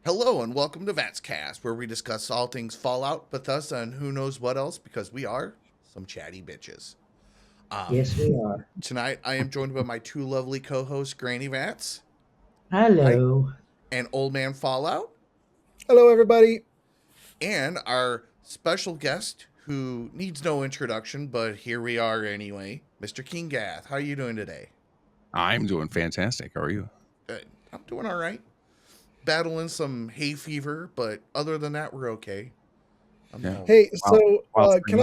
Hello and welcome to VATS Cast, where we discuss all things Fallout, Bethesda, and who knows what else, because we are some chatty bitches. Yes, we are. Tonight, I am joined by my two lovely co-hosts, Granny VATS Hello. and Old Man Fallout, Hello, everybody. and our special guest, who needs no introduction, but here we are anyway, Mr. Kinggath. How are you doing today? I'm doing fantastic. How are you? I'm doing all right. Battling some hay fever, but other than that, we're okay. Hey, Wow. Wow, can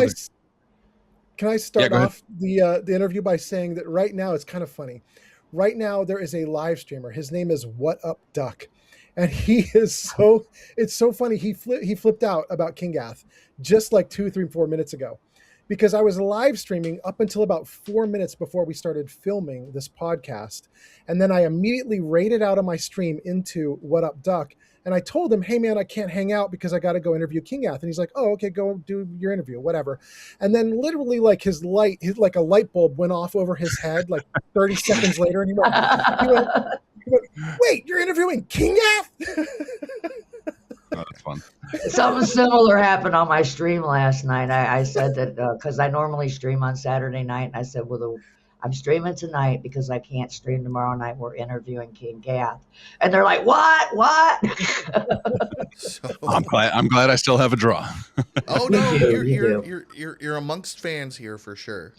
I start go ahead. off the interview by saying that right now it's kind of funny. Right now there is a live streamer. His name is What Up Duck, and it's so funny. He flipped out about Kinggath just like 2, 3, 4 minutes ago, because I was live streaming up until about 4 minutes before we started filming this podcast, and then I immediately raided out of my stream into What Up Duck. And I told him, hey, man, I can't hang out because I got to go interview Kinggath. And he's like, oh, okay, go do your interview, whatever. And then literally like like a light bulb went off over his head like 30 seconds later. And he went, wait, you're interviewing Kinggath? Oh, that's fun. Something similar happened on my stream last night. I said that because I normally stream on Saturday night. And I said, well, I'm streaming tonight because I can't stream tomorrow night. We're interviewing Kinggath. And they're like, what? So, I'm glad I still have a draw. oh no, You you're amongst fans here for sure.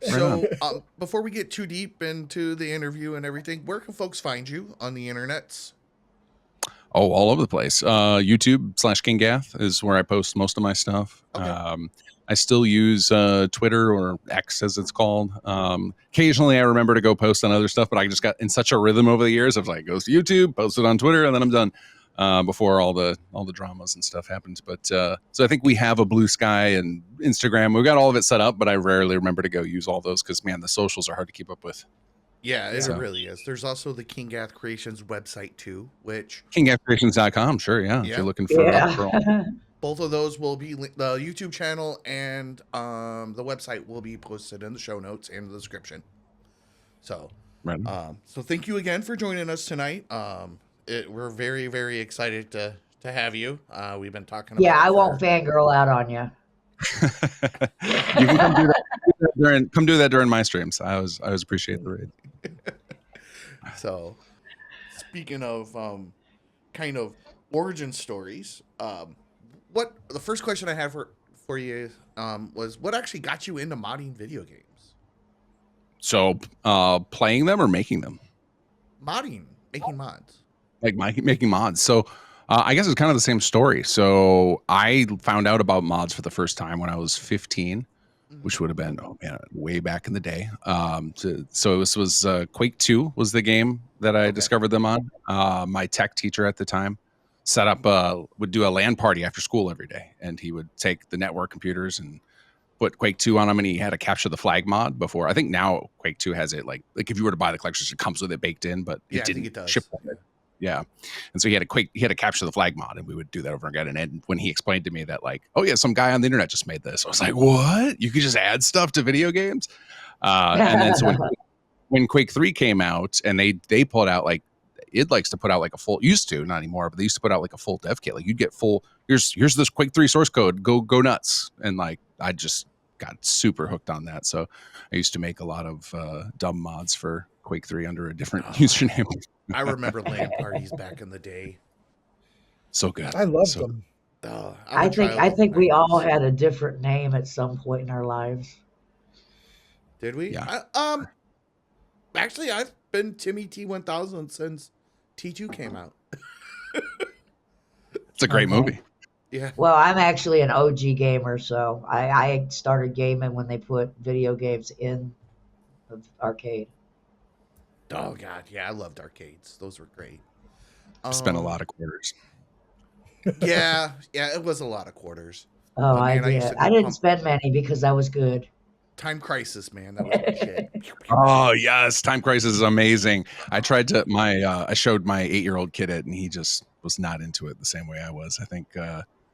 Right So before we get too deep into the interview and everything, where can folks find you on the internets? Oh, all over the place. YouTube/Kinggath is where I post most of my stuff. Okay. I still use Twitter, or X as it's called. Occasionally I remember to go post on other stuff, but I just got in such a rhythm over the years of like, goes to YouTube, post it on Twitter, and then I'm done before all the dramas and stuff happens. But so I think we have a Blue Sky and Instagram. We've got all of it set up, but I rarely remember to go use all those because, man, the socials are hard to keep up with. Yeah, it So. really is. There's also the Kinggath Creations website too, which KinggathCreations.com, sure, yeah. If Yeah. you're looking for, Yeah. both of those will be the YouTube channel and the website will be posted in the show notes and the description. So, Right. so thank you again for joining us tonight. We're very, very excited to have you. We've been talking about Yeah, it I won't fangirl out on you. You can come do that during my streams. I always appreciate the raid. So, speaking of kind of origin stories, what the first question I had for you was what actually got you into modding video games? So, playing them or making them? Modding, making mods. Like making mods. So, I guess it's kind of the same story. So, I found out about mods for the first time when I was 15, which would have been way back in the day. So this was Quake 2 was the game that I discovered them on. My tech teacher at the time set up would do a LAN party after school every day, and he would take the network computers and put Quake 2 on them, and he had a capture the flag mod before. I think now Quake 2 has it like if you were to buy the collectors, it comes with it baked in, but Yeah, it I think didn't it does. ship with it. Yeah. And so he had a capture the flag mod, and we would do that over again. And when he explained to me that like, oh yeah, some guy on the internet just made this, I was like, what? You could just add stuff to video games? And then so when Quake 3 came out and they put out like, it likes to put out like a full, used to, not anymore, but they used to put out like a full dev kit. Like you'd get full, here's this Quake 3 source code, go nuts. And like, I just got super hooked on that. So I used to make a lot of dumb mods for Quake 3 under a different username. I remember LAN parties back in the day. So good. I love them. I think we all had a different name at some point in our lives. Did we? Yeah. Actually, I've been Timmy T1000 since T2 came out. It's a great movie. Yeah. Well, I'm actually an OG gamer, so I started gaming when they put video games in the arcade. Oh God, yeah, I loved arcades. Those were great. Spent a lot of quarters. Yeah, it was a lot of quarters. Oh, Man, I I used did. to I do didn't pump- spend many because I was good. Time Crisis, man, that was my shit. Oh yes, Time Crisis is amazing. I tried to I showed my 8-year-old kid it, and he just was not into it the same way I was. I think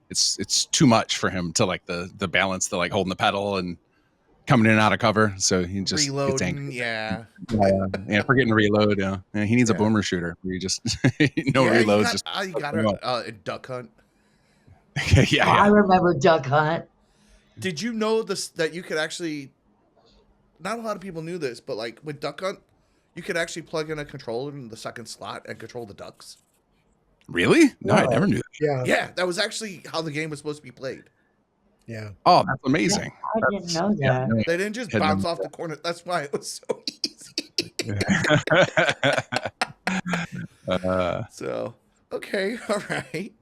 it's too much for him to like the balance, the like holding the pedal, and coming in and out of cover, so he just gets Reloading, angry. yeah. Yeah, forgetting to reload. Yeah, he needs a Yeah. boomer shooter where you just no Yeah, reloads. Just you got a duck hunt. yeah, I yeah. remember Duck Hunt. Did you know this that you could actually? Not a lot of people knew this, but like with Duck Hunt, you could actually plug in a controller in the second slot and control the ducks. Really? No, I Whoa. never knew that. Yeah, Yeah, that was actually how the game was supposed to be played. yeah. Oh, that's amazing. I didn't know Yeah, that. no, They didn't just Had bounce no off the corner. That's why it was so easy. So, okay, all right.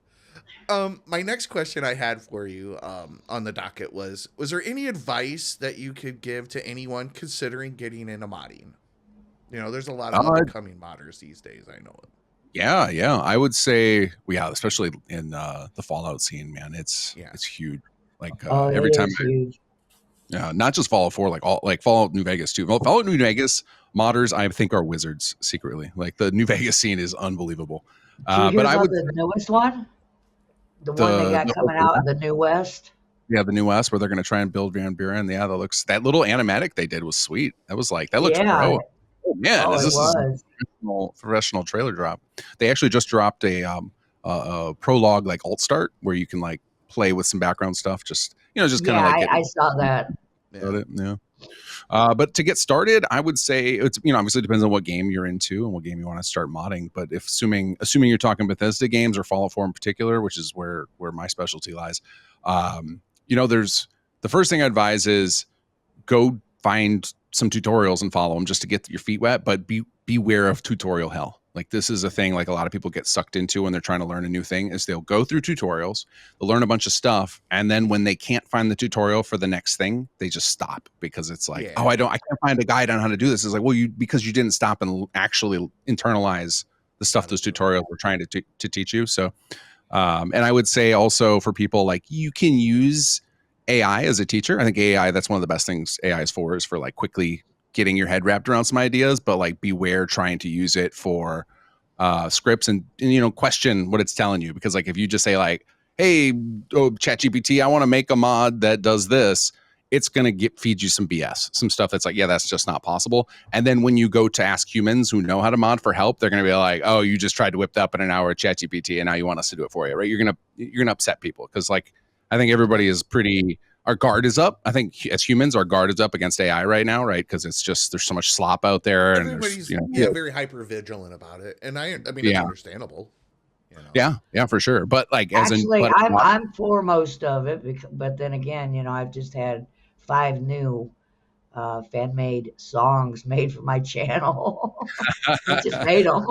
My next question I had for you on the docket was there any advice that you could give to anyone considering getting into modding? You know, there's a lot of upcoming modders these days, I know it. yeah. I would say, yeah, especially in the Fallout scene, man, it's huge. Like every time, Huge. not just Fallout 4, like Fallout New Vegas too. Well, Fallout New Vegas modders, I think, are wizards secretly. Like the New Vegas scene is unbelievable. Did you hear But I about would the newest one? The one they got coming out in the New West? Yeah, the New West, where they're going to try and build Van Buren. Yeah, that little animatic they did was sweet. That was like, that looks pro. Oh man, it this is was. a professional trailer drop. They actually just dropped a prologue, like alt start, where you can like play with some background stuff. Just kind of like I saw that. Yeah. But to get started, I would say it's obviously depends on what game you're into and what game you want to start modding. But if assuming you're talking Bethesda games or Fallout 4 in particular, which is where my specialty lies, there's the first thing I advise is go find some tutorials and follow them just to get your feet wet. But beware of tutorial hell. Like this is a thing like a lot of people get sucked into when they're trying to learn a new thing is they'll go through tutorials, they'll learn a bunch of stuff, and then when they can't find the tutorial for the next thing, they just stop because it's like, I can't find a guide on how to do this. It's like, well, because you didn't stop and actually internalize the stuff those tutorials were trying to teach you. So, and I would say also for people like you can use AI as a teacher. I think AI, that's one of the best things AI is for like quickly getting your head wrapped around some ideas, but like beware trying to use it for scripts and question what it's telling you. Because like if you just say like, hey, ChatGPT, I want to make a mod that does this, it's going to feed you some BS, some stuff that's like, yeah, that's just not possible. And then when you go to ask humans who know how to mod for help, they're going to be like, oh, you just tried to whip that up in an hour at ChatGPT and now you want us to do it for you, right? You're going to upset people because like I think everybody is our guard is up. I think as humans, our guard is up against AI right now, right? Because it's just there's so much slop out there, and everybody's very hyper vigilant about it, and I mean it's understandable. Yeah, for sure. But like, I'm for most of it, but then again, I've just had 5 new fan made songs made for my channel. I just made them.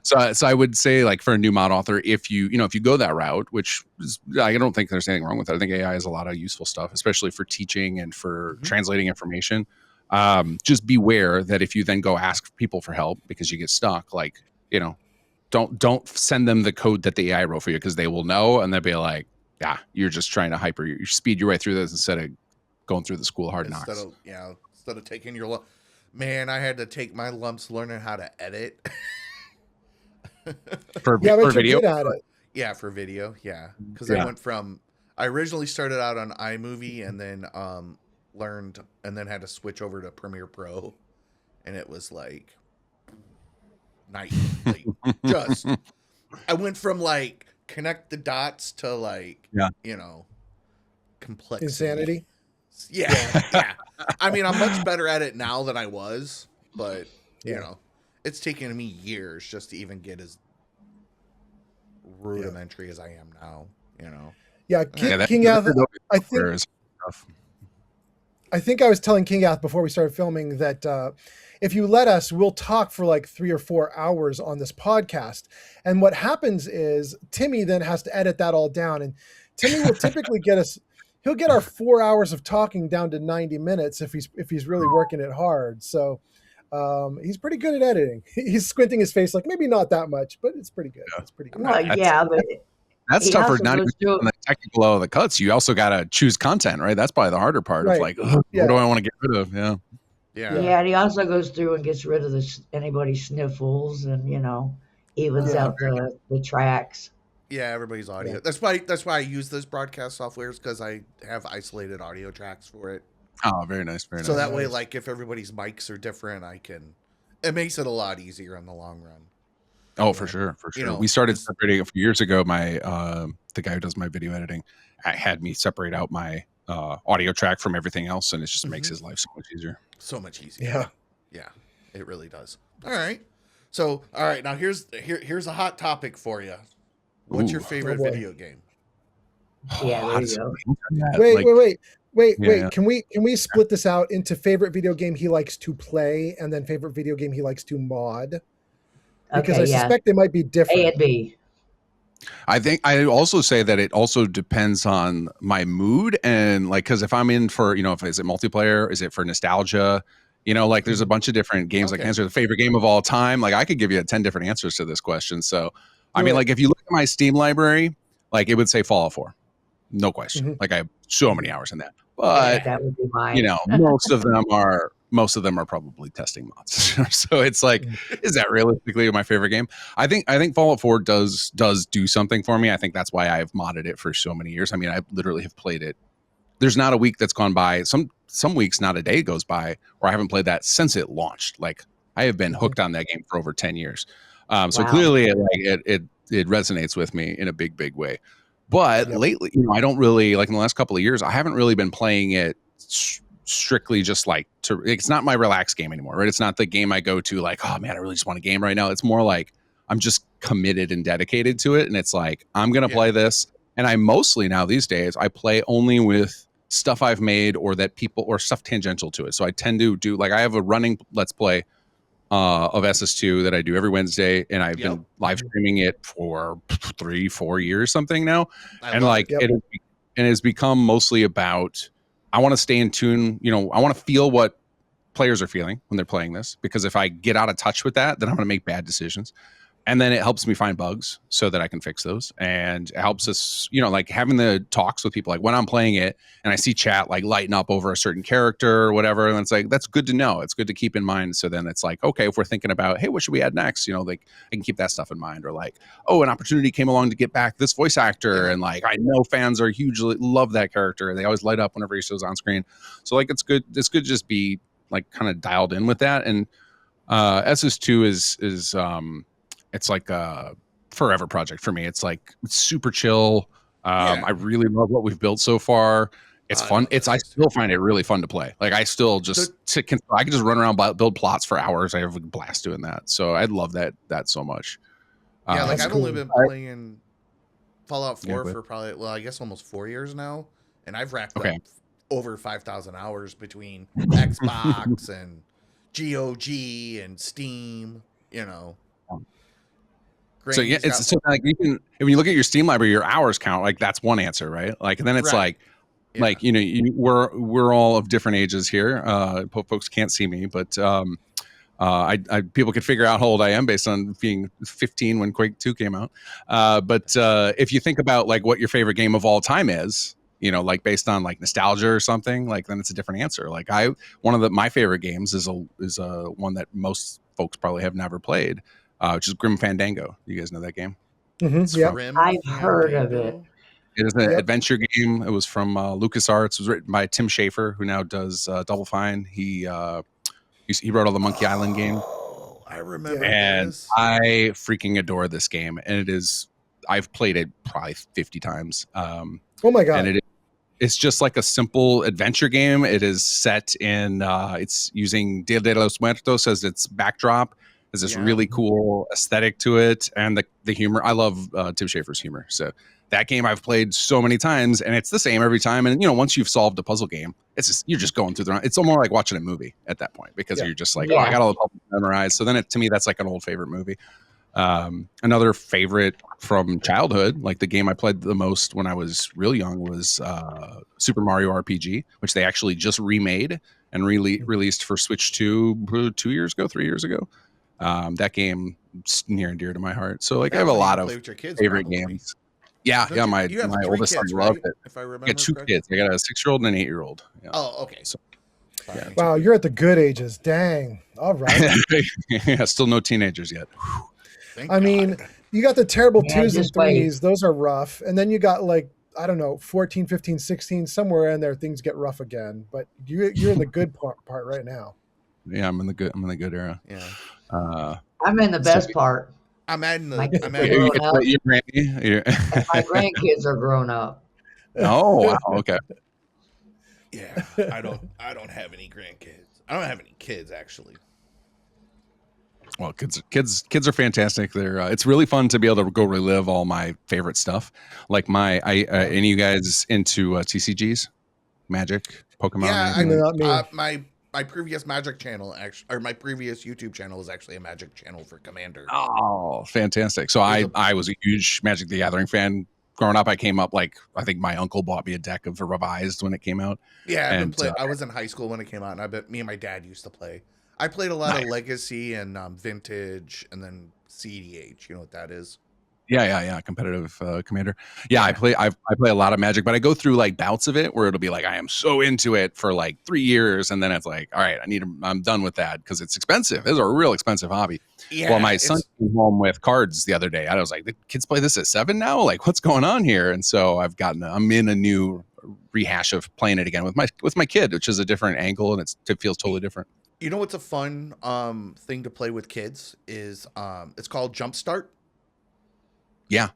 So I would say like for a new mod author, if you go that route, which is, I don't think there's anything wrong with it. I think AI has a lot of useful stuff, especially for teaching and for translating information. Just beware that if you then go ask people for help because you get stuck, like, don't send them the code that the AI wrote for you because they will know and they'll be like, yeah, you're just trying to you speed your way through this instead of going through the school hard knocks. Instead of taking your man, I had to take my lumps learning how to edit. for video. Good at it. Yeah, for video. Yeah, because I originally started out on iMovie and then learned and then had to switch over to Premiere Pro, and it was like night. Just I went from like connect the dots to like complexity. Insanity. Yeah. I mean, I'm much better at it now than I was, but it's taken me years just to even get as rudimentary as I am now, Yeah, Kinggath, I think I was telling Kinggath before we started filming that if you let us, we'll talk for like 3 or 4 hours on this podcast. And what happens is Timmy then has to edit that all down. And Timmy will typically he'll get our 4 hours of talking down to 90 minutes if he's really working it hard. So he's pretty good at editing. He's squinting his face like maybe not that much, but it's pretty good. It's pretty good. Well, but that's tougher. Not even on the technical of the cuts. You also got to choose content, right? That's probably the harder part of like, what do I want to get rid of? Yeah. And he also goes through and gets rid of anybody sniffles and evens out the tracks. Yeah, everybody's audio. Yeah. That's why I use this broadcast software because I have isolated audio tracks for it. Oh, very nice, very So nice. that way, Nice. like if everybody's mics are different, it makes it a lot easier in the long run. Oh, Yeah. for sure, for You sure. know, We started this- separating a few years ago. My the guy who does my video editing had me separate out my audio track from everything else, and it just makes Mhm. his life so much easier. so much easier. Yeah. Yeah, it really does. All right. So, all right, now here's a hot topic for you. What's your Ooh. favorite Oh, boy. video game? Yeah, How there does you go. he answer that? Wait, Like, wait. yeah. Can we split this out into favorite video game he likes to play and then favorite video game he likes to mod? Because Okay, I yeah. suspect they might be A different. and B. I think I also say that it also depends on my mood and like because if I'm in for if is it multiplayer, is it for nostalgia? Like there's a bunch of different games I Okay. can answer. The favorite game of all time, like I could give you 10 different answers to this question. So I Do mean, it. like if you look at my Steam library, like it would say Fallout 4, no question. Mhm. Like I have so many hours in that, Yeah, but that would be mine. most of them are probably testing mods. So it's like, is that realistically my favorite game? I think Fallout 4 does do something for me. I think that's why I've modded it for so many years. I mean, I literally have played it. There's not a week that's gone by. Some weeks, not a day goes by where I haven't played that since it launched. Like I have been hooked on that game for over 10 years. So Wow. clearly, it resonates with me in a big way. But Yep. lately, I don't really like in the last couple of years, I haven't really been playing it strictly just like to. It's not my relax game anymore, right? It's not the game I go to like, oh man, I really just want a game right now. It's more like I'm just committed and dedicated to it, and it's like I'm gonna play this. And I mostly now these days I play only with stuff I've made or that people or stuff tangential to it. So I tend to do like I have a running let's play of SS2 that I do every Wednesday, and I've been live streaming it for 3-4 years something now. And like Yep. it has become mostly about I want to stay in tune, I want to feel what players are feeling when they're playing this, because if I get out of touch with that, then I'm going to make bad decisions. And then it helps me find bugs so that I can fix those. And it helps us, like having the talks with people, like when I'm playing it and I see chat like lighten up over a certain character or whatever. And it's like, that's good to know. It's good to keep in mind. So then it's like, okay, if we're thinking about, hey, what should we add next? Like I can keep that stuff in mind, or like, oh, an opportunity came along to get back this voice actor. And like, I know fans are hugely love that character. They always light up whenever he shows on screen. So like, it's good to just be like kind of dialed in with that. And SS2 is it's like a forever project for me. It's like it's super chill. I really love what we've built so far. It's fun. I still find it really fun to play. Like I still just I can just run around build plots for hours. I have a blast doing that. So I love that so much. Yeah, like I've only cool. been playing Fallout 4 Yeah, for probably I guess almost 4 years now, and I've racked up over 5,000 hours between Xbox and GOG and Steam. So yeah, it's so like you can when you look at your Steam library, your hours count. Like that's one answer, right? Like and then it's like we're all of different ages here. Folks can't see me, but I people could figure out how old I am based on being 15 when Quake 2 came out. But if you think about like what your favorite game of all time is, like based on like nostalgia or something, like then it's a different answer. Like one of my favorite games is a one that most folks probably have never played, which is Grim Fandango. You guys know that game? Mm-hmm. I've heard of it. It is an adventure game. It was from LucasArts. It was written by Tim Schafer, who now does Double Fine. He wrote all the Monkey Island game. Oh, I remember and this. I freaking adore this game, and I've played it probably 50 times. Oh my god! And it's just like a simple adventure game. It is set in it's using Dia de los Muertos as its backdrop. There's this really cool aesthetic to it, and the humor. I love Tim Schafer's humor. So that game I've played so many times, and it's the same every time. And once you've solved a puzzle game, you're just going through it's almost like watching a movie at that point, because you're just like, oh, I got all the puzzles memorized. So then to me, that's like an old favorite movie. Another favorite from childhood, like the game I played the most when I was real young, was Super Mario RPG, which they actually just remade and released for Switch 2 3 years ago. That game is near and dear to my heart. So like I have a lot of favorite games. Yeah, my oldest son loved it. If I remember, I got 2 kids. I got a 6-year-old and an 8-year-old. Yeah. Oh, okay. So, wow, you're at the good ages. Dang. All right. Yeah, still no teenagers yet. I mean, you got the terrible 2s and 3s. Those are rough. And then you got like I don't know, 14, 15, 16, somewhere in there, things get rough again. But you're in the good part right now. Yeah, I'm in the good era. Yeah. I'm in the So- best part. I'm adding My the. kids I'm are adding. You grown get to up, let your granny. and my grandkids are grown up. Oh wow, okay. Yeah. I don't have any grandkids. I don't have any kids actually. Well, kids are fantastic. They're it's really fun to be able to go relive all my favorite stuff. Like any of you guys into TCGs, Magic, Pokemon, Yeah. anything? No, not me. My previous Magic channel actually, or my previous YouTube channel was actually a Magic channel for Commander. Oh, fantastic! So There's I was a huge Magic the Gathering fan. Growing up, I came up like I think my uncle bought me a deck of Revised when it came out. Yeah, I've been And, playing. I was in high school when it came out, and I bet me and my dad used to play. I played a lot of Nice. Legacy and Vintage, and then CDH. You know what that is? Yeah. Competitive Commander. Yeah, I Yeah. play a lot of Magic, but I go through like bouts of it where it'll be like I am so into it for like 3 years, and then it's like, all right, I'm done with that because it's expensive. It's a real expensive hobby. Yeah. Well, my son came home with cards the other day. I was like, the kids play this at 7 now? Like, what's going on here? And so I'm in a new rehash of playing it again with my kid, which is a different angle, and it feels totally different. You know what's a fun thing to play with kids is it's called Jumpstart. Yeah.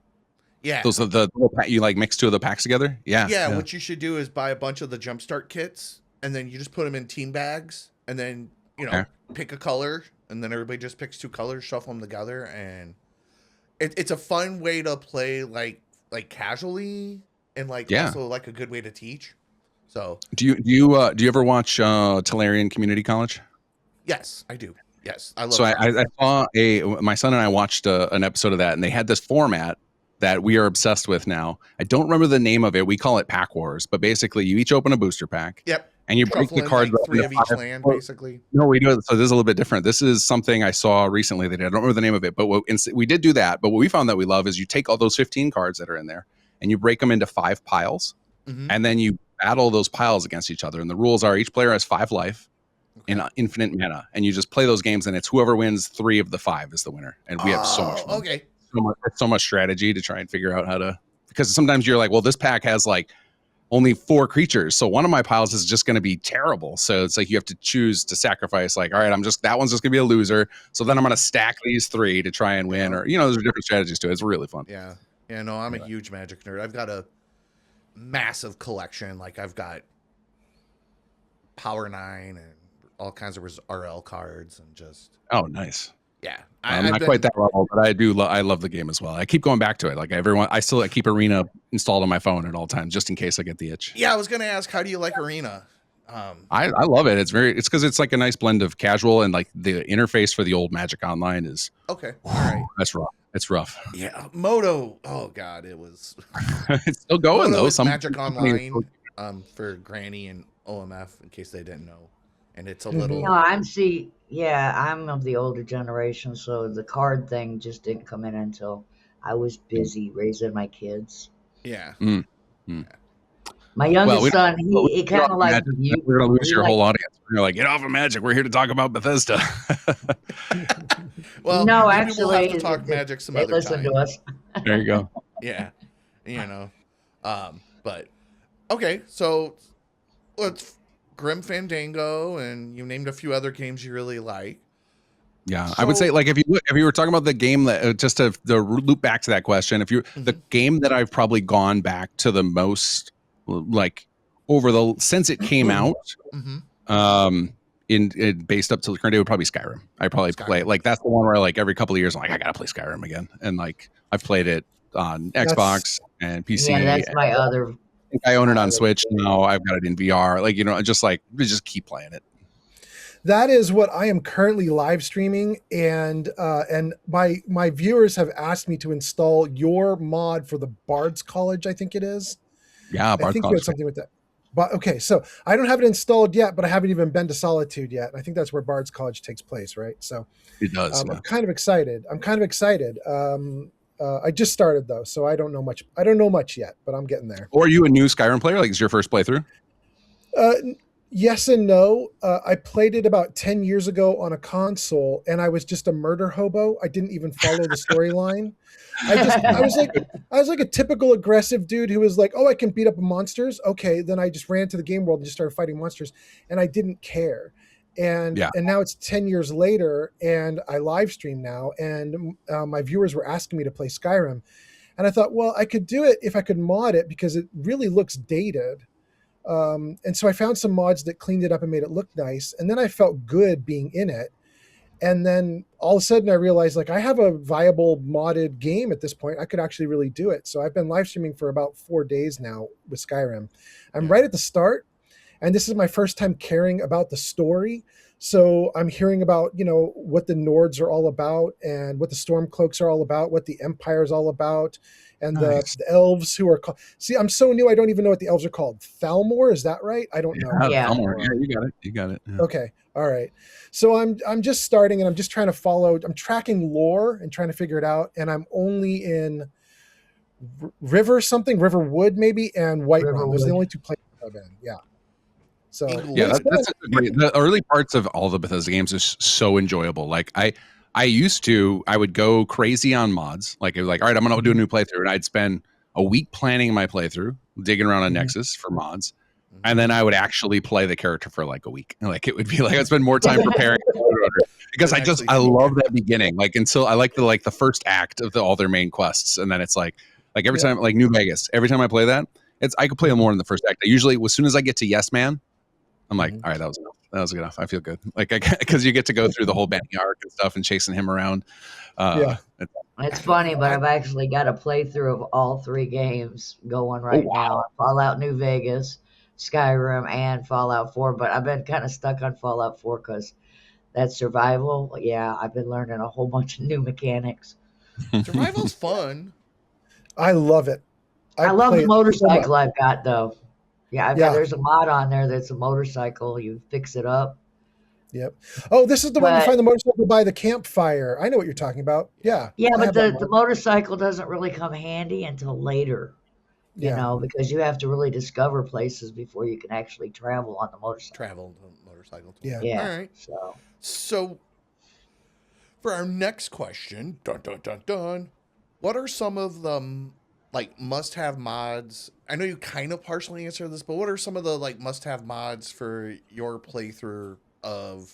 Yeah. Those are the you like mix two of the packs together. Yeah. What you should do is buy a bunch of the Jumpstart kits, and then you just put them in teen bags, and then Okay. pick a color, and then everybody just picks 2 colors, shuffle them together, and it's a fun way to play like casually, and like Yeah. also like a good way to teach. So Do you ever watch Tolarian Community College? yes, I do. Yes, I love. So that. I saw my son and I watched an episode of that, and they had this format that we are obsessed with now. I don't remember the name of it. We call it Pack Wars, but basically you each open a booster pack. Yep. And you break the Shuffling, cards like up 3 into of each 5. land, basically. No, we do it. So this is a little bit different. This is something I saw recently that I don't remember the name of it, but we did do that. But what we found that we love is you take all those 15 cards that are in there and you break them into 5 piles, Mhm. and then you battle those piles against each other. And the rules are each player has 5 life in infinite mana, and you just play those games, and it's whoever wins 3 of the 5 is the winner. And we have so much fun. Okay. So much strategy to try and figure out how to, because sometimes you're like, well, this pack has like only 4 creatures, so one of my piles is just going to be terrible. So it's like you have to choose to sacrifice, like, all right, that one's just going to be a loser, so then I'm going to stack these 3 to try and win. Or there's different strategies to it. It's really fun. Yeah. No, I'm a huge Magic nerd. I've got a massive collection. Like I've got Power 9 and all kinds of RL cards, and just Oh, nice. yeah. I'm not quite that level, but I do. I love the game as well. I keep going back to it. Like everyone, I keep Arena installed on my phone at all times, just in case I get the itch. Yeah, I was gonna ask, how do you like Arena? I love it. It's because it's like a nice blend of casual, and like the interface for the old Magic Online is Okay, all right. that's rough. It's rough. Yeah, Moto. Oh God, it was. It's still going Moto though. is Some Magic Online for Granny and OMF, in case they didn't know, and it's a little. No, I'm of the older generation, so the card thing just didn't come in until I was busy raising my kids. Yeah. My youngest we- son, he kind of like Magic, you. we're gonna lose he your like- whole audience. You're like, get off of Magic. We're here to talk about Bethesda. Well, No, maybe actually, we'll have to talk Magic some they other listen time. to us. There you go. Yeah, but okay, so let's Grim Fandango, and you named a few other games you really like. Yeah, I would say like if you were talking about the game that just to loop back to that question, the game that I've probably gone back to the most, like since it came out, in based up to the current day, would probably be Skyrim. I probably play like that's the one where like every couple of years I'm like I gotta play Skyrim again, and like I've played it on Xbox and PC. Yeah, that's my other. I think I own it on Switch now. I've got it in VR. Like just keep playing it. That is what I am currently live streaming, and my viewers have asked me to install your mod for the Bard's College. I think it is. Yeah, I Bard's think you College. had something with that. But okay, so I don't have it installed yet, but I haven't even been to Solitude yet. I think that's where Bard's College takes place, right? So It does. Yeah. I'm kind of excited. I just started though, so I don't know much. I don't know much yet, but I'm getting there. Or are you a new Skyrim player? Like, is your first playthrough? Yes and no. I played it about 10 years ago on a console, and I was just a murder hobo. I didn't even follow the storyline. I was like a typical aggressive dude who was like, oh, I can beat up monsters. Okay, then I just ran to the game world and just started fighting monsters, and I didn't care. Yeah. And now it's 10 years later, and I live stream now, and my viewers were asking me to play Skyrim, and I thought, well, I could do it if I could mod it because it really looks dated. And so I found some mods that cleaned it up and made it look nice. And then I felt good being in it. And then all of a sudden I realized like I have a viable modded game at this point. I could actually really do it. So I've been live streaming for about 4 days now with Skyrim. I'm right at the start, and this is my first time caring about the story. So I'm hearing about, what the Nords are all about and what the Stormcloaks are all about, what the Empire is all about, and Nice. the elves who are called. See, I'm so new, I don't even know what the elves are called. Thalmor, is that right? I don't know. Yeah. Yeah, you got it. You got it. Yeah. Okay. All right. So I'm just starting, and I'm just trying to follow. I'm tracking lore and trying to figure it out. And I'm only in Riverwood maybe, and Whiterun. Those are the Riverwood. only two places I've been. Yeah. So Yeah, England. that's a great. The early parts of all the Bethesda games is so enjoyable. Like I would go crazy on mods. Like it was like, all right, I'm gonna do a new playthrough, and I'd spend a week planning my playthrough, digging around on Mhm. Nexus for mods, and then I would actually play the character for like a week. Like it would be like I'd spend more time preparing because I love that beginning. Like until I like the first act of all their main quests, and then it's like every Yeah. time like New Vegas. Every time I play that, I could play more in the first act. I usually, as soon as I get to Yes Man, I'm like, Mhm. all right, that was enough. That was good enough. I feel good. Like, because you get to go through the whole Benny arc and stuff and chasing him around. Yeah. It's funny, but I've actually got a playthrough of all 3 games going right wow. now. Fallout New Vegas, Skyrim, and Fallout 4. But I've been kind of stuck on Fallout 4 because that's survival. Yeah, I've been learning a whole bunch of new mechanics. Survival's fun. I love it. I love play the it so motorcycle much. I've got though. Yeah, Yeah. there's a mod on there that's a motorcycle. You fix it up. Yep. Oh, this is the one you But find the motorcycle by the campfire. I know what you're talking about. Yeah. yeah, I but have that the mod. motorcycle doesn't really come handy until later, Yeah. because you have to really discover places before you can actually travel on the motorcycle. Travel motorcycle. Yeah. Yeah. All right. So for our next question, dun dun dun dun, what are some of the like must-have mods? I know you kind of partially answered this, but what are some of the like must-have mods for your playthrough of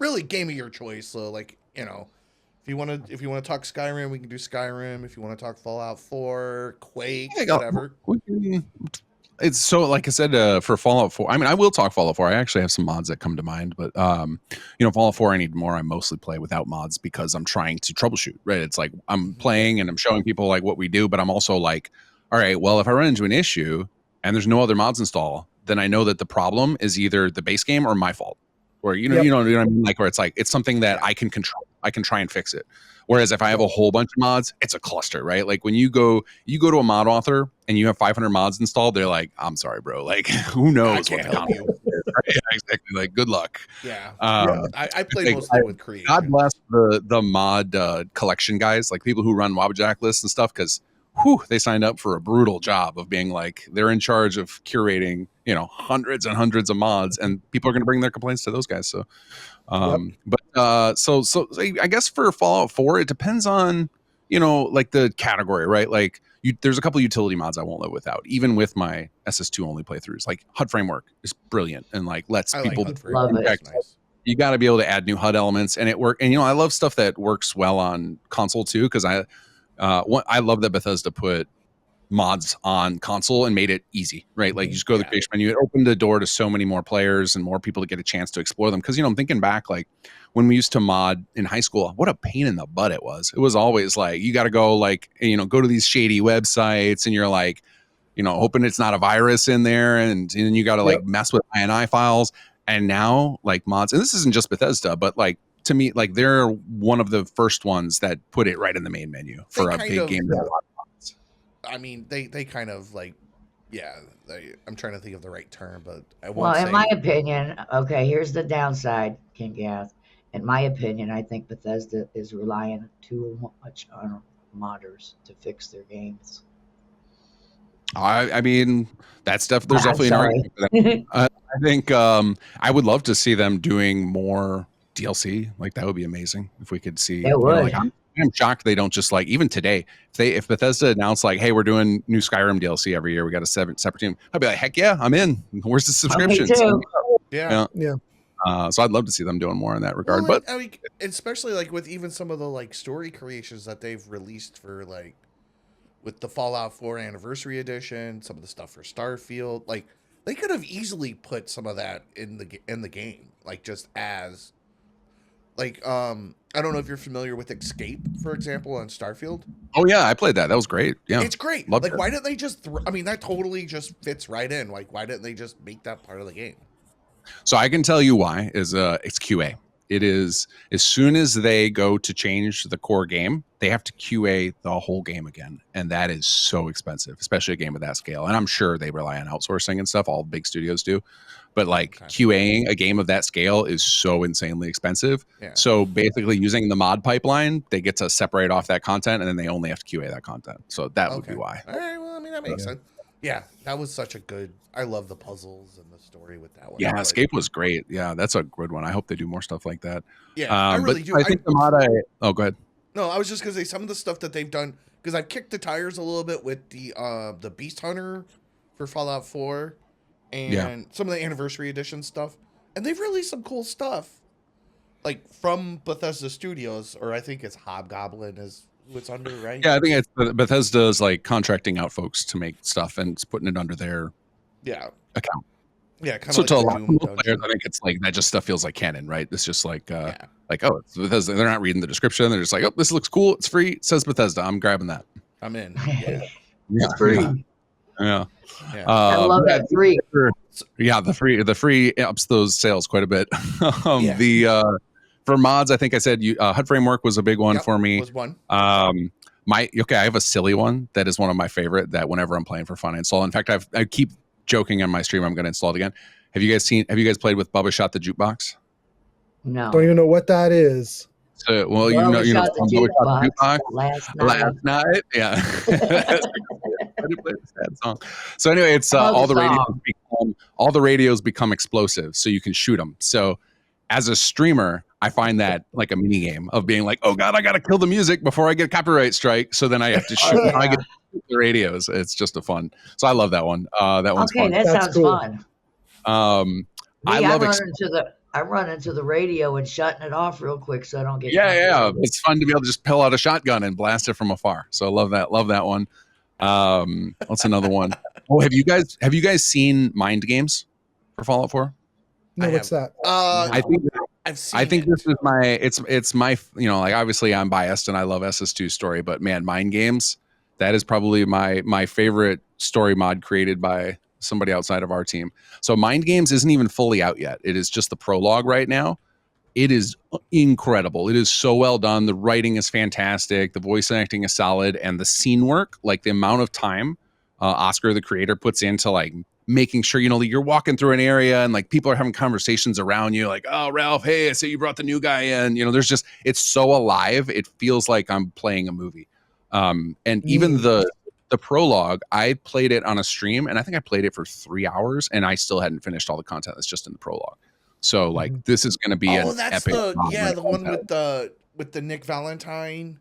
really game of your choice? So like, if you want to talk Skyrim, we can do Skyrim. If you want to talk Fallout 4, Quake, whatever. It's so, like I said, for Fallout 4, I mean, I will talk Fallout 4. I actually have some mods that come to mind, but Fallout 4, I need more. I mostly play without mods because I'm trying to troubleshoot, right? It's like I'm playing and I'm showing people like what we do, but I'm also like, all right, well, if I run into an issue and there's no other mods install, then I know that the problem is either the base game or my fault. Or you know what I mean? Like where it's like it's something that I can control. I can try and fix it. Whereas if I have a whole bunch of mods, it's a cluster, right? Like when you go to a mod author and you have 500 mods installed, they're like, I'm sorry, bro. Like who knows what the content is, right? Yeah, exactly. Like good luck. Yeah. I play mostly with creation. God bless the mod collection guys, like people who run Wabbajack lists and stuff, because they signed up for a brutal job of being like they're in charge of curating, hundreds and hundreds of mods, and people are going to bring their complaints to those guys. So, so I guess for Fallout 4, it depends on, like the category, right? Like there's a couple utility mods I won't live without, even with my SS2 only playthroughs. Like HUD framework is brilliant and like lets people love it. Nice. You got to be able to add new HUD elements and it work. And I love stuff that works well on console too, because I love that Bethesda put mods on console and made it easy, right? Like you just go to the creation menu. It opened the door to so many more players and more people to get a chance to explore them. Because I'm thinking back, like when we used to mod in high school, what a pain in the butt it was. It was always like you got to go like go to these shady websites and you're like hoping it's not a virus in there, and then you got to like mess with INI files. And now like mods, and this isn't just Bethesda, but like to me, like they're one of the first ones that put it right in the main menu for a big game. I mean, they kind of like, I'm trying to think of the right term, but I won't Well, say. in my opinion, okay, here's the downside, Kinggath. In my opinion, I think Bethesda is relying too much on modders to fix their games. I mean, that's there's definitely an argument for that. I think I would love to see them doing more DLC. Like that would be amazing if we could see. It would. Like I'm shocked they don't just like even today. If Bethesda announced like, hey, we're doing new Skyrim DLC every year, we got a separate team. I'd be like, heck yeah, I'm in. Where's the subscriptions? too. Yeah. So I'd love to see them doing more in that regard. Well, but I mean, especially like with even some of the like story creations that they've released for like with the Fallout 4 Anniversary Edition, some of the stuff for Starfield, like they could have easily put some of that in the game, like just as like I don't know if you're familiar with Escape, for example, on Starfield. oh yeah, I played that. That was great. Yeah, It's great. Loved Like, it. why didn't they just? I mean, that totally just fits right in. Like, why didn't they just make that part of the game? So I can tell you why is it's QA. It is as soon as they go to change the core game, they have to QA the whole game again. And that is so expensive, especially a game of that scale. And I'm sure they rely on outsourcing and stuff. All big studios do. But like QAing a game of that scale is so insanely expensive. Yeah. So basically using the mod pipeline, they get to separate off that content and then they only have to QA that content. So that would be why. All right. Well, I mean, that makes sense. Yeah, that was such a good. I love the puzzles and the story with that one. Yeah, But, Escape was great. Yeah, that's a good one. I hope they do more stuff like that. yeah, I really but do. I think the mod. Oh, go ahead. No, I was just gonna say some of the stuff that they've done because I've kicked the tires a little bit with the Beast Hunter for Fallout 4 and some of the Anniversary Edition stuff, and they've released some cool stuff, like from Bethesda Studios, or I think it's Hobgoblin is who it's under, right? Yeah, I think it's Bethesda's like contracting out folks to make stuff and it's putting it under their account. Yeah, kind of So like to a the lot of Doom players, dungeon. I think it's like that just stuff feels like canon, right? It's just like like oh, it's Bethesda. They're not reading the description. They're just like, oh, this looks cool. It's free. It says Bethesda. I'm grabbing that. I'm in. Yeah. It's free. Yeah. Yeah. I love that free. Yeah, the free ups those sales quite a bit. Yeah. The for mods, I think I said HUD Framework was a big one for me. Was one. I have a silly one that is one of my favorite that whenever I'm playing for fun, I install. In fact, I keep joking on my stream I'm going to install it again. Have you guys played with Bubba Shot the Jukebox? No. Don't even know what that is. So, Well, you know we shot the Bubba Shot jukebox the Jukebox last night. Yeah. I didn't play the sad song. So anyway, it's all the radios become explosive, so you can shoot them. So as a streamer, I find that like a mini game of being like, oh god, I gotta kill the music before I get a copyright strike. So then I have to shoot. I get the radios. It's just a fun. So I love that one. That one's fun. That That's sounds cool. fun. I love I run into the radio and shutting it off real quick so I don't get. Yeah. It's fun to be able to just pull out a shotgun and blast it from afar. So I love that. Love that one. What's another one? Oh, have you guys seen Mind Games for Fallout 4? No, what's that? I think I've seen. I think this is it's my like obviously I'm biased and I love SS2 story, but man, Mind Games, that is probably my favorite story mod created by somebody outside of our team. So Mind Games isn't even fully out yet. It is just the prologue right now. It is incredible. It is so well done. The writing is fantastic. The voice acting is solid, and the scene work, like the amount of time Oscar, the creator, puts into like making sure you're walking through an area and like people are having conversations around you, like, oh Ralph, hey, I see you brought the new guy in. There's just it's so alive. It feels like I'm playing a movie. And even the prologue, I played it on a stream, and I think I played it for 3 hours, and I still hadn't finished all the content that's just in the prologue. So like this is going to be an that's epic. the one with the Nick Valentine.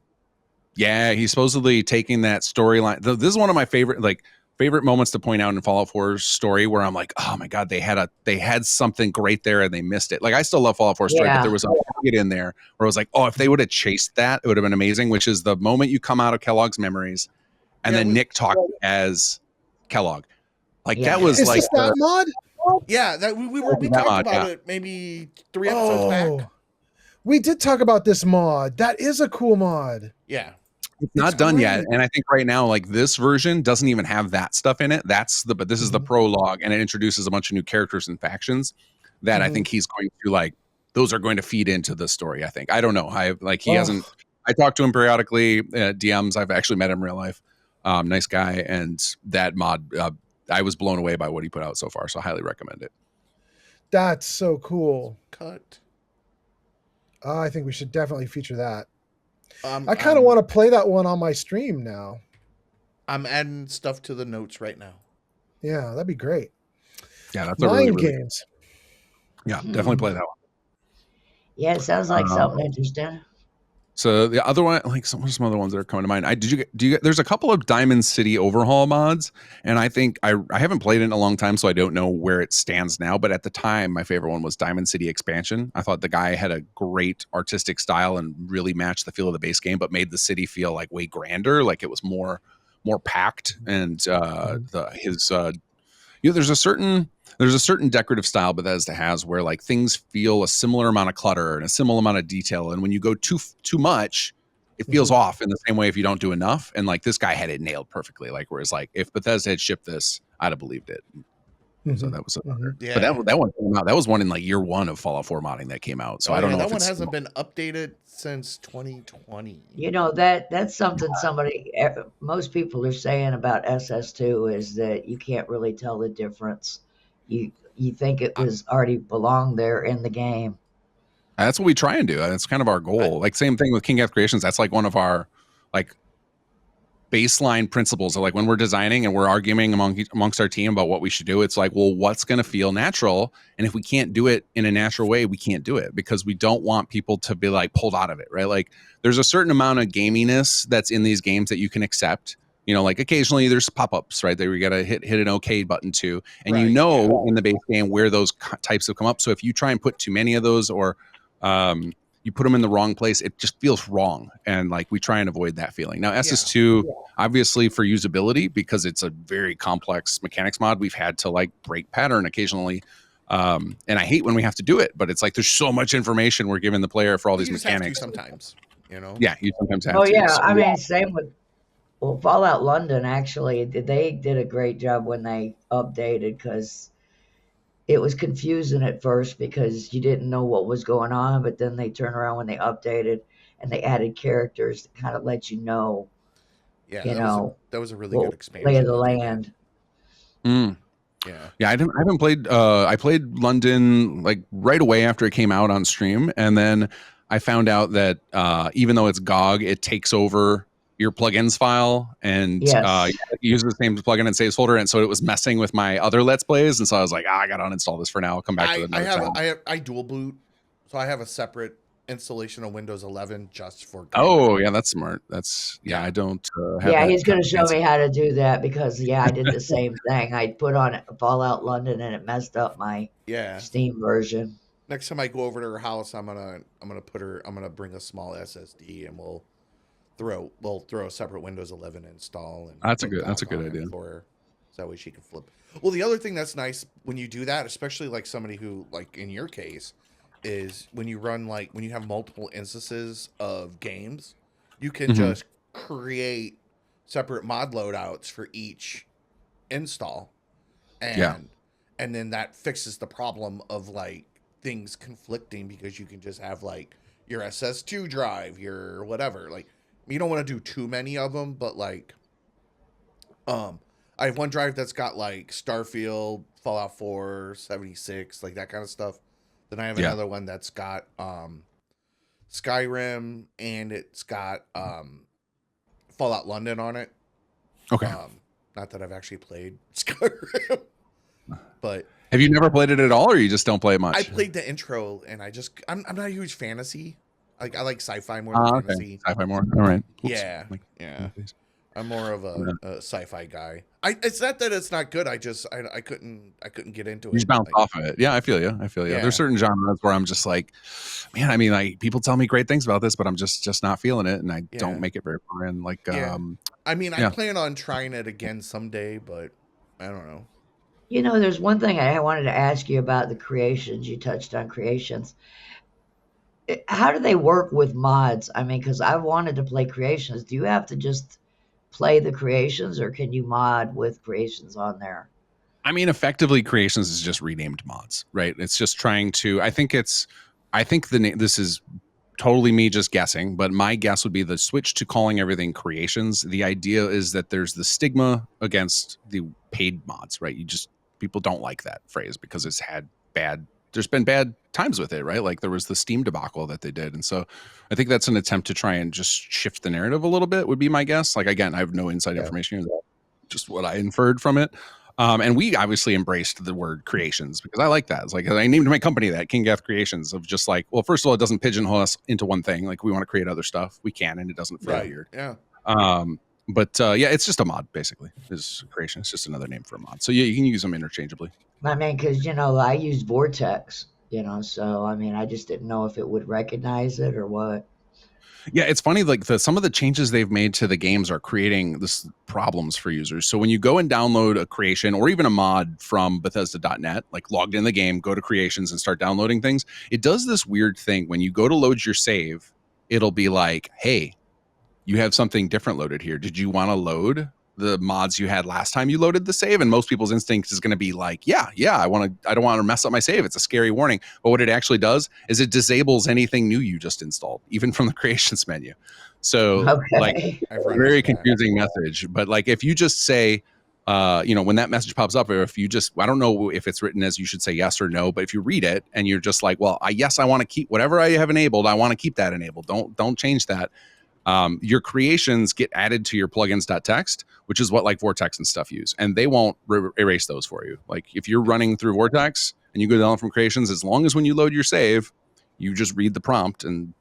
Yeah, he's supposedly taking that storyline. This is one of my favorite moments to point out in Fallout 4's story, where I'm like, oh my god, they had something great there and they missed it. Like I still love Fallout 4 story, but there was a nugget in there where I was like, oh, if they would have chased that, it would have been amazing. Which is the moment you come out of Kellogg's memories, and then Nick talked as Kellogg. Like that was Is like this that mod? Yeah, that we talked about it maybe 3 episodes back. We did talk about this mod. That is a cool mod. Yeah. It's not done yet, and I think right now, like this version doesn't even have that stuff in it. But this is the prologue, and it introduces a bunch of new characters and factions that I think he's going to like. Those are going to feed into the story. I think. I don't know. He hasn't. I talked to him periodically. DMs. I've actually met him in real life. Nice guy, and that mod. I was blown away by what he put out so far, so I highly recommend it. That's so cool. Cut. I think we should definitely feature that. I kind of want to play that one on my stream now. I'm adding stuff to the notes right now. Yeah, that'd be great. Yeah, that's a really, Mind really games. yeah, definitely play that one. Yeah, it sounds like Uh, something interesting. So the other one, like what are some other ones that are coming to mind? There's a couple of Diamond City Overhaul mods, and I think I haven't played it in a long time, so I don't know where it stands now. But at the time, my favorite one was Diamond City Expansion. I thought the guy had a great artistic style and really matched the feel of the base game, but made the city feel like way grander, like it was more packed. And there's a certain decorative style Bethesda has where like things feel a similar amount of clutter and a similar amount of detail, and when you go too much, it feels off in the same way if you don't do enough. And like this guy had it nailed perfectly. Like whereas like if Bethesda had shipped this, I'd have believed it. So that was another. Yeah. But that one came out. That was one in like year one of Fallout 4 modding that came out. So I don't know that if one it's hasn't been updated since 2020. You know, that's something most people are saying about SS2 is that you can't really tell the difference. You think it was already belonged there in the game. That's what we try and do. That's kind of our goal. Like same thing with Kinggath Creations. That's like one of our like baseline principles of like when we're designing and we're arguing amongst our team about what we should do. It's like, well, what's going to feel natural? And if we can't do it in a natural way, we can't do it because we don't want people to be like pulled out of it, right? Like there's a certain amount of gaminess that's in these games that you can accept. You know, like occasionally there's pop-ups, right? There you got to hit an okay button too. And you know in the base game where those types have come up. So if you try and put too many of those or you put them in the wrong place, it just feels wrong. And like we try and avoid that feeling. Now SS2, obviously for usability, because it's a very complex mechanics mod, we've had to like break pattern occasionally. And I hate when we have to do it, but it's like there's so much information we're giving the player for all these mechanics. Sometimes, you know. Yeah, you sometimes have to. Oh to. yeah, So, I mean same with Fallout London. Actually, they did a great job when they updated because it was confusing at first because you didn't know what was going on, but then they turned around when they updated and they added characters that kind of let you know. Yeah, that was a really good expansion. Lay of the land. Yeah, I haven't played. I played London like right away after it came out on stream, and then I found out that even though it's GOG, it takes over your plugins file and use the same plugin and saves folder, and so it was messing with my other Let's Plays, and so I was like, I gotta uninstall this for now. I'll come back to it another time. I dual boot, so I have a separate installation of Windows 11 just for. Oh yeah, that's smart. That's I don't. Have he's gonna show me how to do that because I did the same thing. I put on Fallout London and it messed up my Steam version. Next time I go over to her house, I'm gonna bring a small SSD and we'll throw a separate Windows 11 install. And that's a good idea for her, so that way she can flip. Well, the other thing that's nice when you do that, especially like somebody who, like in your case, is when you have multiple instances of games, you can just create separate mod loadouts for each install, and then that fixes the problem of like things conflicting because you can just have like your SS2 drive, your whatever, like. You don't want to do too many of them, but like, I have one drive that's got like Starfield, Fallout 4, 76, like that kind of stuff. Then I have another one that's got Skyrim and it's got Fallout London on it. Okay. Not that I've actually played Skyrim, but have you never played it at all, or you just don't play it much? I played the intro, and I'm not a huge fantasy. Like I like sci-fi more than fantasy. Sci-fi more. All right. Oops. Yeah. I'm more of a sci-fi guy. It's not that it's not good. I couldn't get into it. You just bounce off of it. Yeah, I feel you. Yeah. There's certain genres where I'm just like, man. I mean, like people tell me great things about this, but I'm just not feeling it, and I don't make it very far in. Like, I mean, I plan on trying it again someday, but I don't know. You know, there's one thing I wanted to ask you about the creations. You touched on creations. How do they work with mods? I mean, because I wanted to play creations. Do you have to just play the creations, or can you mod with creations on there? I mean, effectively, creations is just renamed mods, right? It's just trying to. I think the name. This is totally me just guessing, but my guess would be the switch to calling everything creations. The idea is that there's the stigma against the paid mods, right? People don't like that phrase because it's had there's been bad times with it, right? Like there was the Steam debacle that they did. And so I think that's an attempt to try and just shift the narrative a little bit would be my guess. Like, again, I have no inside information, just what I inferred from it. And we obviously embraced the word creations because I like that. It's like I named my company that, Kinggath Creations, of just like, well, first of all, it doesn't pigeonhole us into one thing. Like we want to create other stuff, we can, and it doesn't feel weird. Yeah. But yeah, it's just a mod basically. Is creation. It's just another name for a mod. So yeah, you can use them interchangeably. I mean, because I use Vortex, so I mean, I just didn't know if it would recognize it or what. Yeah, it's funny. Like some of the changes they've made to the games are creating this problems for users. So when you go and download a creation or even a mod from Bethesda.net, like logged in the game, go to creations and start downloading things, it does this weird thing. When you go to load your save, it'll be like, "Hey, you have something different loaded here. Did you want to load the mods you had last time you loaded the save?" And most people's instinct is going to be like, yeah, I don't want to mess up my save. It's a scary warning. But what it actually does is it disables anything new you just installed, even from the creations menu. So like very confusing message. But like if you just say, when that message pops up, or if you just, I don't know if it's written as you should say yes or no, but if you read it and you're just like, well, I want to keep whatever I have enabled. I want to keep that enabled. Don't change that. Your creations get added to your plugins.txt, which is what like Vortex and stuff use, and they won't erase those for you. Like if you're running through Vortex and you go down from creations, as long as when you load your save, you just read the prompt and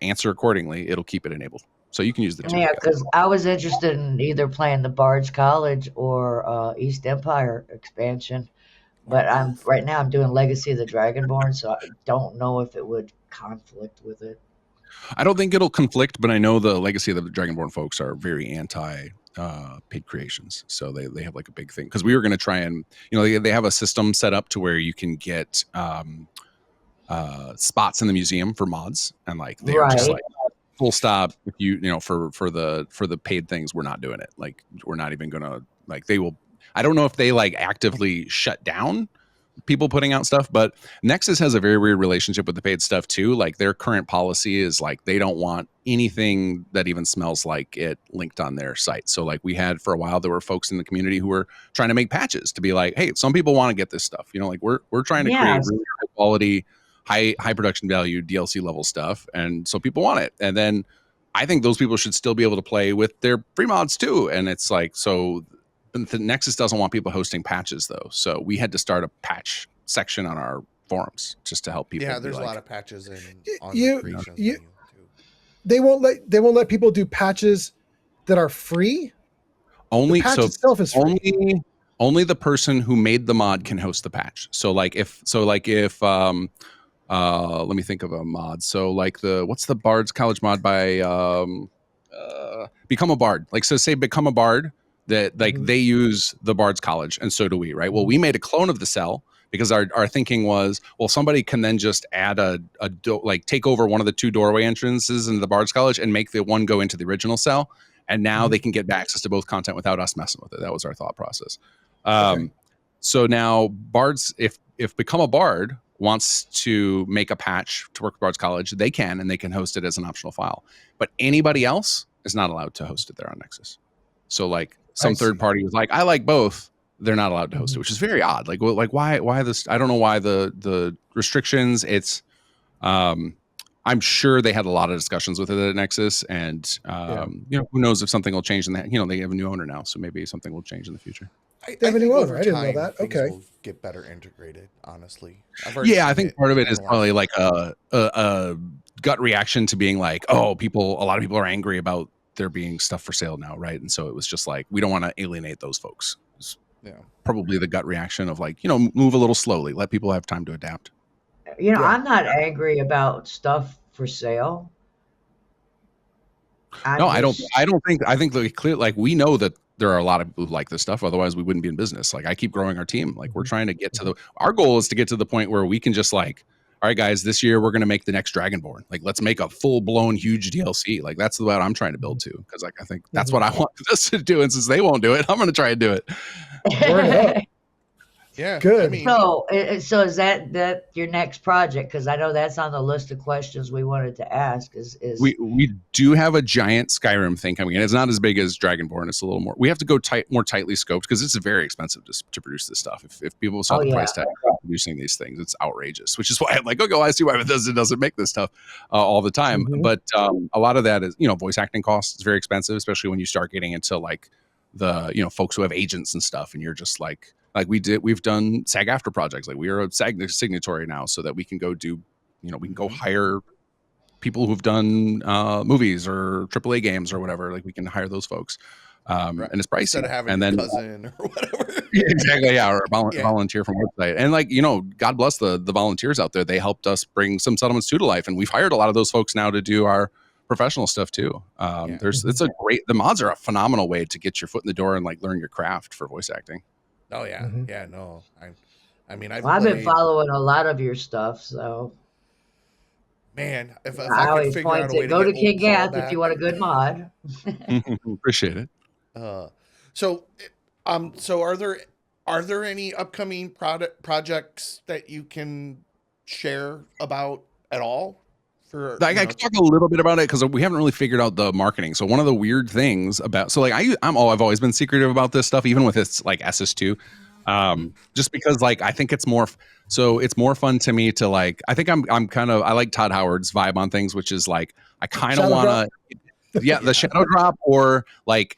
answer accordingly, it'll keep it enabled. So you can use the two. Yeah, because I was interested in either playing the Bard's College or East Empire expansion, but right now I'm doing Legacy of the Dragonborn, so I don't know if it would conflict with it. I don't think it'll conflict, but I know the Legacy of the Dragonborn folks are very anti paid creations. So they have like a big thing, because we were going to try and, they have a system set up to where you can get spots in the museum for mods, and like they're just like full stop. If for the paid things, we're not doing it. Like we're not even going to, like, they will. I don't know if they like actively shut down people putting out stuff, but Nexus has a very weird relationship with the paid stuff too. Like their current policy is like they don't want anything that even smells like it linked on their site. So like we had for a while, there were folks in the community who were trying to make patches to be like, hey, some people want to get this stuff. Like we're trying to create really high quality, high production value DLC level stuff, and so people want it. And then I think those people should still be able to play with their free mods too. And it's like, so the Nexus doesn't want people hosting patches though, so we had to start a patch section on our forums just to help people. Yeah, there's a lot of patches in. They won't let people do patches that are free. Only the patch itself is free. Only the person who made the mod can host the patch. So if let me think of a mod. So like what's the Bard's College mod by Become a Bard. Like so say Become a Bard. That like they use the Bard's College, and so do we, right? Well, we made a cell because our thinking was, well, somebody can then just add take over one of the two doorway entrances into the Bard's College and make the one go into the original cell, and now they can get access to both content without us messing with it. That was our thought process. So now Bards, if Become a Bard wants to make a patch to work with Bard's College, they can, and they can host it as an optional file. But anybody else is not allowed to host it there on Nexus. So like some third party was like, I like both, they're not allowed to host it, which is very odd. Like why this? I don't know why the restrictions. It's I'm sure they had a lot of discussions with it at Nexus, and who knows if something will change in that. They have a new owner now, so maybe something will change in the future. They have a new owner. I didn't know that. Okay, will get better integrated. Honestly, I think part of it is probably like a gut reaction to being like, a lot of people are angry about there being stuff for sale now, right? And so it was just like, we don't want to alienate those folks. Probably the gut reaction of like, move a little slowly, let people have time to adapt. I'm not angry about stuff for sale. I think like clear, like we know that there are a lot of people who like this stuff, otherwise we wouldn't be in business. Like I keep growing our team. Like we're trying to get to our goal is to get to the point where we can just like, all right, guys, this year we're going to make the next Dragonborn. Like, let's make a full-blown huge DLC. Like, that's what I'm trying to build to, because like I think that's what I want us to do. And since they won't do it, I'm going to try and do it. Yeah, good. So is that your next project? Because I know that's on the list of questions we wanted to ask. Is we do have a giant Skyrim thing coming in. It's not as big as Dragonborn. It's a little more. We have to go more tightly scoped because it's very expensive to produce this stuff. If people saw the price tag for producing these things, it's outrageous. Which is why I'm like, I see why Bethesda doesn't make this stuff all the time. But a lot of that is voice acting costs. It's very expensive, especially when you start getting into like folks who have agents and stuff, and you're just like we've done SAG-AFTRA projects. Like we are a SAG signatory now, so that we can go do, we can go hire people who've done movies or AAA games or whatever. Like we can hire those folks, and it's pricey. Instead of having and your then cousin or whatever. exactly, yeah, or volunteer from website. And like, God bless the volunteers out there. They helped us bring some settlements 2 to life, and we've hired a lot of those folks now to do our professional stuff too. The mods are a phenomenal way to get your foot in the door and like learn your craft for voice acting. Oh yeah, yeah, no, I've been following a lot of your stuff, so. Man, if I I always could figure out a way go to get old Kinggath Paul if you want a good mod. Appreciate it. So are there any upcoming projects that you can share about at all? I can talk a little bit about it because we haven't really figured out the marketing. So one of the weird things about, so like I've always been secretive about this stuff, even with its like SS2, just because like I think it's more fun to me to like, I think I like Todd Howard's vibe on things, which is like I kind of want to the shadow drop, or like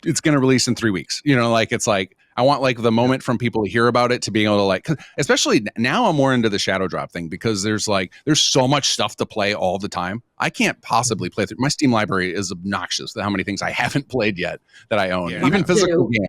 it's going to release in 3 weeks, like it's like I want like the moment from people to hear about it to being able to like, 'cause especially now I'm more into the shadow drop thing because there's so much stuff to play all the time. I can't possibly play through my Steam library is obnoxious how many things I haven't played yet that I own, even physical games.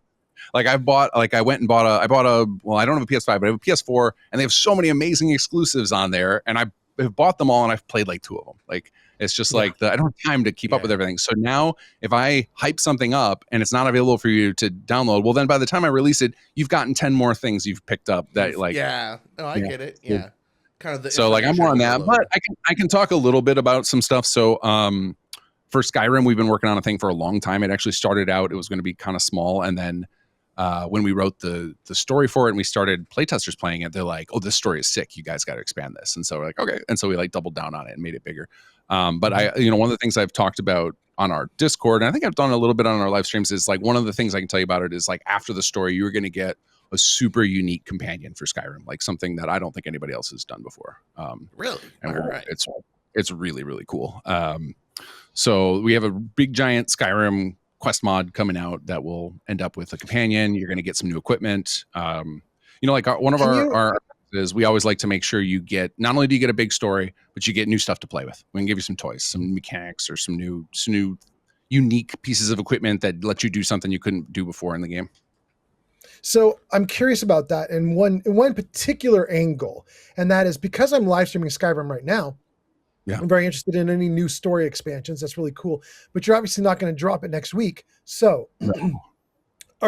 Like I bought a, well, I don't have a PS5, but I have a PS4, and they have so many amazing exclusives on there, and I've bought them all, and I've played like 2 of them. Like it's just like I don't have time to keep up with everything. So now if I hype something up and it's not available for you to download, well, then by the time I release it, you've gotten 10 more things you've picked up that like. Yeah, no, I get it. Yeah, kind of the. So like I'm more on that, but I can talk a little bit about some stuff. So for Skyrim, we've been working on a thing for a long time. It actually started out, it was going to be kind of small, and then when we wrote the story for it and we started playtesters playing it, they're like, "Oh, this story is sick. You guys got to expand this." And so we're like, "Okay." And so we like doubled down on it and made it bigger. But I, one of the things I've talked about on our Discord, and I think I've done a little bit on our live streams, is like one of the things I can tell you about it is like after the story, you're going to get a super unique companion for Skyrim, like something that I don't think anybody else has done before. Really, and it's really, really cool. So we have a big giant Skyrim quest mod coming out that will end up with a companion. You're going to get some new equipment. Like one of our is we always like to make sure you get, not only do you get a big story, but you get new stuff to play with. We can give you some toys, some mechanics, or some new unique pieces of equipment that let you do something you couldn't do before in the game. So I'm curious about that in one particular angle, and that is because I'm live streaming Skyrim right now. Yeah. I'm very interested in any new story expansions. That's really cool. But you're obviously not going to drop it next week. So can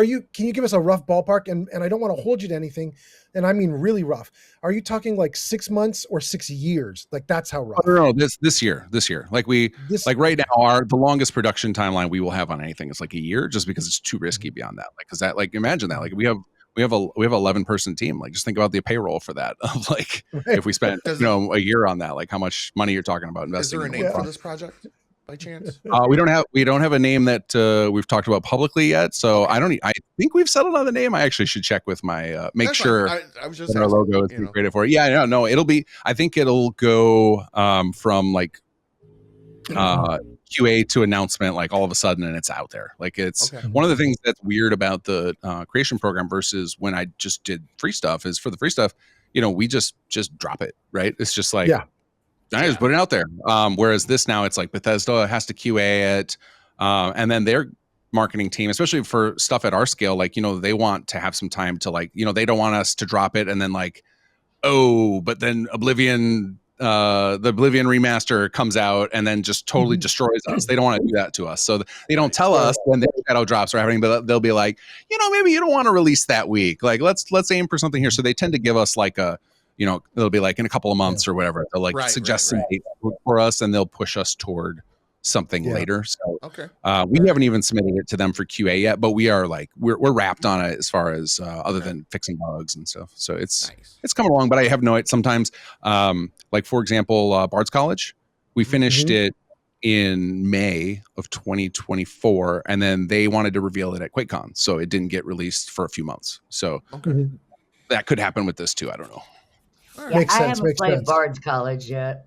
you give us a rough ballpark? And I don't want to hold you to anything, and I mean really rough. Are you talking like 6 months or 6 years? Like that's how rough? No, this year. Like right now, the longest production timeline we will have on anything is like a year, just because it's too risky beyond that. Like, cause that, like, imagine that, like we have 11-person team. Like, just think about the payroll for that. Of like, if we spent a year on that, like how much money you're talking about investing. Is there a name for this project by chance? We don't have a name that we've talked about publicly yet. So okay. I think we've settled on the name. I actually should check with my make sure I was just our logo is created for it. Yeah, no, I think it'll go from like QA to announcement, like all of a sudden, and it's out there. Like it's one of the things that's weird about the creation program versus when I just did free stuff is for the free stuff, we just drop it, right? It's just like, I just put it out there. Whereas this now, it's like Bethesda has to QA it, and then their marketing team, especially for stuff at our scale, like they want to have some time to like, they don't want us to drop it and then like, but then the Oblivion remaster comes out and then just totally destroys us. They don't want to do that to us. So they don't tell us when the shadow drops are happening, but they'll be like, maybe you don't want to release that week. Like, let's aim for something here. So they tend to give us like it'll be like in a couple of months or whatever. They'll like suggest some dates for us, and they'll push us toward something later. So we haven't even submitted it to them for QA yet, but we are like we're wrapped on it as far as other than fixing bugs and stuff. So it's coming along, but I have no idea. Sometimes like for example, Bard's College, we finished it in May of 2024, and then they wanted to reveal it at QuakeCon, so it didn't get released for a few months. So that could happen with this too. I don't know. Yeah, I haven't played Bard's College yet.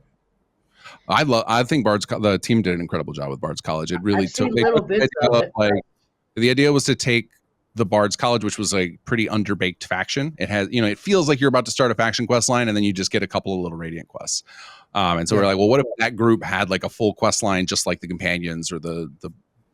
I think the team did an incredible job with Bard's College. It really took little bits of it. like The idea was to take the Bard's College, which was a pretty underbaked faction. It has, it feels like you're about to start a faction quest line, and then you just get a couple of little Radiant quests. And so we're like, well, what if that group had like a full quest line, just like the Companions or the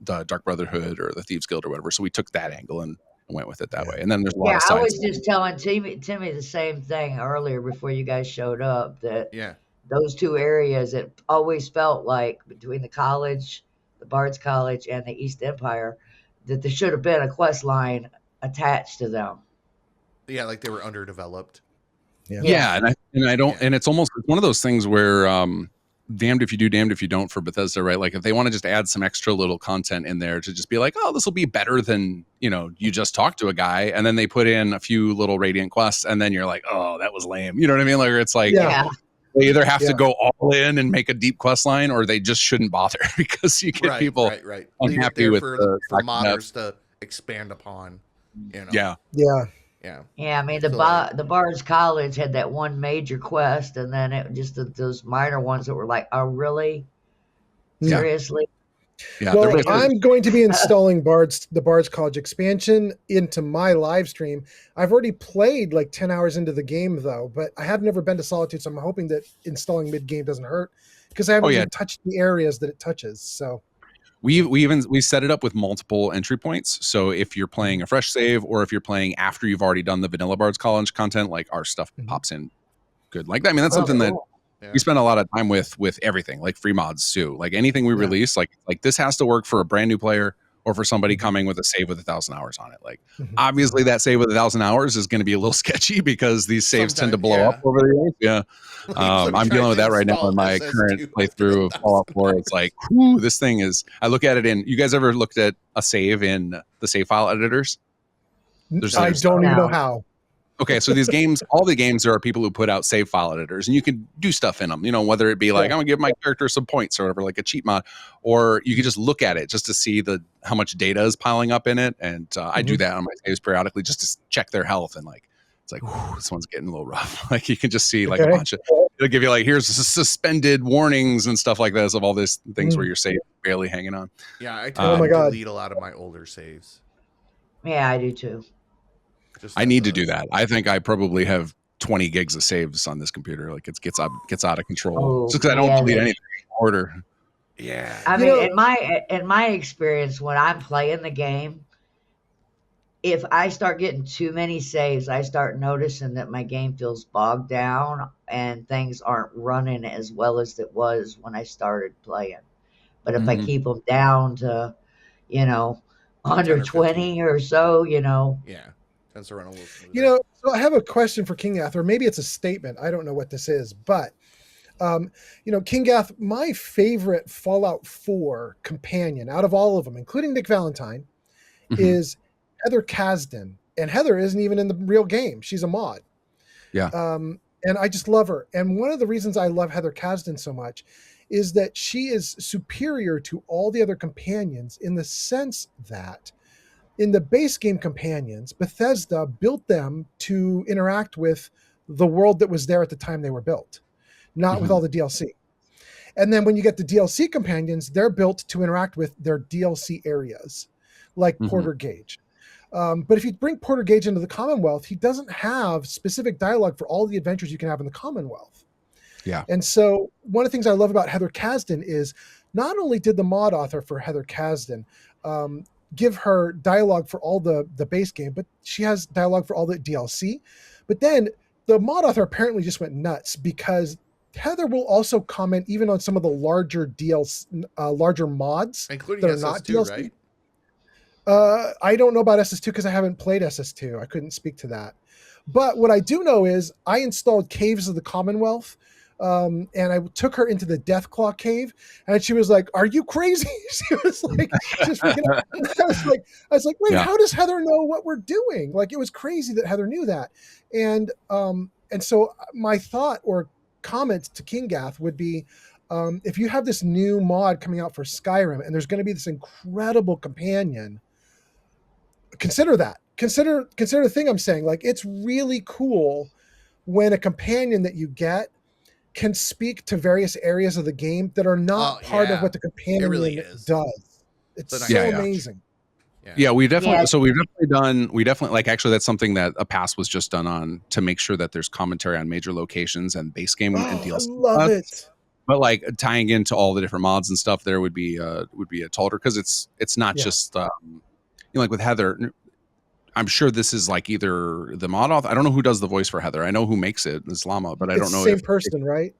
Dark Brotherhood or the Thieves Guild or whatever? So we took that angle and went with it that way. And then there's a lot of I sides. was just telling Timmy the same thing earlier before you guys showed up, that those two areas, it always felt like between the college, the Bard's College, and the East Empire, that there should have been a quest line attached to them. Yeah, like they were underdeveloped. Yeah, and I don't, and it's almost one of those things where damned if you do, damned if you don't for Bethesda, right? Like if they want to just add some extra little content in there to just be like, oh, this will be better than, you just talked to a guy, and then they put in a few little Radiant quests, and then you're like, oh, that was lame. You know what I mean? Like it's like, they either have to go all in and make a deep quest line, or they just shouldn't bother because you get people unhappy with for modders to expand upon. Yeah. I mean, the Bard's College had that one major quest, and then it just those minor ones that were like, oh, really? Seriously? Yeah. Well, I'm going to be installing the Bard's College expansion into my live stream. I've already played like 10 hours into the game, though, but I have never been to Solitude, so I'm hoping that installing mid-game doesn't hurt, because I haven't even touched the areas that it touches. So we set it up with multiple entry points. So if you're playing a fresh save, or if you're playing after you've already done the vanilla Bard's College content, like our stuff pops in good. Like, I mean, that's something that we spend a lot of time with everything, like free mods too. Like anything we release, like this has to work for a brand new player or for somebody coming with a save with 1,000 hours on it. Like obviously that save with 1,000 hours is going to be a little sketchy because these saves tend to blow up over the years. I'm dealing with that right now in my current playthrough of Fallout 4. It's like, this thing is, I look at it in, you guys ever looked at a save in the save file editors? I don't even know how. Okay, so these games, all the games, there are people who put out save file editors, and you can do stuff in them, whether it be like, I'm gonna give my character some points or whatever, like a cheat mod, or you can just look at it just to see how much data is piling up in it. And I do that on my saves periodically just to check their health, and like, it's like, this one's getting a little rough. Like you can just see like a bunch of, it'll give you like, here's suspended warnings and stuff like this of all these things where you're safe barely hanging on. Yeah, I tend to delete a lot of my older saves. Yeah, I do too. I need to do that. I think I probably have 20 gigs of saves on this computer. Like it gets out of control. Just because I don't delete anything in order. Yeah. I mean, in my experience, when I'm playing the game, if I start getting too many saves, I start noticing that my game feels bogged down and things aren't running as well as it was when I started playing. But if I keep them down to, under 20 or so, Yeah. Tends to run a little smoother. So I have a question for Kinggath, or maybe it's a statement. I don't know what this is, but Kinggath, my favorite Fallout 4 companion out of all of them, including Nick Valentine, is Heather Kasdan. And Heather isn't even in the real game. She's a mod. Yeah. And I just love her. And one of the reasons I love Heather Kasdan so much is that she is superior to all the other companions in the sense that in the base game companions, Bethesda built them to interact with the world that was there at the time they were built, not with all the DLC. And then when you get the DLC companions, they're built to interact with their DLC areas, like Porter Gage. But if you bring Porter Gage into the Commonwealth, he doesn't have specific dialogue for all the adventures you can have in the Commonwealth. Yeah. And so one of the things I love about Heather Kasdan is not only did the mod author for Heather Kasdan give her dialogue for all the base game, but she has dialogue for all the DLC. But then the mod author apparently just went nuts because Heather will also comment even on some of the larger DLC, larger mods, including that are SS2, not DLC. Right? I don't know about SS2 because I haven't played SS2. I couldn't speak to that. But what I do know is I installed Caves of the Commonwealth, and I took her into the Deathclaw cave, and she was like, "Are you crazy?" She was like, just freaking out. I was like, wait, how does Heather know what we're doing? Like, it was crazy that Heather knew that. And so my thought or comment to Kinggath would be, if you have this new mod coming out for Skyrim, and there's going to be this incredible companion, consider that. Consider the thing I'm saying. Like, it's really cool when a companion that you get can speak to various areas of the game that are not part of what the companion does. It's so amazing. Yeah, we definitely. Yeah. So we've definitely done. We definitely like. Actually, that's something that a pass was just done on to make sure that there's commentary on major locations and base game and Oh, I DLC. love it. But like tying into all the different mods and stuff, there would be a total because it's not Yeah. just like with Heather. I'm sure this is like either the mod author. I don't know who does the voice for Heather. I know who makes it, it's Llama, but I It's don't know the same if person, right?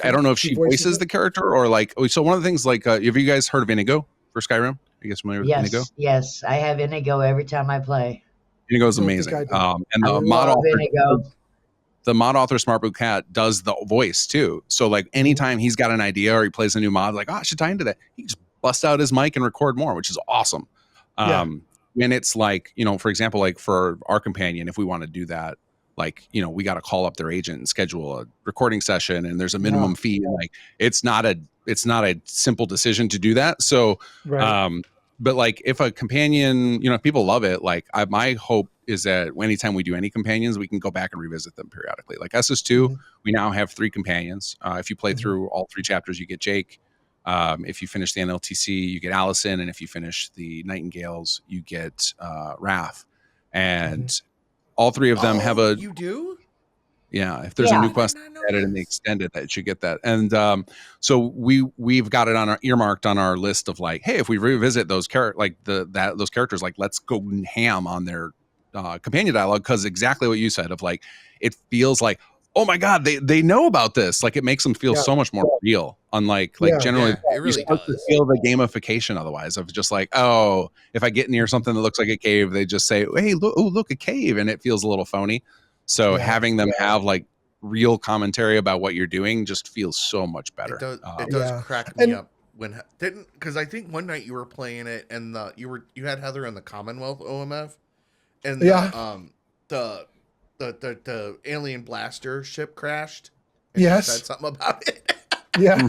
I don't know if She she voices voices it? the character or like. So one of the things like, have you guys heard of Inigo for Skyrim? Are you guys familiar with Inigo? Yes. I have Inigo every time I play. Inigo is I don't think amazing. I do. And I the mod love author, Inigo. the mod author Smart Boot Cat does the voice too. So like anytime he's got an idea or he plays a new mod, like, oh, I should tie into that. He just busts out his mic and record more, which is awesome. Yeah. And it's like, for example, like for our companion, if we want to do that, like, we got to call up their agent and schedule a recording session, and there's a minimum fee. And like, it's not a simple decision to do that. So, Right. but like if a companion, if people love it, like my hope is that anytime we do any companions, we can go back and revisit them periodically. Like SS2, we now have 3 companions. If you play through all 3 chapters, you get Jake. If you finish the NLTC, you get Allison, and if you finish the Nightingales, you get Raph. And all 3 of them have a. You do? Yeah, if there's a new quest added in the extended, that should get that. And so we've got it on our earmarked on our list of like, hey, if we revisit those those characters, like let's go ham on their companion dialogue, because exactly what you said of like, it feels like, oh my god, they know about this. Like it makes them feel so much more real. Unlike generally, it really start to does. feel the gamification otherwise of just like, oh, if I get near something that looks like a cave, they just say, hey, look, a cave, and it feels a little phony. So having them have like real commentary about what you're doing just feels so much better. It does crack me up when because I think one night you were playing it and you had Heather in the Commonwealth OMF, and the alien blaster ship crashed. And she said something about it. Yeah,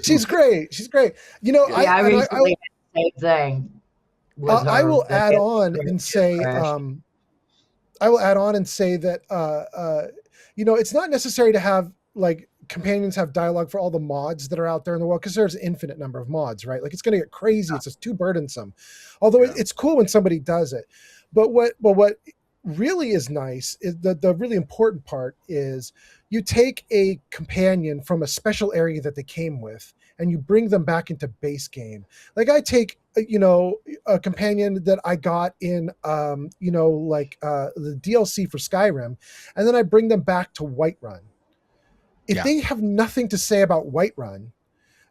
she's great. She's great. I recently had the same thing. I will add on and say, that it's not necessary to have like companions have dialogue for all the mods that are out there in the world, because there's an infinite number of mods, right? Like it's going to get crazy. It's just too burdensome. Although it's cool when somebody does it. But what really is nice is the really important part is you take a companion from a special area that they came with and you bring them back into base game. Like I take a companion that I got in the DLC for Skyrim, and then I bring them back to Whiterun. If they have nothing to say about Whiterun,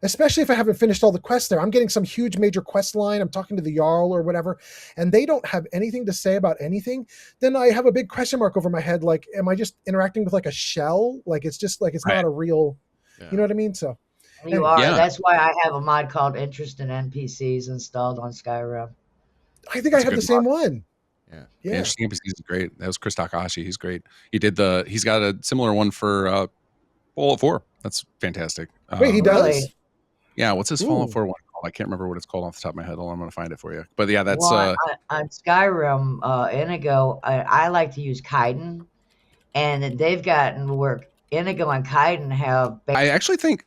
especially if I haven't finished all the quests there, I'm getting some huge major quest line, I'm talking to the Jarl or whatever, and they don't have anything to say about anything, then I have a big question mark over my head. Like, am I just interacting with like a shell? Like, it's just like, it's not a real, you know what I mean? So you are. That's why I have a mod called Interest in NPCs installed on Skyrim. I think I have the same one. Yeah. Interesting NPCs is great. That was Chris Takahashi. He's great. He's got a similar one for Fallout 4. That's fantastic. Wait, he does? Yeah, what's his Fallout 4 one called? I can't remember what it's called off the top of my head. I'm going to find it for you. But yeah, that's on Skyrim, Inigo. I like to use Kaiden, and they've gotten work. Inigo and Kaiden have. I actually think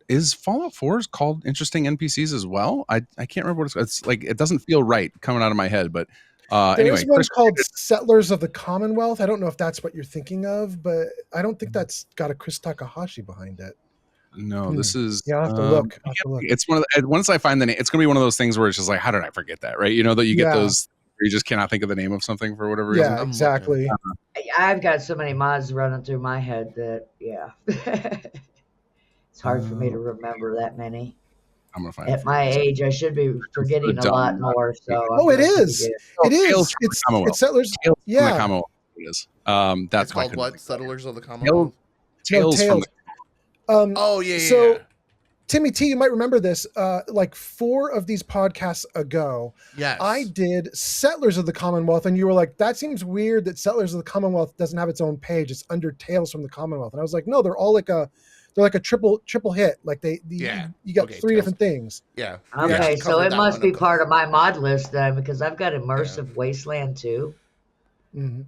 is Fallout 4 called Interesting NPCs as well. I can't remember what it's like. It doesn't feel right coming out of my head, but there's one called Settlers of the Commonwealth. I don't know if that's what you're thinking of, but I don't think that's got a Chris Takahashi behind it. No, this is. Yeah, I'll have to look. It's one of the, once I find the name, it's going to be one of those things where it's just like, how did I forget that? Right? That you get those. You just cannot think of the name of something for whatever reason. Yeah, exactly. I've got so many mods running through my head that it's hard for me to remember that many. I'm gonna find at my age. I should be forgetting a lot more. So it is. It is. It's Settlers. Yeah, the Commonwealth. It is. That's called what? Settlers of the Commonwealth. Tales from the. So, Timmy T, you might remember this. Like 4 of these podcasts ago, I did Settlers of the Commonwealth, and you were like, "That seems weird that Settlers of the Commonwealth doesn't have its own page. It's under Tales from the Commonwealth." And I was like, "No, they're all like a triple hit. Like you got 3 different things." Yeah. Okay, so it must be part of my mod list then, because I've got Immersive Wasteland too. Mm-hmm.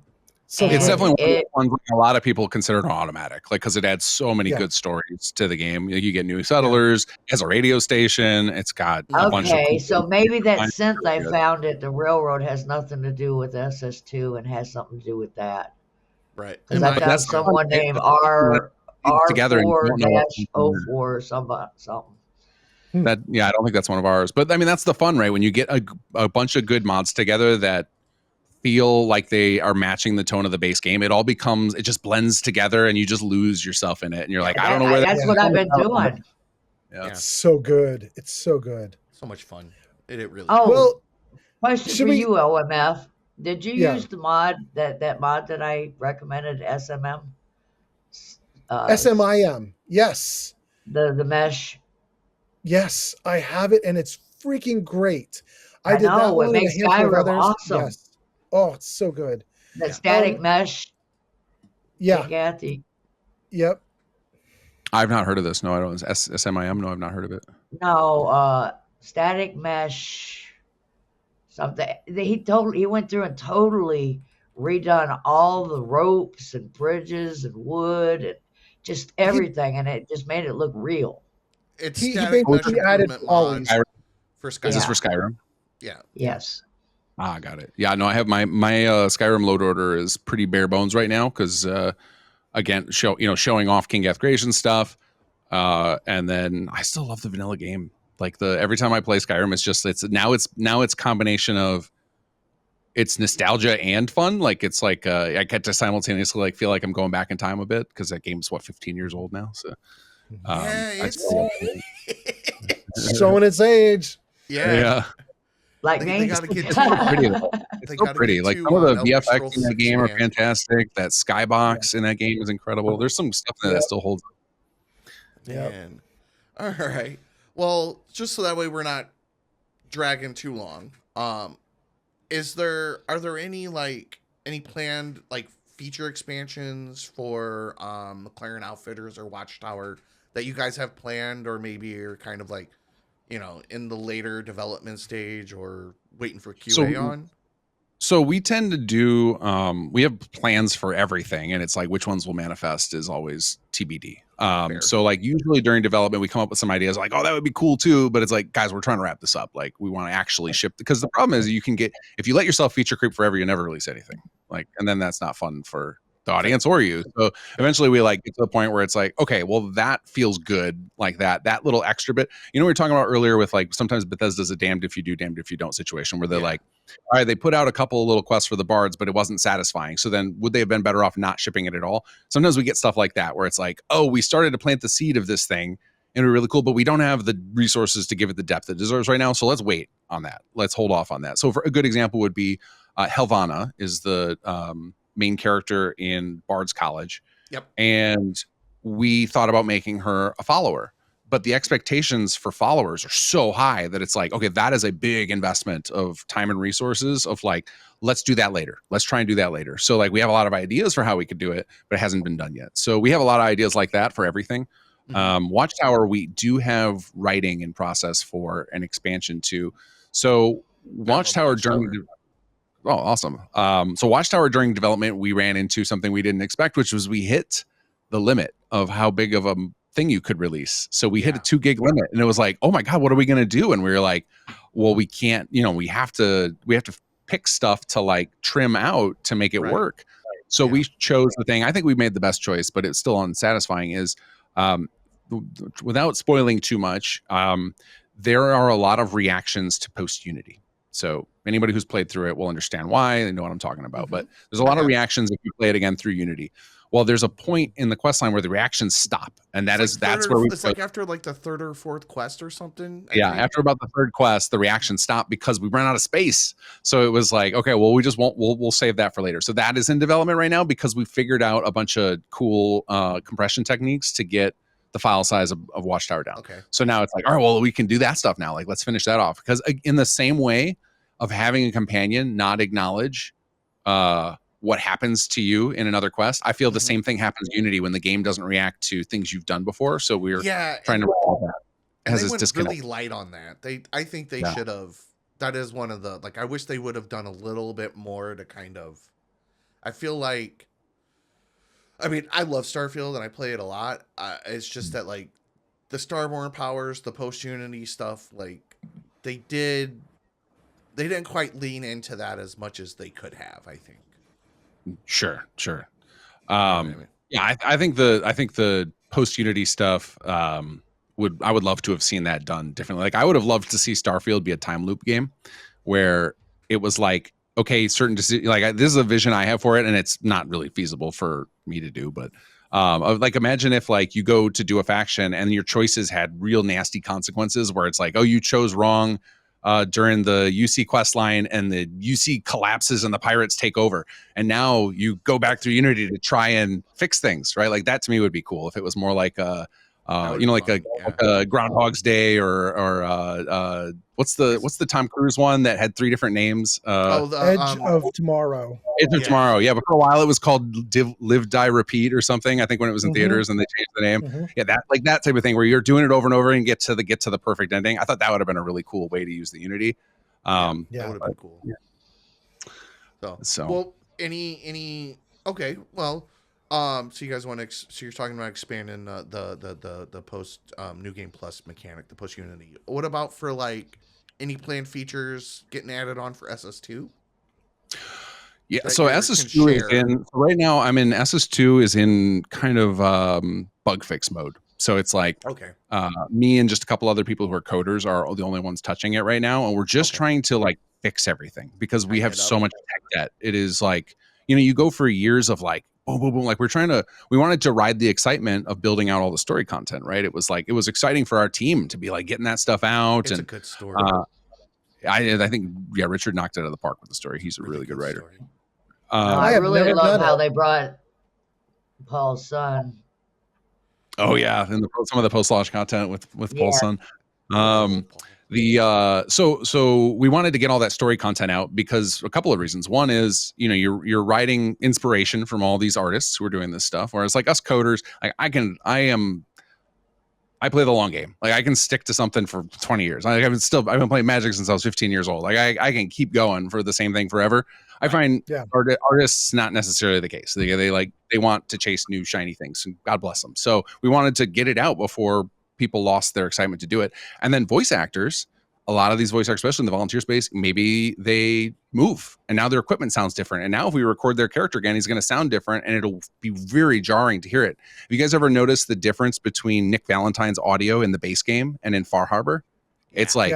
So And It's good. definitely one of it, the ones that a lot of people consider an automatic, like because it adds so many Yeah. good stories to the game. You get new settlers, it has a radio station, it's got a bunch of okay, cool so maybe that things. synth I Good. found at the railroad has nothing to do with SS2 and has something to do with that. Right. Because It I might. But found that's the fun, someone right? named When you put it together and you R4 don't know what comes from there. 04 or something. That I don't think that's one of ours. But I mean, that's the fun, right? When you get a bunch of good mods together that feel like they are matching the tone of the base game, it all becomes, it just blends together, and you just lose yourself in it. And you're like, I don't know where That's what I've been doing. Yeah. It's so good. It's so good. So much fun. It really. Oh, Well, question should for we- you, OMF. Did you Yeah. use the mod that mod that I recommended, SMM? SMIM. Yes. The mesh. Yes, I have it, and it's freaking great. I I did that know, it one and a makes handful of Skyrim others. awesome. Yes. Oh, it's so good. That static mesh. Yeah. Kinggath. Yep. I've not heard of this. No, I don't. SMIM. No, I've not heard of it. No, static mesh. Something. He went through and totally redone all the ropes and bridges and wood and just everything, and it just made it look real. It's He static mesh basically added improvement polys. mods for Skyrim. Is this for Skyrim? Yeah. Yes. Ah, got it. Yeah, no, I have my Skyrim load order is pretty bare bones right now because again, showing off Kinggath creation stuff, and then I still love the vanilla game. Like every time I play Skyrim, it's combination of it's nostalgia and fun. Like it's like I get to simultaneously like feel like I'm going back in time a bit because that game's 15 years old now. So Yeah, I still love it. Showing its age. yeah. Like They me. gotta get It's so pretty. It's They so gotta pretty. get Like two some of the on Elder VFX Scrolls in that 6, game are man. fantastic. That skybox in that game is incredible. There's some stuff in there that still holds. Yep. Man. All right. Well, just so that way we're not dragging too long. Are there any planned like feature expansions for McLaren Outfitters or Watchtower that you guys have planned, or maybe you're kind of like, in the later development stage or waiting for QA on? So we tend to do we have plans for everything, and it's like which ones will manifest is always TBD. Fair. So like usually during development we come up with some ideas like, oh, that would be cool too, but it's like, guys, we're trying to wrap this up. Like we want to actually ship, because the problem is you can get, if you let yourself feature creep forever, you never release anything. Like, and then that's not fun for the audience or you. So eventually we like get to the point where it's like, okay, well that feels good, like that little extra bit. We were talking about earlier with like sometimes Bethesda's a damned if you do, damned if you don't situation where they're like, all right, they put out a couple of little quests for the bards, but it wasn't satisfying. So then would they have been better off not shipping it at all? Sometimes we get stuff like that where it's like, oh, we started to plant the seed of this thing and we're really cool, but we don't have the resources to give it the depth it deserves right now. So let's wait on that. Let's hold off on that. So for a good example would be Helvana is the main character in Bard's College. Yep. And we thought about making her a follower, but the expectations for followers are so high that it's like, okay, that is a big investment of time and resources of like, let's do that later. Let's try and do that later. So like we have a lot of ideas for how we could do it, but it hasn't been done yet. So we have a lot of ideas like that for everything. Watchtower, we do have writing in process for an expansion too. So Watchtower during oh, awesome. So Watchtower during development, we ran into something we didn't expect, which was we hit the limit of how big of a thing you could release. So we hit a 2 gig limit, and it was like, oh my God, what are we going to do? And we were like, well, we can't, we have to pick stuff to like trim out to make it work. So we chose the thing. I think we made the best choice, but it's still unsatisfying is, without spoiling too much, there are a lot of reactions to post Unity. So anybody who's played through it will understand why. They know what I'm talking about. But there's a lot of reactions if you play it again through Unity. Well, there's a point in the quest line where the reactions stop, and that's where it's like after like the third or fourth quest or something. I think. After about the third quest, the reactions stop because we ran out of space. So it was like, okay, well, we just won't. We'll save that for later. So that is in development right now because we figured out a bunch of cool compression techniques to get the file size of Watchtower down. Okay. So now it's like, all right, well, we can do that stuff now. Like, let's finish that off. Because in the same way of having a companion not acknowledge what happens to you in another quest, I feel the same thing happens in Unity when the game doesn't react to things you've done before. So we're trying to resolve that. And they went really light on that. I think they should have. That is one of the I wish they would have done a little bit more to kind of I feel like, I mean, I love Starfield and I play it a lot. It's just that like the Starborn powers, the post Unity stuff, like they didn't quite lean into that as much as they could have. I think. Sure. You know what I mean? Yeah, I think the post Unity stuff I would love to have seen that done differently. Like I would have loved to see Starfield be a time loop game where it was like, okay, certain this is a vision I have for it, and it's not really feasible for me to do, but like imagine if like you go to do a faction and your choices had real nasty consequences where it's like, oh, you chose wrong during the UC quest line and the UC collapses and the pirates take over. And now you go back through Unity to try and fix things, right? Like that to me would be cool if it was more like like a Groundhog's Day or what's the Tom Cruise one that had 3 different names? Edge of Tomorrow. Edge of Tomorrow. Yeah, but for a while it was called Live, Die, Repeat or something. I think when it was in theaters and they changed the name. Yeah, that type of thing where you're doing it over and over and get to the perfect ending. I thought that would have been a really cool way to use the Unity. That would have been cool. Yeah. So well, okay, well. So you guys want to? So you're talking about expanding the post New Game Plus mechanic, the post Unity. What about for like any planned features getting added on for SS2? Yeah, so SS2 is in right now. I'm in SS2 is in kind of bug fix mode. So it's like me and just a couple other people who are coders are the only ones touching it right now, and we're just trying to like fix everything because we have so much tech debt. It is like you go for years of like. Boom, boom, boom. Like we wanted to ride the excitement of building out all the story content, right? It was exciting for our team to be like getting that stuff out. It's a good story. I think, Richard knocked it out of the park with the story. He's a really good writer. I really love how they brought Paul's son. Oh yeah. And some of the post-launch content with Paul's son. So we wanted to get all that story content out because a couple of reasons. One is, you're writing inspiration from all these artists who are doing this stuff. Whereas like us coders, like I play the long game. Like I can stick to something for 20 years. I've been playing Magic since I was 15 years old. Like I can keep going for the same thing forever. I find artists not necessarily the case. They want to chase new shiny things, and God bless them. So we wanted to get it out before people lost their excitement to do it. And then voice actors, a lot of these voice actors, especially in the volunteer space, maybe they move and now their equipment sounds different. And now if we record their character again, he's going to sound different and it'll be very jarring to hear it. Have you guys ever noticed the difference between Nick Valentine's audio in the base game and in Far Harbor? It's like,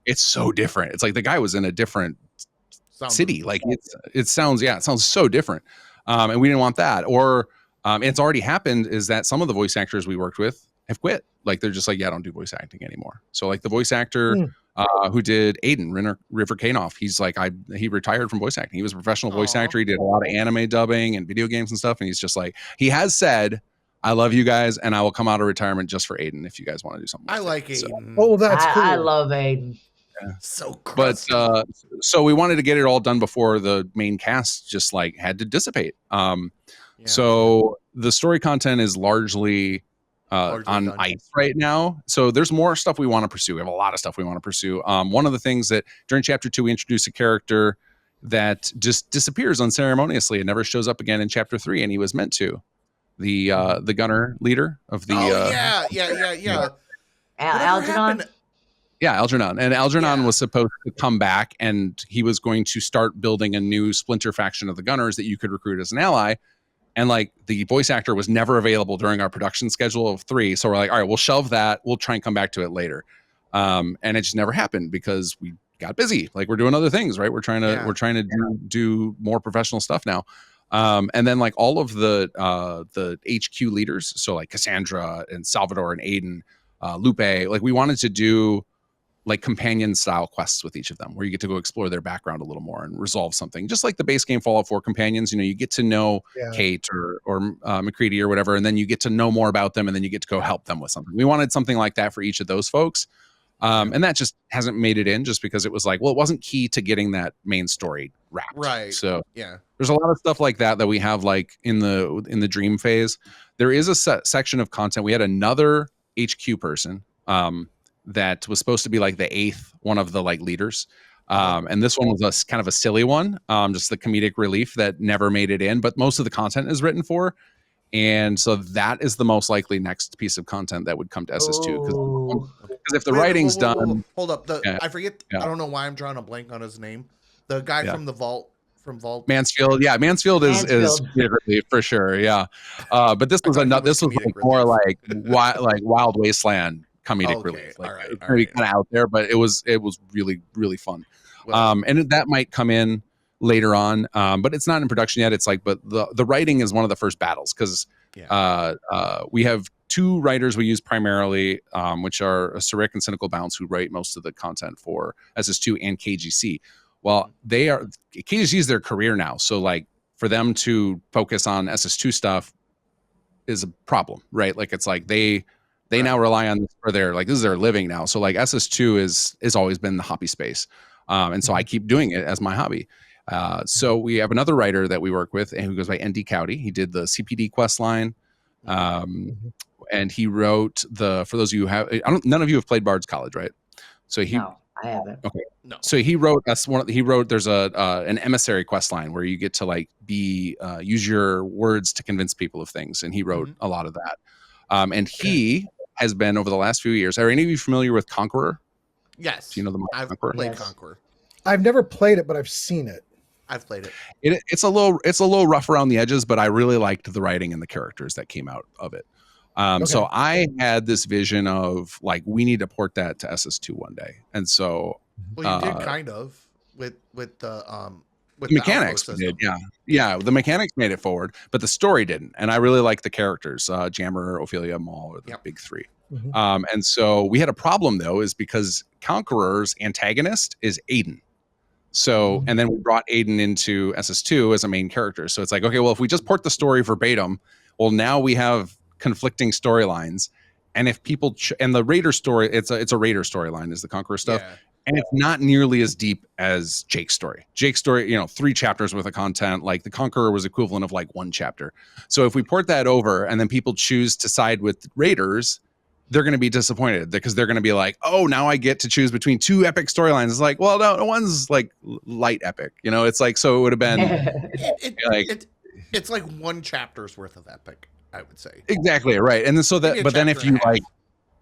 it's so different. It's like the guy was in a different city. Like it sounds so different. And we didn't want that. Or it's already happened is that some of the voice actors we worked with have quit. Like they're just like, I don't do voice acting anymore. So like the voice actor who did Aiden, River Kanoff, he's like, he retired from voice acting. He was a professional voice actor. He did a lot of anime dubbing and video games and stuff. And he's just like, he has said, I love you guys and I will come out of retirement just for Aiden if you guys want to do something. I like Aiden. So. Oh, that's cool. I love Aiden. Yeah. So crusty. But so we wanted to get it all done before the main cast just like had to dissipate. So the story content is largely on ice right now. So there's more stuff we want to pursue. We have a lot of stuff we want to pursue. One of the things that during chapter 2, we introduce a character that just disappears unceremoniously and never shows up again in chapter 3. And he was meant to the gunner leader of the, Algernon. Yeah, Algernon. And Algernon was supposed to come back and he was going to start building a new splinter faction of the Gunners that you could recruit as an ally. And like the voice actor was never available during our production schedule of 3. So we're like, all right, we'll shelve that. We'll try and come back to it later. And it just never happened because we got busy. Like we're doing other things, right? We're trying to do more professional stuff now. And then like all of the HQ leaders. So like Cassandra and Salvador and Aiden, Lupe, like we wanted to do like companion style quests with each of them where you get to go explore their background a little more and resolve something, just like the base game Fallout 4 companions. You get to know Kate or McCready or whatever, and then you get to know more about them and then you get to go help them with something. We wanted something like that for each of those folks. And that just hasn't made it in just because it was like, well, it wasn't key to getting that main story wrapped. Right. So there's a lot of stuff like that we have like in the dream phase. There is a section of content. We had another HQ person, that was supposed to be like the 8th one of the like leaders. And this one was kind of a silly one, just the comedic relief that never made it in, but most of the content is written for. And so that is the most likely next piece of content that would come to SS2 Ooh. because if the Wait, writing's whoa. done, Hold up. yeah, I forget. yeah. I don't know why I'm drawing a blank on his name. The guy Yeah. from the Vault. From Vault. Mansfield, yeah, Mansfield is comedic relief for sure, yeah. But this was this was like more like Wild Wasteland comedic relief. Like it's maybe kind of out there, but it was really really fun. And that might come in later on, but it's not in production yet. It's like, but the writing is one of the first battles because we have two writers we use primarily, which are Sarik and Cynical Bounce, who write most of the content for SS2 and KGC. Well, KGC is their career now, so like for them to focus on SS2 stuff is a problem, right? Like it's like they now rely on this for their, like, this is their living now. So like SS2 is always been the hobby space, and so I keep doing it as my hobby. So we have another writer that we work with, and who goes by ND Cowdy. He did the CPD quest line, and he wrote for those of you who have, none of you have played Bard's College, right? So No, I haven't. Okay. No. So he wrote there's an emissary quest line where you get to like use your words to convince people of things, and he wrote a lot of that. And he has been, over the last few years, are any of you familiar with Conqueror? Yes. Do you know the I've Conqueror? played Conqueror. I've never played it, but I've seen it. I've played it. It's a little rough around the edges, but I really liked the writing and the characters that came out of it. So I had this vision of like, we need to port that to SS2 one day. And so, well, you did kind of with the mechanics. Yeah. The mechanics made it forward, but the story didn't. And I really like the characters, Jammer, Ophelia, Maul, or the big three. And so we had a problem though, is because Conqueror's antagonist is Aiden. So, and then we brought Aiden into SS2 as a main character. So it's like, okay, well, if we just port the story verbatim, well, now we have conflicting storylines, and if people and the Raider story, it's a Raider storyline is the Conqueror stuff, and it's not nearly as deep as Jake's story. 3 chapters worth of content. Like the Conqueror was equivalent of like 1 chapter. So if we port that over and then people choose to side with Raiders, they're going to be disappointed because they're going to be like, oh, now I get to choose between 2 epic storylines. It's like, well, no, one's like light epic, it's like, so it would have been it's like 1 chapter's worth of epic, I would say. Exactly, right. And then so that, but then if you like,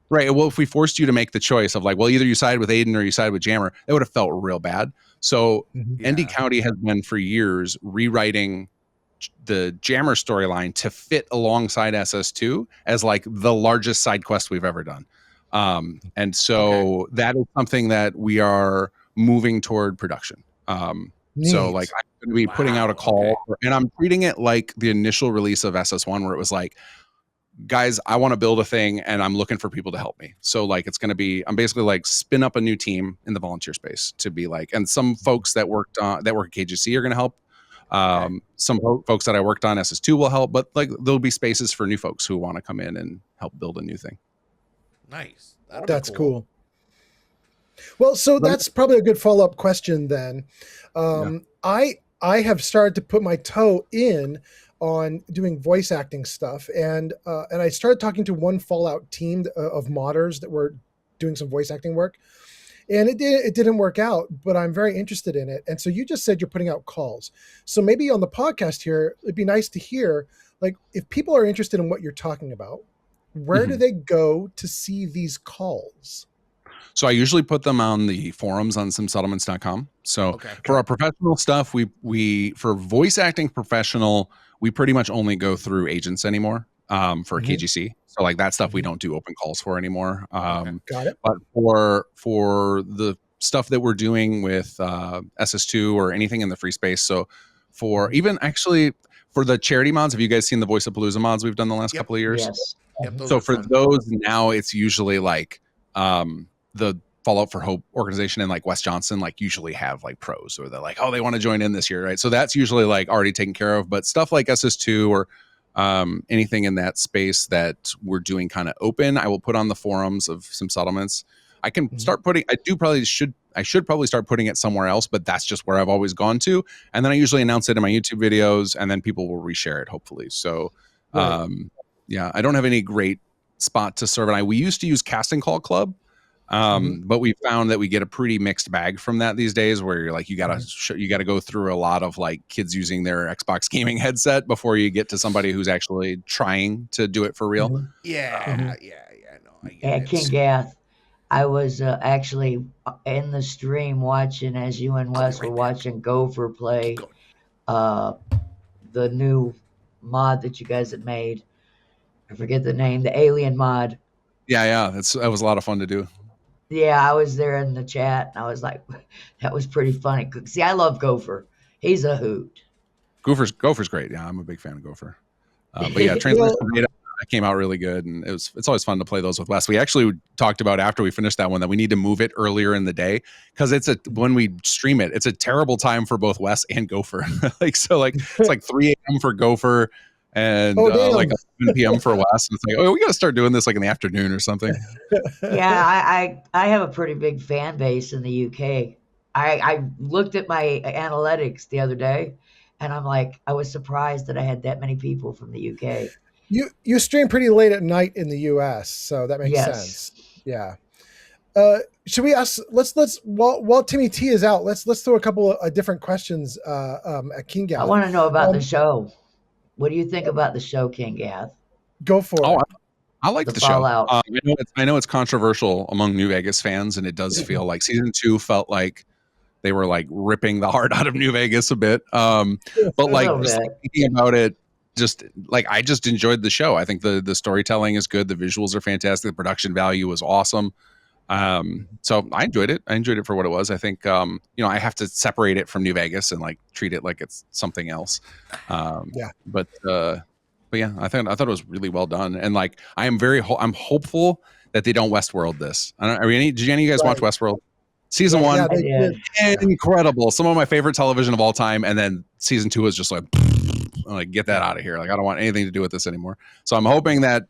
right, well, if we forced you to make the choice of like, well, either you side with Aiden or you side with Jammer, it would have felt real bad. So ND County has been for years rewriting the Jammer storyline to fit alongside SS2 as like the largest side quest we've ever done. And so that is something that we are moving toward production. So like I'm going to be putting out a call, and I'm treating it like the initial release of SS1, where it was like, guys, I want to build a thing and I'm looking for people to help me. So like, it's going to be, I'm basically like spin up a new team in the volunteer space to be like, and some folks that work at KGC are going to help. Some folks that I worked on SS2 will help, but like there'll be spaces for new folks who want to come in and help build a new thing. Nice. That's cool. Well, so that's probably a good follow-up question then. I have started to put my toe in on doing voice acting stuff, and I started talking to one Fallout team of modders that were doing some voice acting work, and it didn't work out, but I'm very interested in it. And so you just said you're putting out calls, so maybe on the podcast here it'd be nice to hear, like, if people are interested in what you're talking about, where do they go to see these calls? So I usually put them on the forums on simsettlements.com. So for our professional stuff, we for voice acting professional, we pretty much only go through agents anymore for KGC. So like that stuff we don't do open calls for anymore. Got it. But for the stuff that we're doing with SS2 or anything in the free space, so for even actually for the charity mods, have you guys seen the Voice of Palooza mods we've done the last couple of years? Yes. So for those now, it's usually like the Fallout for Hope organization and like Wes Johnson like usually have like pros, or they're like, oh, they want to join in this year, right? So that's usually like already taken care of. But stuff like SS2 or anything in that space that we're doing kind of open, I will put on the forums of some settlements. I can start putting, I should probably start putting it somewhere else, but that's just where I've always gone to. And then I usually announce it in my YouTube videos, and then people will reshare it, hopefully. So yeah, I don't have any great spot to serve. And we used to use Casting Call Club. But we found that we get a pretty mixed bag from that these days, where you're like, you gotta go through a lot of like kids using their Xbox gaming headset before you get to somebody who's actually trying to do it for real. Yeah, no, I get At it. Kinggath, I was actually in the stream watching as you and I'll be Wes were right back. watching Gopher Keep play going. the new mod that you guys had made. I forget the name, the alien mod. Yeah, that was a lot of fun to do. Yeah, I was there in the chat and I was like, that was pretty funny. See, I love Gopher. He's a hoot. Gopher's great. Yeah, I'm a big fan of Gopher. But yeah, translation data came out really good, and it's always fun to play those with Wes. We actually talked about after we finished that one that we need to move it earlier in the day, because when we stream it, it's a terrible time for both Wes and Gopher. It's like 3 a.m. for Gopher and like 7 p.m. for Wes. And it's like, we got to start doing this like in the afternoon or something. Yeah, I have a pretty big fan base in the UK. I looked at my analytics the other day, and I'm like, I was surprised that I had that many people from the UK. You stream pretty late at night in the US, so that makes sense. Yeah. Should we ask? Let's while Timmy T is out, let's throw a couple of different questions at Kinggath. I want to know about the show. What do you think about the show, Kinggath? Go for it. I like the Fallout. show. I know it's controversial among New Vegas fans, and it does feel like season 2 felt like they were like ripping the heart out of New Vegas a bit. But like just thinking about it, just like I just enjoyed the show. I think the storytelling is good. The visuals are fantastic. The production value was awesome. So I enjoyed it. I enjoyed it for what it was. I think, I have to separate it from New Vegas and like treat it like it's something else. But yeah, I thought it was really well done. And like, I'm hopeful that they don't Westworld this. Did any of you guys watch Westworld? Season 1, incredible. Some of my favorite television of all time. And then season 2 was just like get that out of here. Like, I don't want anything to do with this anymore. So I'm hoping that,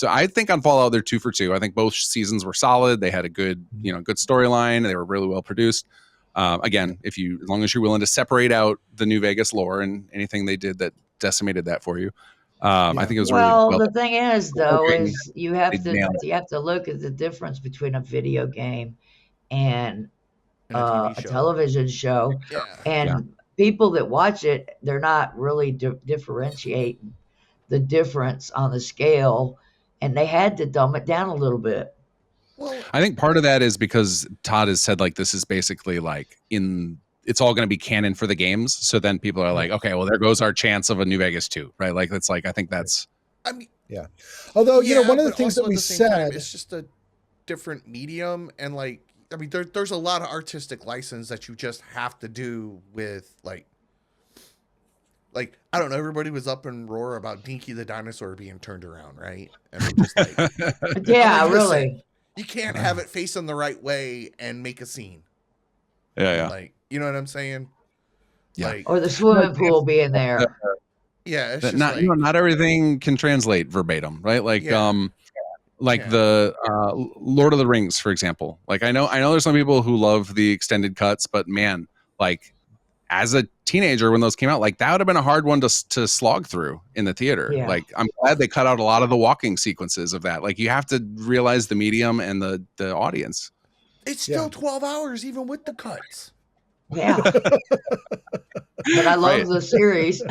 I think on Fallout, they're 2 for 2. I think both seasons were solid. They had a good, good storyline. They were really well produced. Again, as long as you're willing to separate out the New Vegas lore and anything they did that decimated that for you. I think it was really well. The thing is, though, is you have to look at the difference between a video game and a television show. And people that watch it, they're not really differentiating the difference on the scale, and they had to dumb it down a little bit. Well, I think part of that is because Todd has said like this is basically like it's all going to be canon for the games. So then people are like, okay, well, there goes our chance of a New Vegas 2, right? Like that's like I think that's. I mean, yeah. Although one of the things that we said, it's just a different medium, and like I mean, there's a lot of artistic license that you just have to do with like I don't know. Everybody was up in roar about Dinky the dinosaur being turned around, right? And I'm just like, really. You can't have it facing the right way and make a scene. Yeah. Like, you know what I'm saying? Yeah. Like, or the swimming pool being there. Yeah. It's just not everything can translate verbatim, right? Like, the Lord of the Rings, for example. Like, I know there's some people who love the extended cuts, but man, like as a teenager when those came out, like that would have been a hard one to slog through in the theater. Yeah. Like, I'm glad they cut out a lot of the walking sequences of that. Like, you have to realize the medium and the audience. It's still 12 hours, even with the cuts. Yeah. But I love the series.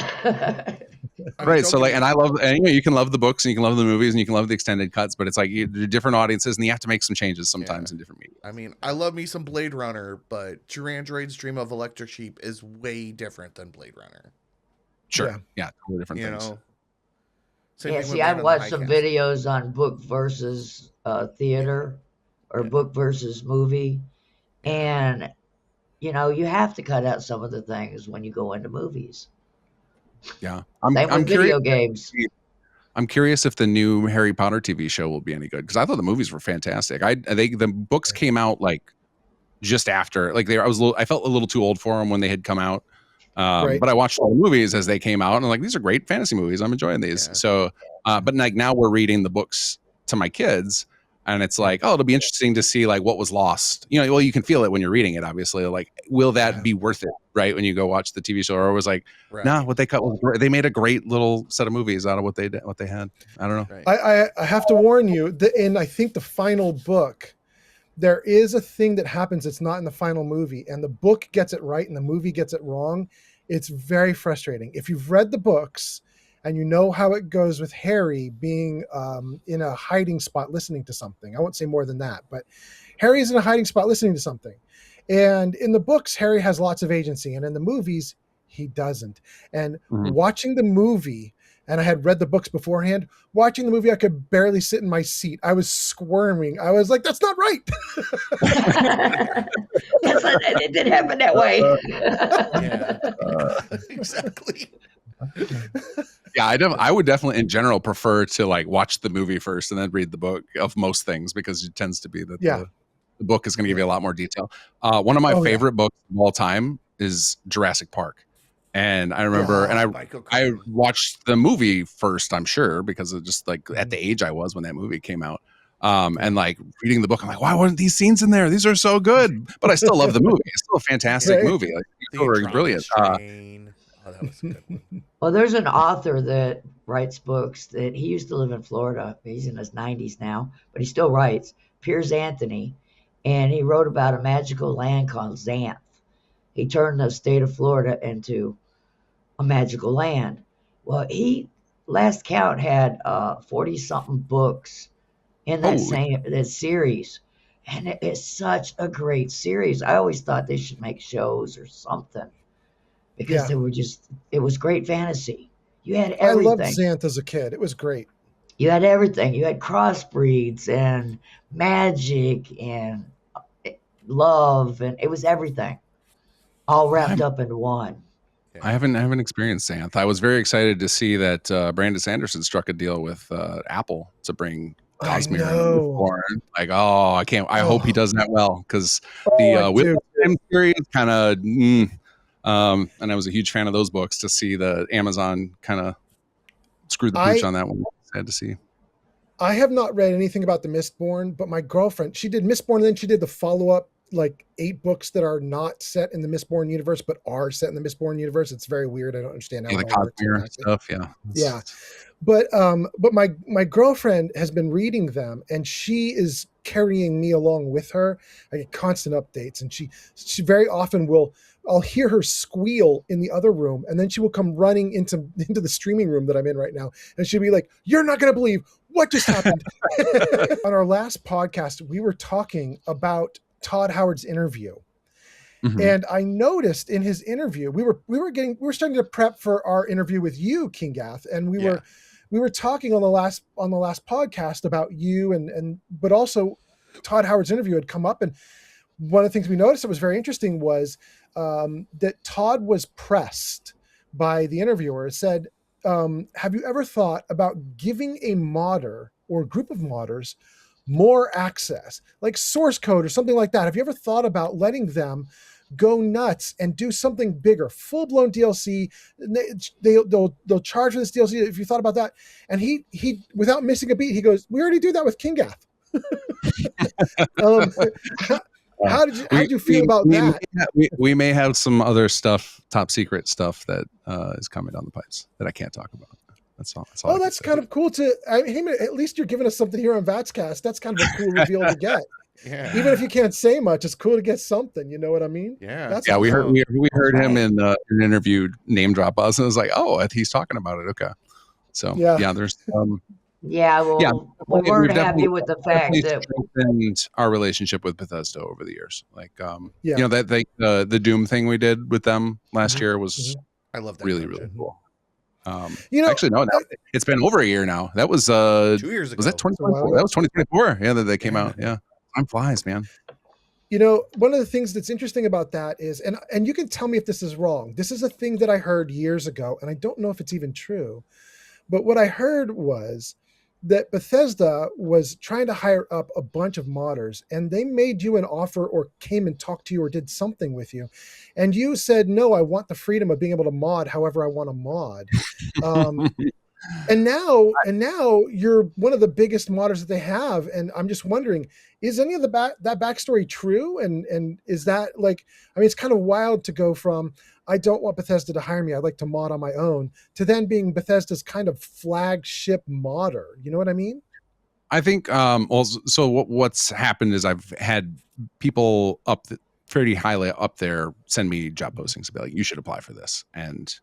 Right. So like, and I love, and you can love the books and you can love the movies and you can love the extended cuts, but it's like they're different audiences and you have to make some changes sometimes in different media. I mean, I love me some Blade Runner, but Your Android's Dream of Electric Sheep is way different than Blade Runner. Sure. Yeah. Totally different things. See, I've watched some videos on book versus theater or book versus movie. And, you have to cut out some of the things when you go into movies. Yeah. I'm video games. I'm curious if the new Harry Potter TV show will be any good, because I thought the movies were fantastic. The books came out like just after, like I felt a little too old for them when they had come out. But I watched all the movies as they came out and I'm like, these are great fantasy movies. I'm enjoying these. Yeah. So, but like now we're reading the books to my kids and it's like, oh, it'll be interesting to see like what was lost. Well, you can feel it when you're reading it, obviously. Like, will that be worth it? Right. When you go watch the TV show, or it was like, nah, what they cut was great. They made a great little set of movies out of what they had. I don't know. Right. I have to warn you that I think the final book there is a thing that happens that's not in the final movie, and the book gets it right and the movie gets it wrong. It's very frustrating. If you've read the books and you know how it goes with Harry being in a hiding spot listening to something, I won't say more than that, but Harry is in a hiding spot listening to something. And in the books, Harry has lots of agency, and in the movies, he doesn't. And watching the movie, and I had read the books beforehand, watching the movie, I could barely sit in my seat. I was squirming. I was like, that's not right. It did happen that way. Yeah, exactly. Yeah, I would definitely, in general, prefer to like watch the movie first and then read the book of most things, because it tends to be that the book is going to give you a lot more detail. One of my favorite books of all time is Jurassic Park. And I remember, I watched the movie first, I'm sure, because of just like at the age I was when that movie came out. And like reading the book, I'm like, why weren't these scenes in there? These are so good. But I still love the movie. It's still a fantastic movie. Like, it's brilliant. That was a good one. Well, there's an author that writes books that he used to live in Florida. He's in his 90s now, but he still writes. Piers Anthony, and he wrote about a magical land called Xanth. He turned the state of Florida into a magical land. Well, he last count had 40-something books in that series, and it is such a great series. I always thought they should make shows or something, because it was great fantasy. You had everything. I loved Xanth as a kid. It was great. You had everything. You had crossbreeds and magic and love, and it was everything all wrapped up into one. I haven't experienced Xanth. I was very excited to see that Brandon Sanderson struck a deal with Apple to bring Cosmere Mistborn. Like, I can't. I hope he does that well, because the Wheel of Time series kind of. And I was a huge fan of those books. To see the Amazon kind of screw the pooch on that one, sad to see. I have not read anything about the Mistborn, but my girlfriend, she did Mistborn, and then she did the follow-up, like 8 books that are not set in the Mistborn universe, but are set in the Mistborn universe. It's very weird. I don't understand how the Cosmere stuff. Yeah. But my girlfriend has been reading them, and she is carrying me along with her. I get constant updates, and she very often I'll hear her squeal in the other room, and then she will come running into the streaming room that I'm in right now, and she'll be like, "You're not going to believe what just happened." On our last podcast, we were talking about Todd Howard's interview. And I noticed in his interview, we were starting to prep for our interview with you, Kinggath, and we were talking on the last podcast about you, and but also Todd Howard's interview had come up, and one of the things we noticed that was very interesting was that Todd was pressed by the interviewer. It said, have you ever thought about giving a modder or a group of modders more access, like source code or something like that? Have you ever thought about letting them go nuts and do something bigger, full-blown DLC? They'll charge for this DLC. If you thought about that, and he without missing a beat, he goes, "We already do that with Kinggath." How did you feel about that? We may have some other stuff, top secret stuff that is coming down the pipes that I can't talk about. That's all. Oh, that's kind of cool to. At least you're giving us something here on VATScast. That's kind of a cool reveal to get. Yeah. Even if you can't say much, it's cool to get something. You know what I mean? Yeah. That's we heard him in an interview name drop us, and I was like, oh, he's talking about it. Okay. So there's. We weren't happy with the fact that strengthened our relationship with Bethesda over the years. Like, that the Doom thing we did with them last year was. I love that. Really cool. Actually, no, it's been over a year now. That was 2 years ago. Was that 2024? That was 2024. Yeah, that they came out. Yeah, time flies, man. One of the things that's interesting about that is, and you can tell me if this is wrong. This is a thing that I heard years ago, and I don't know if it's even true. But what I heard was that Bethesda was trying to hire up a bunch of modders, and they made you an offer or came and talked to you or did something with you. And you said, no, I want the freedom of being able to mod however I want to mod. And now you're one of the biggest modders that they have. And I'm just wondering, is any of that backstory true? And is that it's kind of wild to go from, I don't want Bethesda to hire me, I'd like to mod on my own, to then being Bethesda's kind of flagship modder. You know what I mean? I think so what's happened is I've had people fairly highly up there send me job postings to be like, you should apply for this, and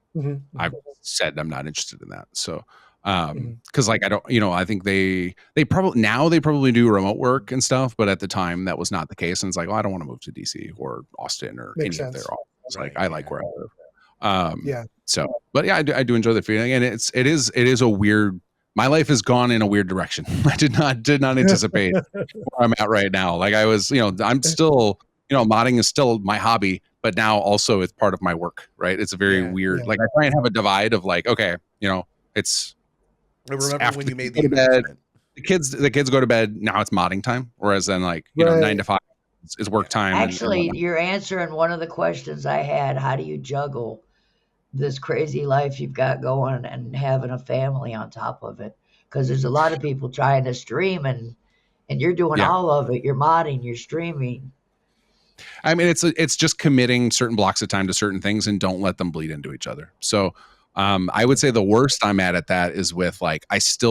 I've said I'm not interested in that. So because like I don't, I think they probably do remote work and stuff, but at the time that was not the case, and it's like, I don't want to move to DC or Austin or Makes any of sense. their offices. Right, Like I like where I live. Yeah. So, but yeah, I do enjoy the feeling, and it is a weird. My life has gone in a weird direction. I did not anticipate where I'm at right now. Like I was, I'm still, modding is still my hobby, but now also it's part of my work, right? It's a very weird. Yeah. Like I try and have a divide of like, okay, it's. I remember after when the you made kids the go to bed, announcement. the kids go to bed. Now it's modding time, whereas then like 9 to 5 is work time. Actually, you're answering one of the questions I had. How do you juggle this crazy life you've got going and having a family on top of it? Because there's a lot of people trying to stream and you're doing all of it. You're modding, you're streaming. I mean, it's just committing certain blocks of time to certain things and don't let them bleed into each other. So I would say the worst I'm at that is with like,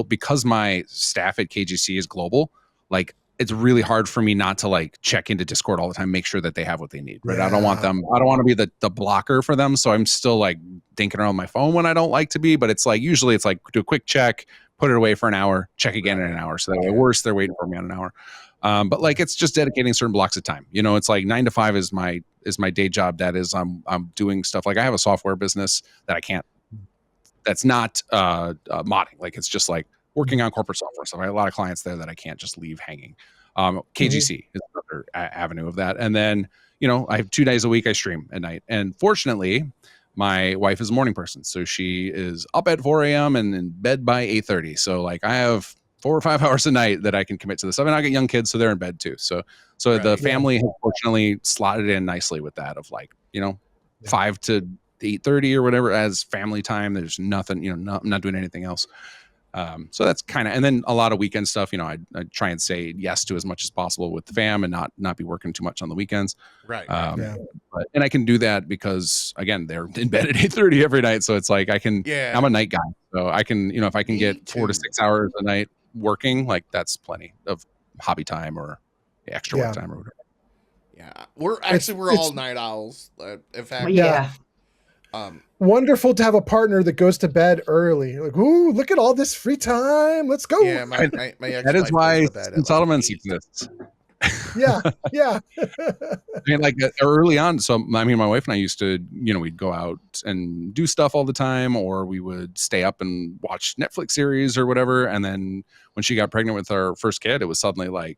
because my staff at KGC is global, like it's really hard for me not to like check into Discord all the time, make sure that they have what they need. Right. I don't want to be the blocker for them. So I'm still like dinking around my phone when I don't like to be, but it's like, usually it's like do a quick check, put it away for an hour, check again in an hour. So that way worse, they're waiting for me on an hour. But like, it's just dedicating certain blocks of time. It's like 9 to 5 is my day job. That is, I'm doing stuff. Like I have a software business that's not modding. Like it's just like working on corporate software stuff. I have a lot of clients there that I can't just leave hanging. KGC is another avenue of that. And then, I have 2 days a week I stream at night. And fortunately, my wife is a morning person. So she is up at 4 a.m. and in bed by 8:30. So like I have 4 or 5 hours a night that I can commit to this. I mean, I got young kids, so they're in bed too. So the family has fortunately slotted in nicely with that of like, 5 to 8:30 or whatever as family time. There's nothing, I'm not doing anything else. So that's kind of, and then a lot of weekend stuff, I try and say yes to as much as possible with the fam and not be working too much on the weekends. Right. And I can do that because again, they're in bed at 8:30 every night. So it's like, I'm a night guy. So I can, if I can get 4 to 6 hours a night working, like that's plenty of hobby time or extra work time or whatever. Yeah. We're all night owls. In fact, wonderful to have a partner that goes to bed early. Like, ooh, look at all this free time. Let's go. Yeah, my that is why settlements exist. Yeah. I mean, like early on. So, I mean, my wife and I used to, we'd go out and do stuff all the time, or we would stay up and watch Netflix series or whatever. And then when she got pregnant with our first kid, it was suddenly like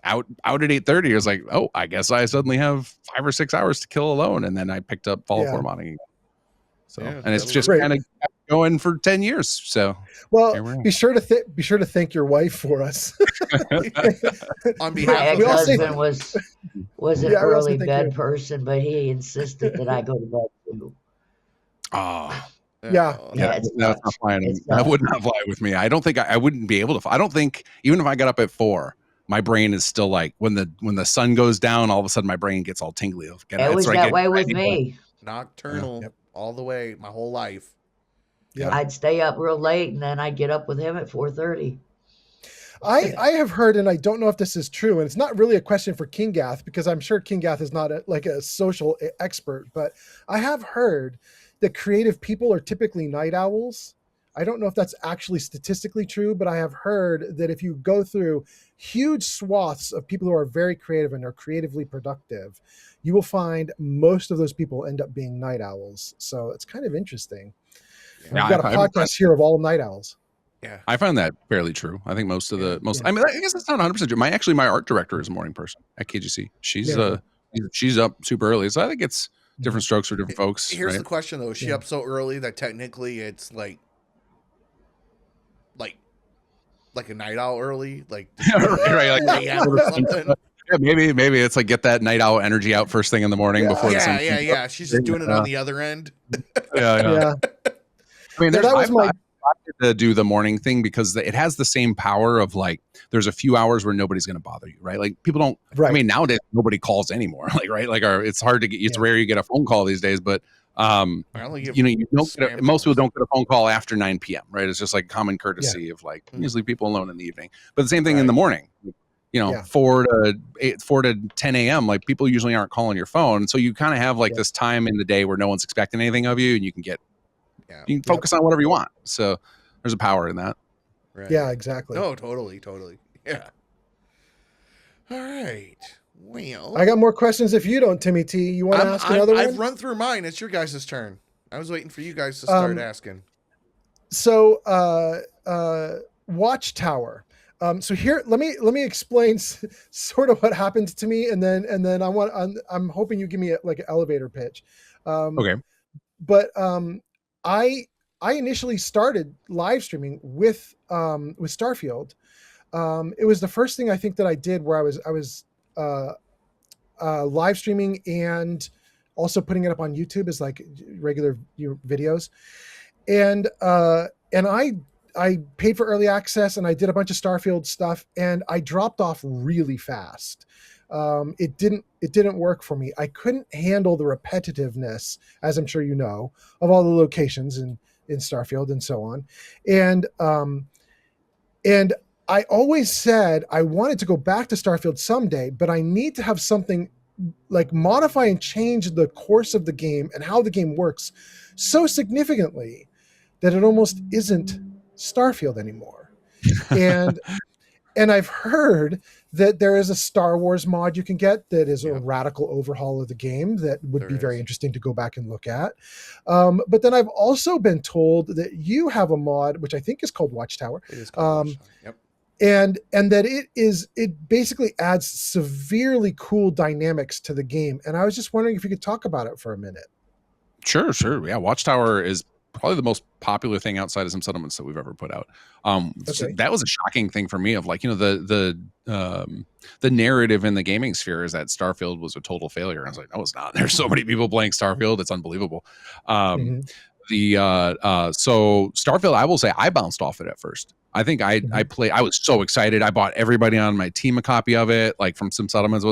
out at 8:30. It was like, oh, I guess I suddenly have 5 or 6 hours to kill alone. And then I picked up Fall of War modding again. So, and it's just kind of going for 10 years. So, well, be sure to thank your wife for us. On behalf, my ex-husband was an early bed person, but he insisted that I go to bed too. Oh, yeah. That's not flying. That would not fly with me. I don't think I wouldn't be able to. I don't think even if I got up at 4, my brain is still like when the sun goes down, all of a sudden my brain gets all tingly. It was that way with me. Nocturnal all the way, my whole life. Yeah, I'd stay up real late and then I'd get up with him at 4:30. I have heard, and I don't know if this is true, and it's not really a question for Kinggath because I'm sure Kinggath is not a social expert, but I have heard that creative people are typically night owls. I don't know if that's actually statistically true, but I have heard that if you go through huge swaths of people who are very creative and are creatively productive, you will find most of those people end up being night owls. So it's kind of interesting. Yeah, we've got a podcast here of all night owls. Yeah, I find that fairly true. I think most. I mean, I guess it's not 100% true. My art director is a morning person at KGC. She's up super early, so I think it's different strokes for different folks. Here's the question though: is she up so early that technically it's like a night owl early, like right, like or something? Yeah, maybe it's like get that night owl energy out first thing in the morning before the sun. Yeah. She's just doing it on the other end. Yeah. I mean, I to do the morning thing because it has the same power of like there's a few hours where nobody's going to bother you, right? Like people don't. Right. I mean, nowadays nobody calls anymore. Like right, like it's hard to get. It's rare you get a phone call these days, but I only get you don't get spam most people calls. don't get a phone call after 9 p.m. Right? It's just like common courtesy of like usually people alone in the evening. But the same thing in the Right. morning. Yeah. 4 to 10 a.m. Like people usually aren't calling your phone, so you kind of have like Yeah. this time in the day where no one's expecting anything of you, and you can Yeah. focus on whatever you want. So there's a power in that. Right. Yeah, exactly. No, totally. Yeah. All right. Well, I got more questions if you don't, Timmy T. You want to ask another one? I've run through mine. It's your guys' turn. I was waiting for you guys to start asking. So, Watchtower. So here, let me explain sort of what happened to me, and then I'm hoping you give me like an elevator pitch. Okay. But I initially started live streaming with Starfield. It was the first thing I think that I did where I was live streaming and also putting it up on YouTube as like regular videos. And I paid for early access and I did a bunch of Starfield stuff and I dropped off really fast. It didn't work for me. I couldn't handle the repetitiveness, as I'm sure you know, of all the locations in Starfield and so on. And I always said I wanted to go back to Starfield someday, but I need to have something like modify and change the course of the game and how the game works so significantly that it almost isn't Starfield anymore. And I've heard that there is a Star Wars mod you can get that is a radical overhaul of the game that would be very interesting to go back and look at. But then I've also been told that you have a mod, which I think is called Watchtower. It is called Watchtower. Yep. And that it basically adds severely cool dynamics to the game. And I was just wondering if you could talk about it for a minute. Sure. Yeah, Watchtower is probably the most popular thing outside of some settlements that we've ever put out. So that was a shocking thing for me of like, the narrative in the gaming sphere is that Starfield was a total failure. I was like, no, it's not. There's so many people playing Starfield. It's unbelievable. So Starfield, I will say I bounced off it at first. I think I was so excited. I bought everybody on my team a copy of it, like from some settlements.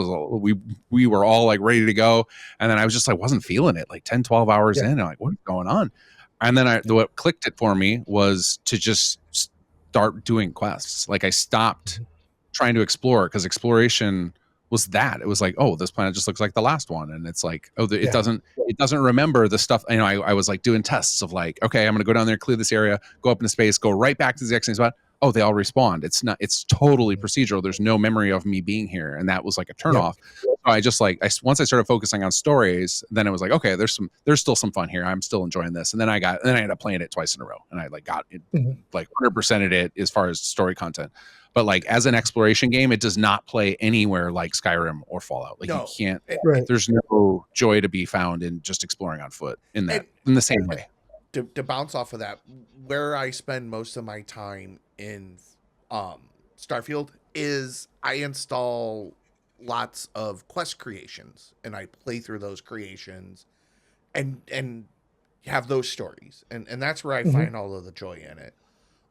We were all like ready to go. And then I was just like, wasn't feeling it like 10, 12 hours in. I'm like, what's going on? And then what clicked it for me was to just start doing quests. Like I stopped trying to explore because exploration was that. It was like, oh, this planet just looks like the last one. And it's like, oh, it doesn't remember the stuff. I was like doing tests of like, okay, I'm going to go down there, clear this area, go up into space, go right back to the exact same spot. Oh, they all respawned. It's totally procedural. There's no memory of me being here. And that was like a turnoff. So I just once I started focusing on stories, then it was like, okay, there's still some fun here. I'm still enjoying this. And then I ended up playing it twice in a row. And I like got it, like 100%ed it as far as story content. But like as an exploration game, it does not play anywhere like Skyrim or Fallout. Like you can't, there's no joy to be found in just exploring on foot in the same way. To bounce off of that, where I spend most of my time in Starfield is I install lots of quest creations and I play through those creations and have those stories. And that's where I find all of the joy in it.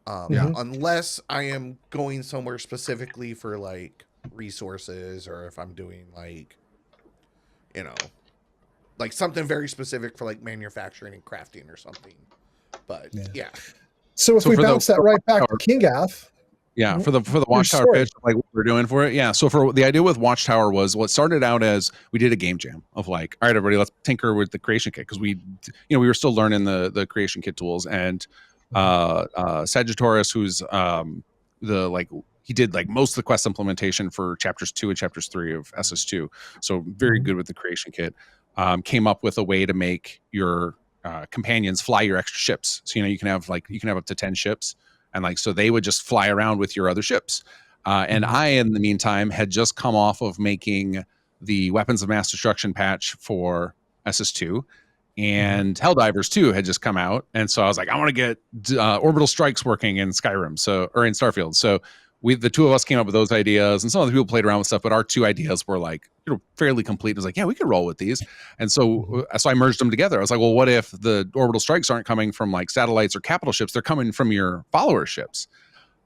Unless I am going somewhere specifically for like resources or if I'm doing like, like something very specific for like manufacturing and crafting or something. But So if we bounce that right back to Kinggath. Yeah, for the Watchtower pitch, like what we're doing for it. Yeah. So for the idea with Watchtower was what started out as we did a game jam of like, all right, everybody, let's tinker with the creation kit. Cause we were still learning the creation kit tools and Sagittarius, who's he did like most of the quest implementation for chapters 2 and chapters 3 of SS2. So very good with the creation kit. Came up with a way to make your companions fly your extra ships. So you can have up to 10 ships, and like so they would just fly around with your other ships. And I, in the meantime, had just come off of making the Weapons of Mass Destruction patch for SS2, and Helldivers 2 had just come out, and so I was like, I want to get orbital strikes working in Skyrim, or in Starfield. So the two of us came up with those ideas, and some of the people played around with stuff, but our two ideas were like fairly complete. It was like, yeah, we could roll with these. And so I merged them together. I was like, well, what if the orbital strikes aren't coming from like satellites or capital ships? They're coming from your follower ships.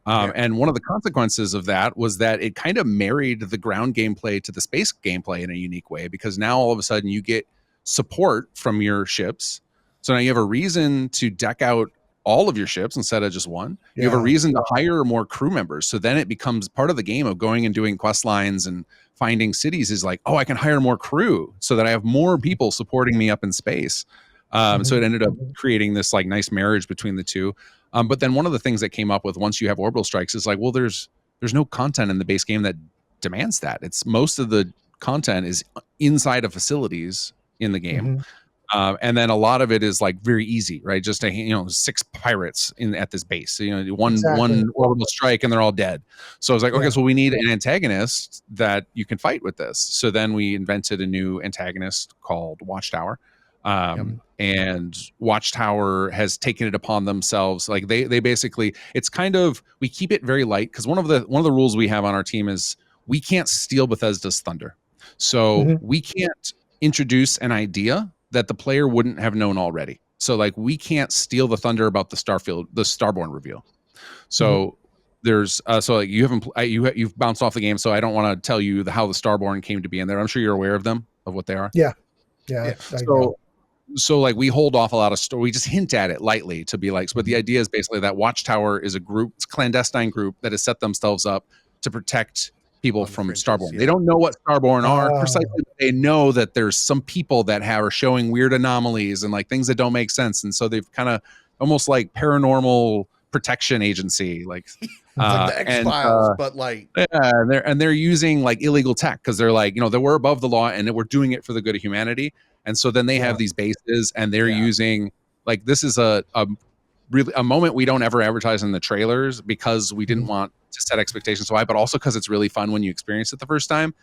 And one of the consequences of that was that it kind of married the ground gameplay to the space gameplay in a unique way, because now all of a sudden you get support from your ships. So now you have a reason to deck out all of your ships instead of just one. You have a reason to hire more crew members. So then it becomes part of the game of going and doing quest lines and finding cities is like, oh, I can hire more crew so that I have more people supporting me up in space. So it ended up creating this like nice marriage between the two. But then one of the things that came up with once you have orbital strikes is like, well, there's no content in the base game that demands that. It's most of the content is inside of facilities in the game. And then a lot of it is like very easy, right? Just 6 pirates at this base. So, one orbital strike and they're all dead. So I was like, okay, so we need an antagonist that you can fight with this. So then we invented a new antagonist called Watchtower. And Watchtower has taken it upon themselves. Like they basically, it's kind of, we keep it very light because one of the rules we have on our team is we can't steal Bethesda's thunder. So we can't introduce an idea that the player wouldn't have known already. So like we can't steal the thunder about the Starborn reveal. So there's so like you've bounced off the game, so I don't want to tell you how the Starborn came to be in there. I'm sure you're aware of them, of what they are. Yeah. So like we hold off a lot of story. We just hint at it lightly to be like, but the idea is basically that Watchtower is it's a clandestine group that has set themselves up to protect people from Starborn. They don't know what Starborn are precisely, but they know that there's some people that are showing weird anomalies and like things that don't make sense. And so they've kind of almost like paranormal protection agency, like like the X-Files, but like they're using like illegal tech because they're like, that we're above the law and that we're doing it for the good of humanity. And so then they have these bases and they're using like, this is a moment we don't ever advertise in the trailers because we didn't want to set expectations so high, but also because it's really fun when you experience it the first time,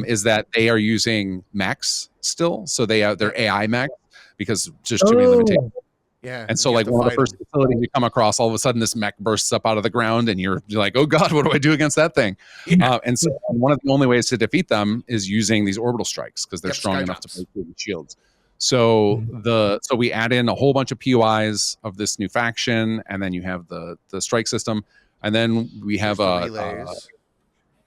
is that they are using mechs still. So they're AI mechs because just too many limitations. Yeah. And so like one of the first facilities you come across, all of a sudden this mech bursts up out of the ground and you're like, oh God, what do I do against that thing? And so one of the only ways to defeat them is using these orbital strikes because they're strong enough to break through the shields. So so we add in a whole bunch of POIs of this new faction, and then you have the strike system, and then we have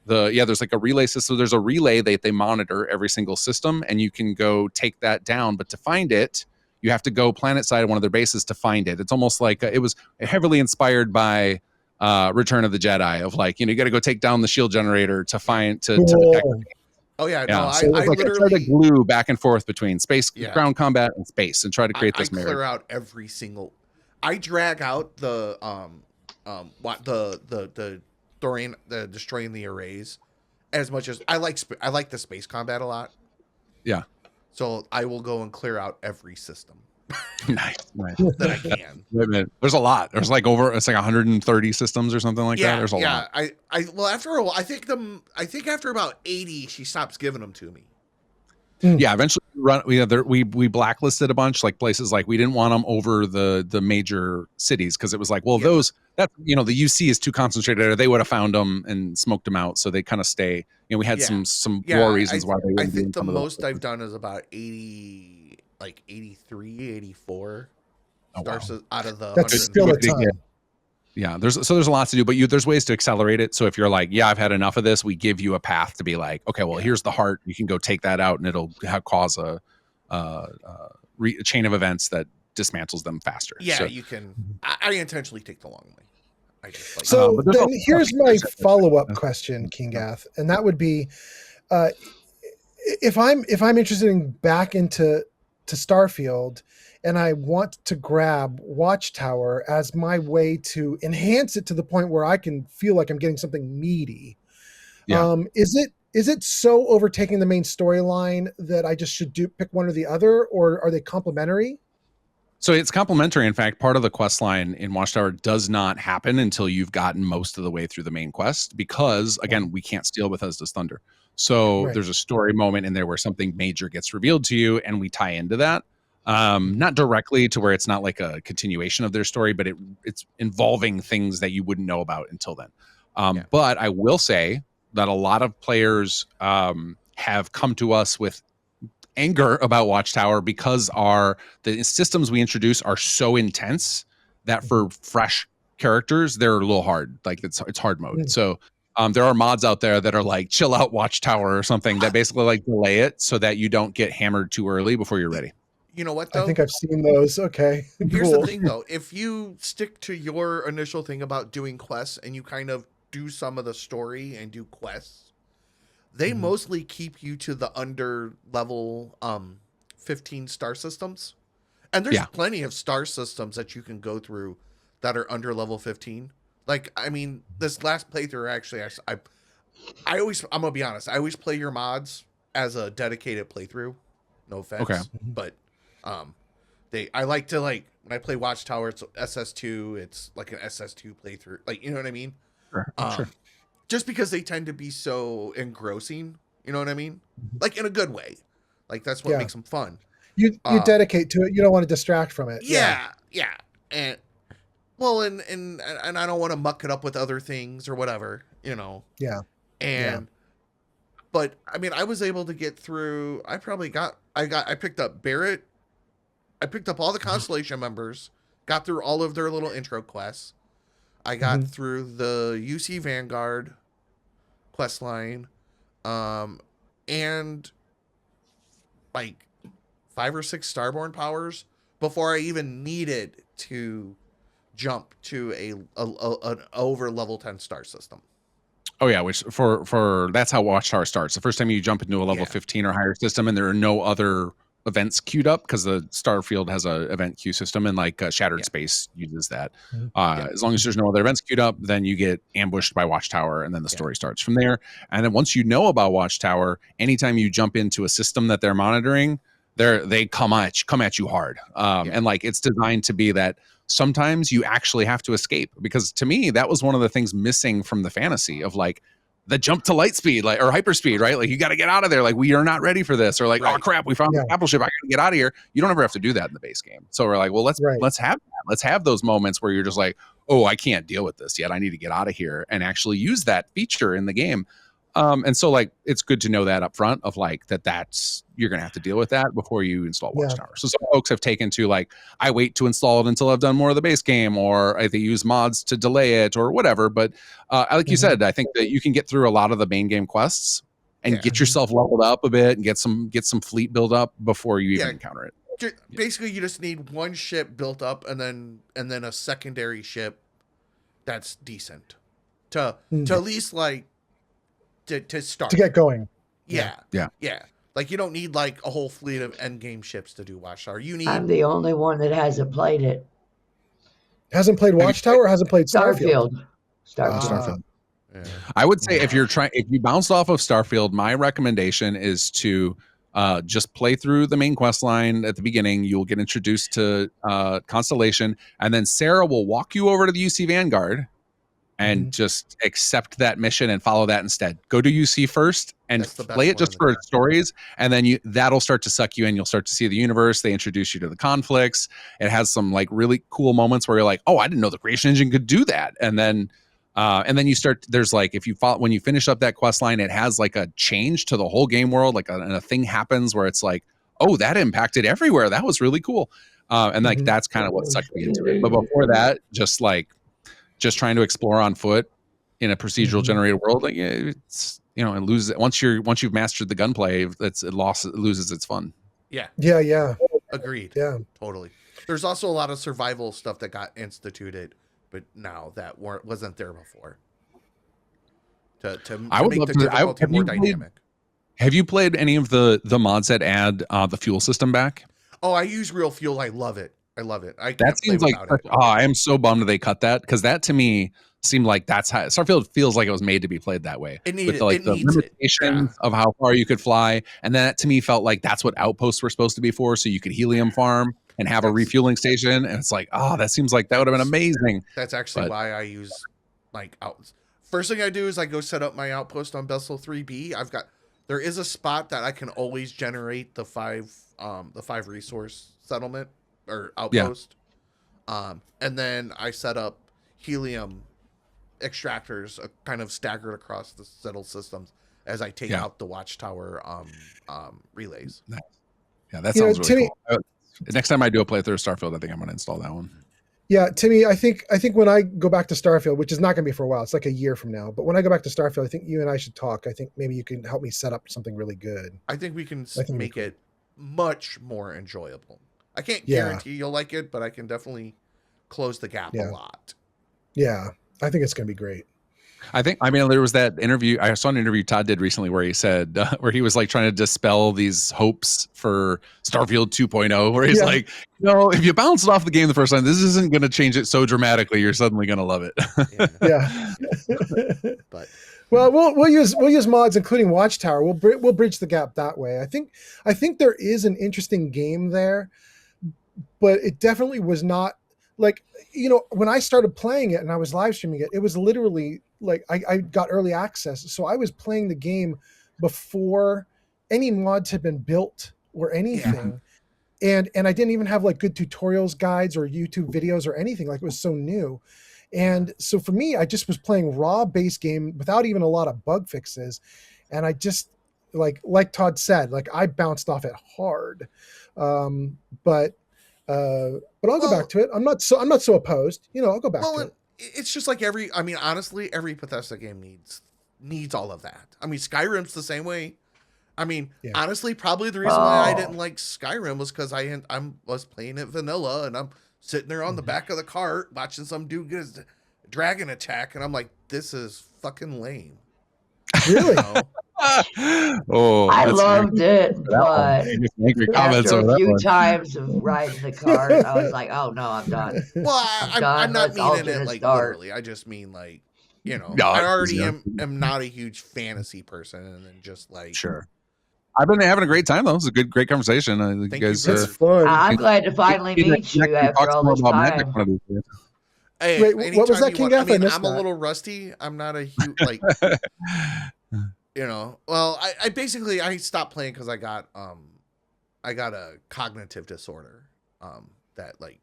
there's like a relay system. So there's a relay that they monitor every single system, and you can go take that down. But to find it, you have to go planet side of one of their bases to find it. It's almost like it was heavily inspired by Return of the Jedi, of like, you got to go take down the shield generator to find to detect. Oh yeah, yeah. No, so I try to glue back and forth between space, ground combat, and space, and try to create this marriage. Clear out every single. I drag out the destroying the arrays as much as I like the space combat a lot. Yeah. So I will go and clear out every system. Nice. That I can. There's a lot. There's like it's like 130 systems or something like that. There's a lot. Well, after a while, I think after about 80, she stops giving them to me. Yeah, eventually we blacklisted a bunch, like places like we didn't want them over the major cities because it was like, well, the UC is too concentrated, or they would have found them and smoked them out, so they kind of stay. We had some more reasons why they wouldn't. I think the most I've done is about 80. Like 83, 84 stars out of the. That's still a ton. Yeah, there's a lot to do, but there's ways to accelerate it. So if you're like, I've had enough of this, we give you a path to be like, okay, well, here's the heart. You can go take that out, and it'll cause a chain of events that dismantles them faster. Yeah, so you can. I intentionally take the long way. So then here's my follow-up question, Kinggath, and that would be, if I'm interested in back into Starfield, and I want to grab Watchtower as my way to enhance it to the point where I can feel like I'm getting something meaty. Yeah. Is it so overtaking the main storyline that I just should pick one or the other, or are they complementary? So it's complementary. In fact, part of the quest line in Watchtower does not happen until you've gotten most of the way through the main quest, because again, we can't steal Bethesda's thunder. So there's a story moment in there where something major gets revealed to you, and we tie into that. Not directly to where it's not like a continuation of their story, but it's involving things that you wouldn't know about until then. But I will say that a lot of players have come to us with anger about Watchtower because the systems we introduce are so intense that for fresh characters, they're a little hard. Like it's hard mode. So There are mods out there that are like chill out watchtower or something that basically like delay it so that you don't get hammered too early before you're ready. You know what I though? think I've seen those. Okay, Here's cool. the thing though. If you stick to your initial thing about doing quests and you kind of do some of the story and do quests, they mostly keep you to the under level 15 star systems. And there's plenty of star systems that you can go through that are under level 15. Like, I mean, this last playthrough actually, I'm gonna be honest, I always play your mods as a dedicated playthrough. No offense, Okay. but I like to, like, when I play Watchtower, it's SS2. It's like an SS2 playthrough, like, you know what I mean? Sure. Just because they tend to be so engrossing, you know what I mean? Like, in a good way. Like, that's what makes them fun. You dedicate to it. You don't want to distract from it. Yeah. And well, and I don't want to muck it up with other things or whatever, you know. Yeah. But I mean, I was able to get through. I picked up Barrett. I picked up all the Constellation members. Got through all of their little intro quests. I got through the UC Vanguard quest line, and like 5 or 6 Starborn powers before I even needed to jump to an over level 10 star system. Oh yeah, which for that's how Watchtower starts. The first time you jump into a level 15 or higher system, and there are no other events queued up because the Starfield has a event queue system, and like Shattered Space uses that. As long as there's no other events queued up, then you get ambushed by Watchtower, and then the story starts from there. And then once you know about Watchtower, anytime you jump into a system that they're monitoring, they come at you hard. And like it's designed to be that sometimes you actually have to escape, because to me that was one of the things missing from the fantasy of like the jump to light speed, like, or hyperspeed, right? Like you got to get out of there. Like we are not ready for this, or like, oh crap, we found the Apple ship. I got to get out of here. You don't ever have to do that in the base game. So we're like, well, let's have that. Let's have those moments where you're just like, oh, I can't deal with this yet. I need to get out of here, and actually use that feature in the game. And so like it's good to know that up front of like that's you're gonna have to deal with that before you install Watchtower. So some folks have taken to like, I wait to install it until I've done more of the base game, or they use mods to delay it or whatever. But like you said, I think that you can get through a lot of the main game quests and get yourself leveled up a bit and get some fleet build up before you even encounter it. Basically, you just need one ship built up and then a secondary ship that's decent to at least like to start, to get going. Yeah. Like you don't need like a whole fleet of end game ships to do Watchtower. You need. I'm the only one that hasn't played it. Hasn't played Watchtower, or hasn't played Starfield. Starfield. I would say if you bounced off of Starfield, my recommendation is to just play through the main quest line at the beginning. You'll get introduced to Constellation, and then Sarah will walk you over to the UC Vanguard and just accept that mission and follow that instead. Go to UC first and play it just for its stories, and then that'll start to suck you in. You'll start to see the universe. They introduce you to the conflicts. It has some like really cool moments where you're like, oh, I didn't know the creation engine could do that. And then you start, there's like, when you finish up that quest line, it has like a change to the whole game world. Like a thing happens where it's like, oh, that impacted everywhere. That was really cool. And like, that's kind of what sucked me into it. But before that, just trying to explore on foot in a procedural generated world, like it's it loses it once you've mastered the gunplay. It loses its fun. Yeah. Agreed. Yeah, totally. There's also a lot of survival stuff that got instituted, but now that wasn't there before. To make the difficulty more dynamic. Have you played any of the mods that add the fuel system back? Oh, I use Real Fuel. I love it. That seems like I am so bummed they cut that, because that to me seemed like that's how Starfield feels like it was made to be played that way. With the limitations of how far you could fly, and that to me felt like that's what outposts were supposed to be for, so you could helium farm and have a refueling station. And it's like, oh, that seems like that would have been amazing. That's actually why I use like first thing I do is I go set up my outpost on Vessel 3B. There is a spot that I can always generate the 5 resource settlement or outpost. And then I set up helium extractors kind of staggered across the settled systems as I take out the Watchtower relays. Yeah, that sounds really cool. Next time I do a playthrough of Starfield, I think I'm going to install that one. Yeah, Timmy, I think when I go back to Starfield, which is not going to be for a while, it's like a year from now. But when I go back to Starfield, I think you and I should talk. I think maybe you can help me set up something really good. I think we can I think it'd be make cool. it much more enjoyable. I can't Yeah. guarantee you'll like it, but I can definitely close the gap a Yeah. lot. Yeah, I think it's going to be great. I mean, there was that interview. I saw an interview Todd did recently where he said, where he was like trying to dispel these hopes for Starfield 2.0, where he's Yeah. like, if you bounce it off the game the first time, this isn't going to change it so dramatically. You're suddenly going to love it. Yeah. Yeah. But Well, we'll use mods, including Watchtower. We'll bridge the gap that way. I think there is an interesting game there, but it definitely was not like, when I started playing it and I was live streaming it, it was literally like I got early access, so I was playing the game before any mods had been built or anything. And I didn't even have like good tutorials, guides, or YouTube videos or anything. Like, it was so new. And so for me, I just was playing raw base game without even a lot of bug fixes. And I just like Todd said, like, I bounced off it hard. But I'll go back to it. I'm not so opposed. I'll go back to it. It's just like honestly, every Bethesda game needs all of that. I mean, Skyrim's the same way. I mean, honestly, probably the reason why I didn't like Skyrim was because I was playing it vanilla, and I'm sitting there on the back of the cart watching some dude get his dragon attack, and I'm like, this is fucking lame. Really? I loved it, but after a few times of riding the cart, I was like, oh no, I'm done. Well, I'm not meaning it like literally. I just mean like, I already am not a huge fantasy person, and then just like, sure. I've been having a great time though. It's a good conversation. Thank you guys. It's fun. I'm glad to finally meet you after all this time. Hey, wait, what was that, Kinggath? I mean, I missed I'm a that. little rusty. I'm not a huge like, Well, I basically stopped playing because I got a cognitive disorder. That like,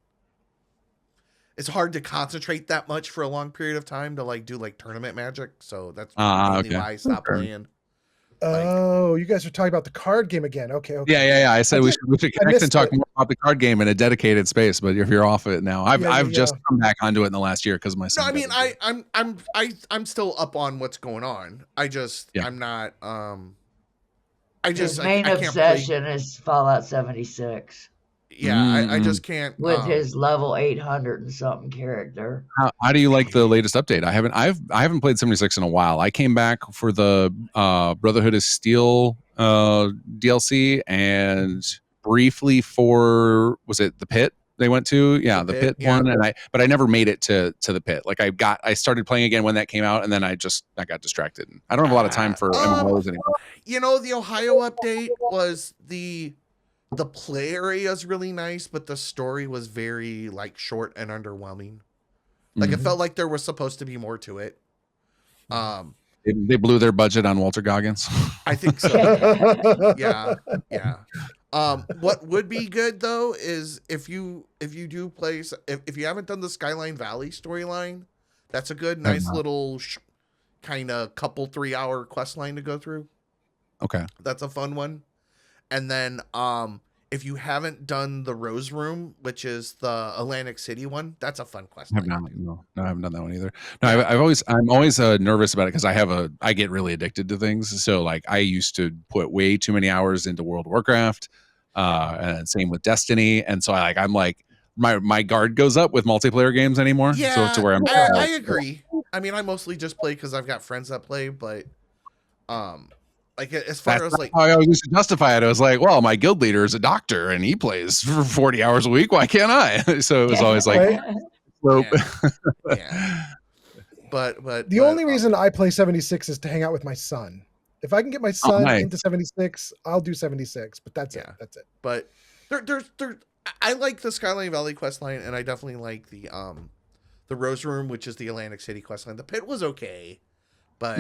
it's hard to concentrate that much for a long period of time to like do like tournament magic. So that's mainly why I stopped playing. Oh, you guys are talking about the card game again. Okay. Yeah. I said we should connect and talk more about the card game in a dedicated space. But if you're off it now, I've just come back onto it in the last year because my son. No, I mean, I'm still up on what's going on. I'm not. His main obsession is Fallout 76. Yeah, I just can't with his level 800 and something character. How do you like the latest update? I haven't played 76 in a while. I came back for the Brotherhood of Steel DLC and briefly for, was it the Pit they went to? Yeah, the Pit one, and I never made it to the Pit. Like I started playing again when that came out, and then I got distracted. I don't have a lot of time for MMOs anymore. The Ohio update was the play area is really nice, but the story was very like short and underwhelming. Like it felt like there was supposed to be more to it. They blew their budget on Walter Goggins. I think so. Yeah. What would be good though is if you do play, if you haven't done the Skyline Valley storyline, that's a good, nice little kind of couple 3-hour quest line to go through. Okay, that's a fun one. And then if you haven't done the Rose Room, which is the Atlantic City one, that's a fun quest. I haven't done that one either. No, I'm always nervous about it because I get really addicted to things. So like I used to put way too many hours into World of Warcraft, and same with Destiny. And so I'm like my guard goes up with multiplayer games anymore. Yeah, so to where I agree. I mean, I mostly just play because I've got friends that play, but like as far as like how I always used to justify it, I was like, well, my guild leader is a doctor and he plays for 40 hours a week. Why can't I? So it was always like, But the only reason I play 76 is to hang out with my son. If I can get my son into 76, I'll do 76. But that's it. That's it. But I like the Skyline Valley quest line, and I definitely like the Rose Room, which is the Atlantic City quest line. The Pit was okay, but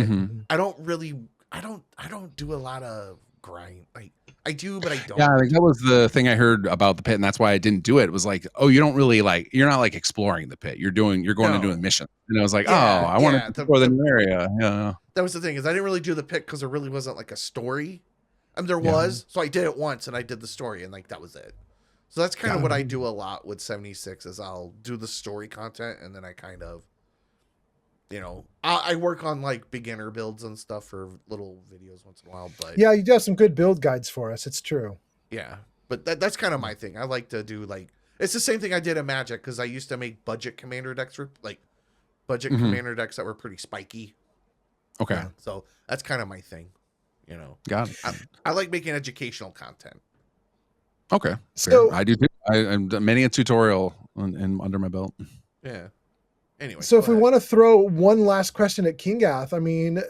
I don't do a lot of grind. Like I do, but I don't. Yeah, like that was the thing I heard about the Pit, and that's why I didn't do it. It was like, oh, you don't really you're not like exploring the Pit. You're going to do a mission. And I was like, I want to explore the new area. Yeah. That was the thing, is I didn't really do the Pit because there really wasn't like a story. I mean, there was, so I did it once and I did the story and like that was it. So that's kind of what I do a lot with 76 is I'll do the story content and then I kind of, I work on like beginner builds and stuff for little videos once in a while. But Yeah, you do have some good build guides for us. It's true. yeah, but that's kind of my thing. I like to do it's the same thing I did in Magic because I used to make budget commander decks for commander decks that were pretty spiky. Okay. Yeah, so that's kind of my thing. Got it. I like making educational content. Okay. So fair. I do too. I'm done many a tutorial and under my belt. Yeah. Anyway. So if we want to throw one last question at Kinggath, I mean,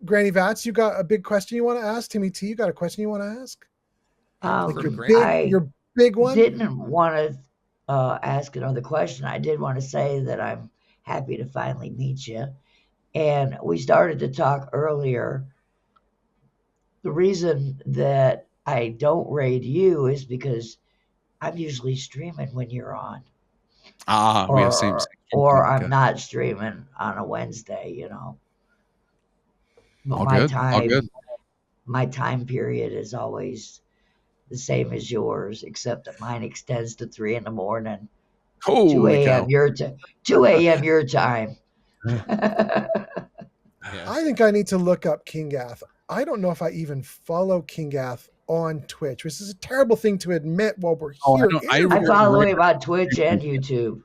Granny Vats, you got a big question you want to ask? Timmy T, you got a question you want to ask? Your big one? Didn't want to ask another question. I did want to say that I'm happy to finally meet you. And we started to talk earlier. The reason that I don't raid you is because I'm usually streaming when you're on. We have same or I'm not streaming on a Wednesday, But all good. All good. My time period is always the same as yours, except that mine extends to 3 a.m. 2 a.m. your 2 a.m. your time. I think I need to look up Kinggath. I don't know if I even follow Kinggath on Twitch, which is a terrible thing to admit while we're here. I follow him on Twitch and YouTube.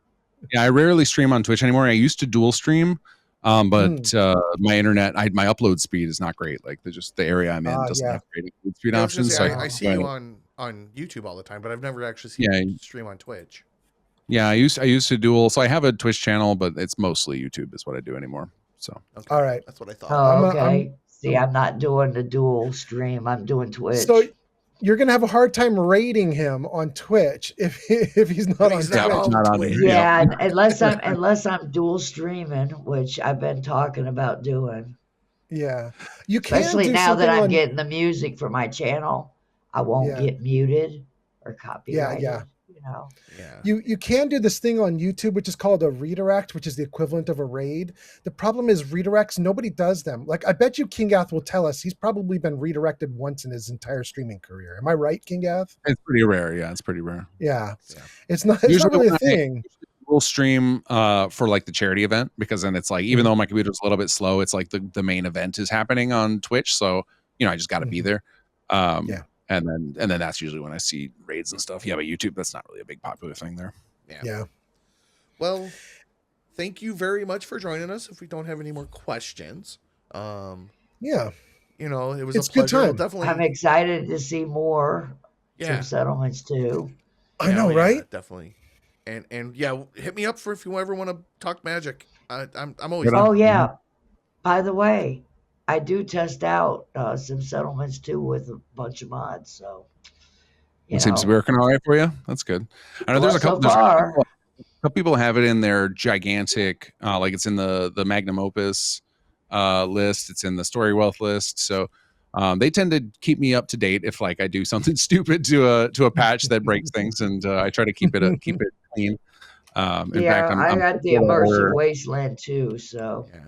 Yeah, I rarely stream on Twitch anymore. I used to dual stream, but my internet, my upload speed is not great. Like the area I'm in doesn't have great upload speed options. I see you on YouTube all the time, but I've never actually seen you stream on Twitch. Yeah, I used to dual, so I have a Twitch channel, but it's mostly YouTube is what I do anymore. So okay. All right, that's what I thought. Oh, okay. See, I'm not doing the dual stream. I'm doing Twitch. So you're gonna have a hard time rating him on Twitch if he's not on Twitch. Yeah, unless I'm dual streaming, which I've been talking about doing. Yeah, you can. Especially now that I'm getting the music for my channel, I won't get muted or copyrighted. Yeah. Yeah. You can do this thing on YouTube, which is called a redirect, which is the equivalent of a raid. The problem is redirects, nobody does them. Like, I bet you Kinggath will tell us he's probably been redirected once in his entire streaming career. Am I right, Kinggath? It's pretty rare. Yeah, it's pretty rare. Yeah. It's not really a thing. We'll stream for like the charity event, because then it's like, even though my computer's a little bit slow, it's like the main event is happening on Twitch. So, I just got to be there. And then that's usually when I see raids and stuff. Yeah, but YouTube, that's not really a big popular thing there. Yeah. Well, thank you very much for joining us. If we don't have any more questions, yeah, it was a pleasure. Definitely, I'm excited to see more some settlements too. I know, right? Definitely. And yeah, hit me up if you ever want to talk Magic. I'm always. Oh yeah. By the way, I do test out some settlements too with a bunch of mods. So it seems to be working all right for you. That's good. I know there's a couple people have it in their gigantic, like it's in the Magnum Opus list. It's in the Story Wealth list. So they tend to keep me up to date if like I do something stupid to a patch that breaks things, and I try to keep it clean. In fact, I got the Immersive Wasteland too. So. Yeah.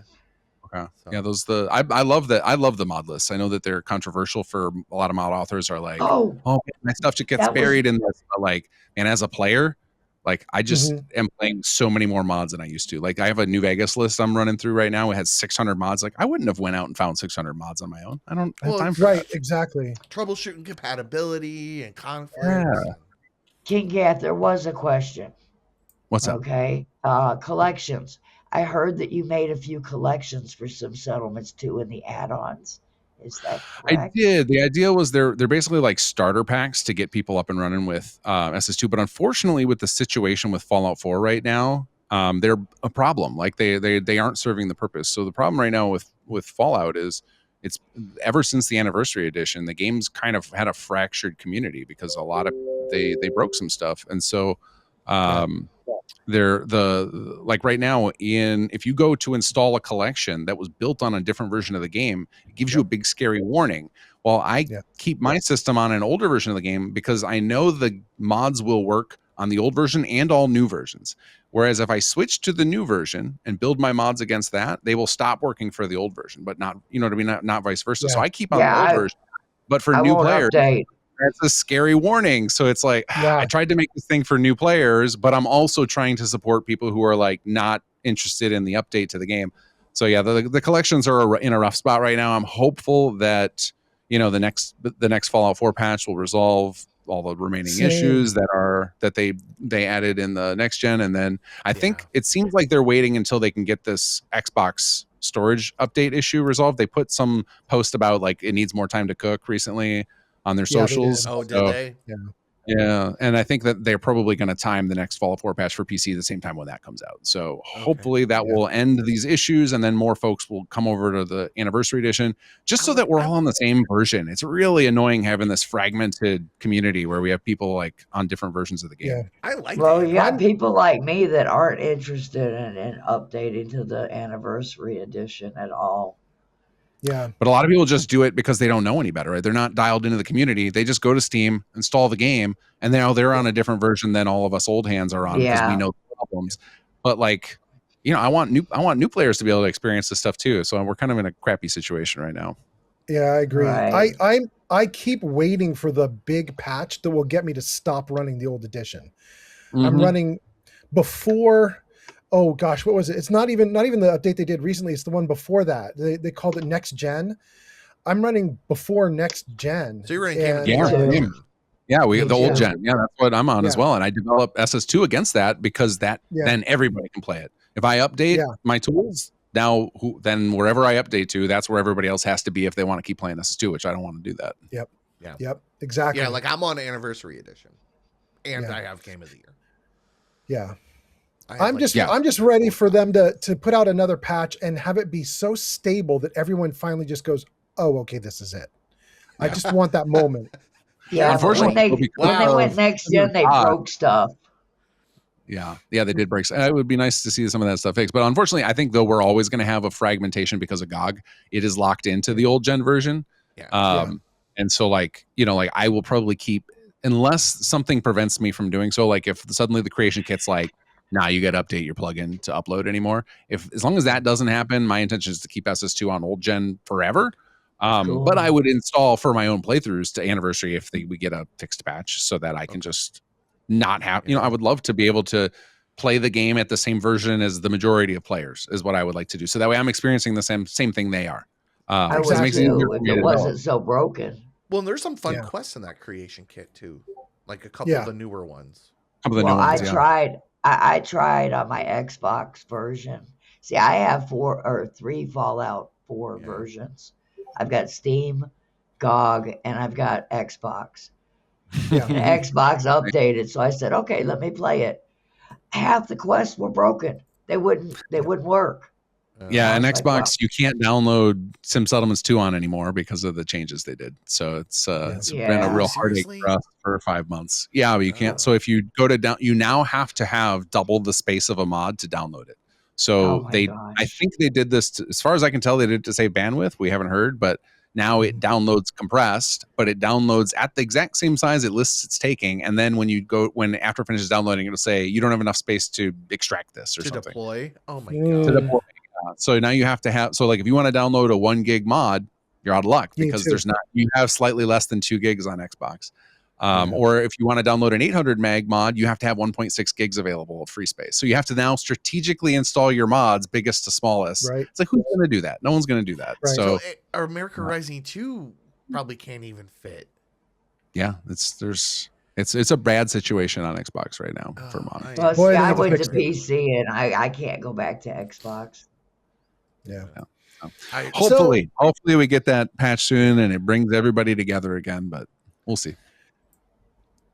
Okay. So. Yeah, I love that. I love the mod lists. I know that they're controversial for a lot of mod authors. Are like, oh, my stuff just gets buried in this. But like, and as a player, like I just am playing so many more mods than I used to. Like I have a New Vegas list I'm running through right now. It has 600 mods. Like I wouldn't have went out and found 600 mods on my own. I don't have time for that. Exactly. Troubleshooting compatibility and conflicts. Yeah. Kinggath, there was a question. What's that? Okay. Collections. I heard that you made a few collections for some settlements too in the add-ons. Is that correct? I did. The idea was they're basically like starter packs to get people up and running with SS2. But unfortunately, with the situation with Fallout 4 right now, they're a problem. Like they aren't serving the purpose. So the problem right now with Fallout is it's ever since the anniversary edition, the game's kind of had a fractured community because a lot of they broke some stuff, and so. They're like right now if you go to install a collection that was built on a different version of the game, it gives you a big scary warning. Well, I keep my system on an older version of the game because I know the mods will work on the old version and all new versions. Whereas if I switch to the new version and build my mods against that, they will stop working for the old version, but not, not vice versa. So I keep on the old version, but for new players, that's a scary warning. So it's like, Yeah. I tried to make this thing for new players, but I'm also trying to support people who are like not interested in the update to the game. So yeah, the collections are in a rough spot right now. I'm hopeful that, you know, the next Fallout 4 patch will resolve all the remaining Same. issues that they added in the next gen. And then I think it seems like they're waiting until they can get this Xbox storage update issue resolved. They put some post about like it needs more time to cook recently on their Yeah, they socials. did. Oh, did they? Yeah, and I think that they're probably going to time the next Fallout 4 patch for PC the same time when that comes out. So hopefully that will end these issues, and then more folks will come over to the Anniversary Edition, just so that we're all on the same version. It's really annoying having this fragmented community where we have people like on different versions of the game. Yeah. I like Well, it. you got people like me that aren't interested in updating to the Anniversary Edition at all. Yeah. But a lot of people just do it because they don't know any better, right? They're not dialed into the community. They just go to Steam, install the game, and now they're on a different version than all of us old hands are on because we know the problems. But like, you know, I want new players to be able to experience this stuff too. So we're kind of in a crappy situation right now. Yeah, I agree. Right. I keep waiting for the big patch that will get me to stop running the old edition. I'm running before. Oh gosh, what was it? It's not even the update they did recently. It's the one before that. They called it Next Gen. I'm running before Next Gen. So you're running the old gen. Yeah, that's what I'm on as Yeah. well. And I developed SS2 against that because then everybody can play it. If I update my tools now, then wherever I update to, that's where everybody else has to be if they want to keep playing SS2, which I don't want to do that. Yep. Exactly. Yeah, like I'm on Anniversary Edition, and I have Game of the Year. Yeah. I'm just ready for them to put out another patch and have it be so stable that everyone finally just goes, oh, okay, this is it. I just want that moment. Yeah, unfortunately, when they went Next Gen, they broke stuff. Yeah, they did break. It would be nice to see some of that stuff fixed. But unfortunately, I think though we're always going to have a fragmentation because of GOG. It is locked into the old gen version. And so like, you know, like I will probably keep, unless something prevents me from doing so, like if suddenly the creation kit's like, nah, you got to update your plugin to upload anymore. As long as that doesn't happen, my intention is to keep SS2 on old gen forever. Cool. But I would install for my own playthroughs to Anniversary if we get a fixed patch so that I can just not have, you know, I would love to be able to play the game at the same version as the majority of players is what I would like to do. So that way I'm experiencing the same thing they are. I would too, if it wasn't so broken. Well, and there's some fun quests in that creation kit too, like a couple of the newer ones. I tried on my Xbox version. See, I have 4 or 3 Fallout 4 versions. I've got Steam, GOG, and I've got Xbox. And Xbox updated, so I said, okay, let me play it. Half the quests were broken. They wouldn't work. Yeah, and Xbox, you can't download Sim Settlements 2 on anymore because of the changes they did. So it's been a real heartache for us for 5 months. Yeah, but you can't. So if you go to you now have to have double the space of a mod to download it. So I think they did this, as far as I can tell, they did it to save bandwidth. We haven't heard, but now it downloads compressed, but it downloads at the exact same size it lists it's taking. And then when after it finishes downloading, it'll say, you don't have enough space to extract this or something. To deploy? Oh my God. To deploy. So now you have to have, so like if you want to download a 1 gig mod, you're out of luck because you have slightly less than 2 gigs on Xbox. Or if you want to download an 800 meg mod, you have to have 1.6 gigs available of free space. So you have to now strategically install your mods, biggest to smallest. Right. It's like, who's going to do that? No one's going to do that. Right. So America Rising 2 probably can't even fit. Yeah, it's a bad situation on Xbox right now for modding. Well, see, I went to PC and I can't go back to Xbox. Yeah. Hopefully we get that patch soon and it brings everybody together again, but we'll see.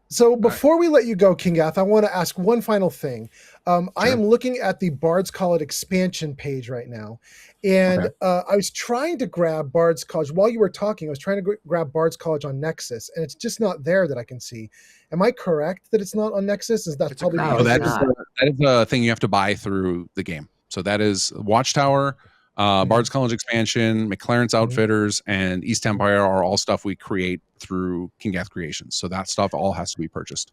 So before we let you go, Kinggath, I want to ask one final thing. I am looking at the Bard's College expansion page right now, and I was trying to grab Bard's College while you were talking. I was trying to grab Bard's College on Nexus, and it's just not there that I can see. Am I correct that it's not on Nexus? Is that probably that is a thing you have to buy through the game. So that is Watchtower, Bard's College expansion, McLaren's Outfitters, and East Empire are all stuff we create through Kinggath Creations. So that stuff all has to be purchased.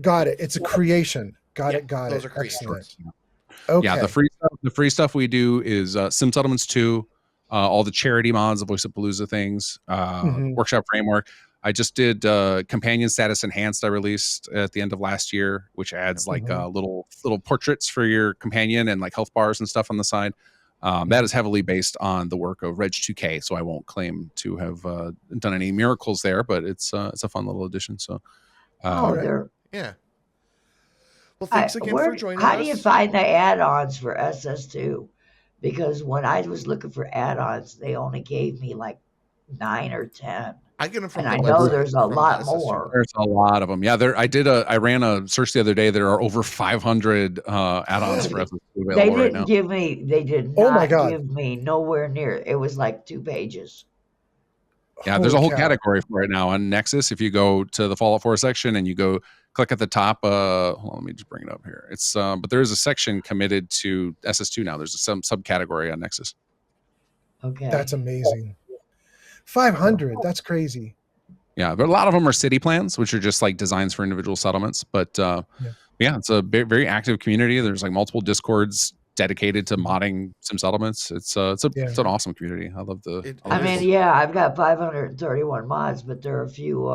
Got it. It's a creation. Got it. Those are Excellent. Okay. Yeah, the free stuff we do is Sim Settlements 2, all the charity mods, the Voice of Palooza things, Workshop Framework. I just did companion status enhanced. I released at the end of last year, which adds like little portraits for your companion and like health bars and stuff on the side. That is heavily based on the work of Reg 2K, so I won't claim to have done any miracles there, but it's a fun little addition. So, yeah. Well, thanks again for joining us. How do you find the add-ons for SS2? Because when I was looking for add-ons, they only gave me like 9 or 10. I get them from and the I know website, there's a lot SS2. more. There's a lot of them. Yeah, I ran a search the other day. There are over 500 add-ons for SS2 available right now. They did not give me nowhere near. It was like 2 pages. Yeah, there's a whole category for it now on Nexus. If you go to the Fallout 4 section and you go click at the top, hold on, let me just bring it up here. It's but there is a section committed to SS2 now. There's some subcategory on Nexus. Okay, that's amazing. 500. That's crazy. Yeah, but a lot of them are city plans, which are just like designs for individual settlements. But yeah, it's a very active community. There's like multiple Discords dedicated to modding sim settlements. It's an awesome community. I love I've got 531 mods, but there are a few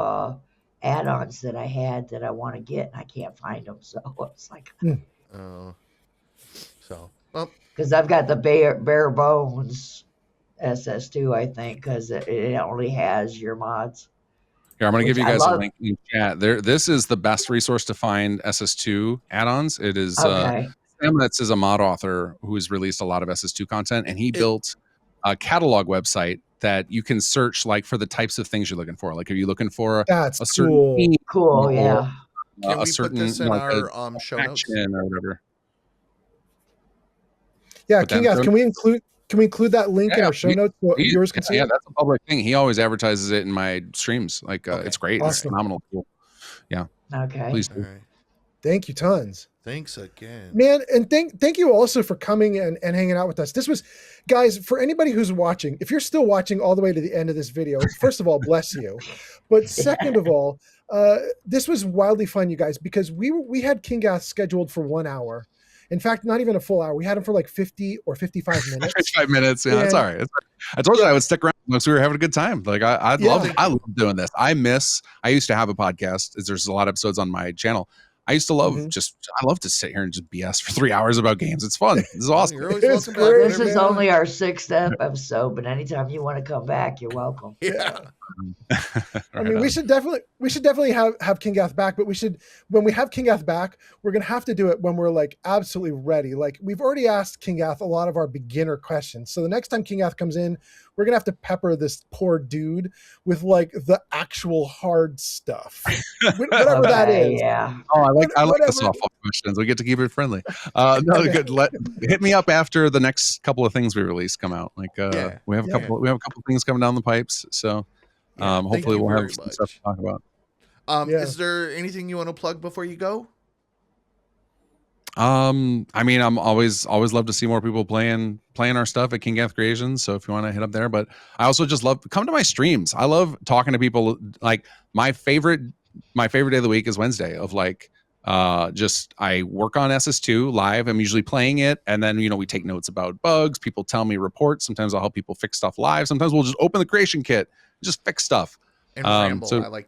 add-ons that I had that I want to get, and I can't find them. So it's like, because I've got the bare bones SS2, I think, because it only has your mods. Here, I'm going to give you guys a link in chat. This is the best resource to find SS2 add-ons. It is Sam Metz is a mod author who has released a lot of SS2 content, and he built a catalog website that you can search like for the types of things you're looking for. Like, if you're looking for a certain theme, yeah. Can we put this in our show notes or whatever? Yeah, Kinggath, can we include that link in our show notes so viewers can see it? Yeah, that's a public thing. He always advertises it in my streams. Like, it's great. Awesome. It's phenomenal. Cool. Yeah. Okay. Please do. Right. Thank you tons. Thanks again, man. And thank you also for coming and hanging out with us. This was, guys, for anybody who's watching, if you're still watching all the way to the end of this video, first of all, bless you. But second of all, this was wildly fun, you guys, because we had Kinggath scheduled for 1 hour. In fact, not even a full hour. We had him for like 50 or 55 minutes. 55 minutes. Yeah, that's all right. I told you I would stick around because we were having a good time. Like, I love doing this. I used to have a podcast. There's a lot of episodes on my channel. I used to love I love to sit here and just BS for 3 hours about games. It's fun. This is awesome. This is only our 6th episode, but anytime you want to come back, you're welcome. Yeah. I mean, we should definitely have Kinggath back, but when we have Kinggath back, we're going to have to do it when we're like absolutely ready. Like, we've already asked Kinggath a lot of our beginner questions. So the next time Kinggath comes in, we're going to have to pepper this poor dude with like the actual hard stuff. Whatever that is. Yeah. Oh, I like the softball questions. We get to keep it friendly. No, good. Hit me up after the next couple of things we release come out. Like, we have a couple things coming down the pipes. So hopefully we'll have some stuff to talk about. Is there anything you want to plug before you go? I mean, I'm always love to see more people playing our stuff at Kinggath Creations. So if you want to hit up there, but I also just love come to my streams. I love talking to people. Like, my favorite day of the week is Wednesday of like, I work on SS2 live. I'm usually playing it. And then, we take notes about bugs. People tell me reports. Sometimes I'll help people fix stuff live. Sometimes we'll just open the creation kit, just fix stuff. And ramble.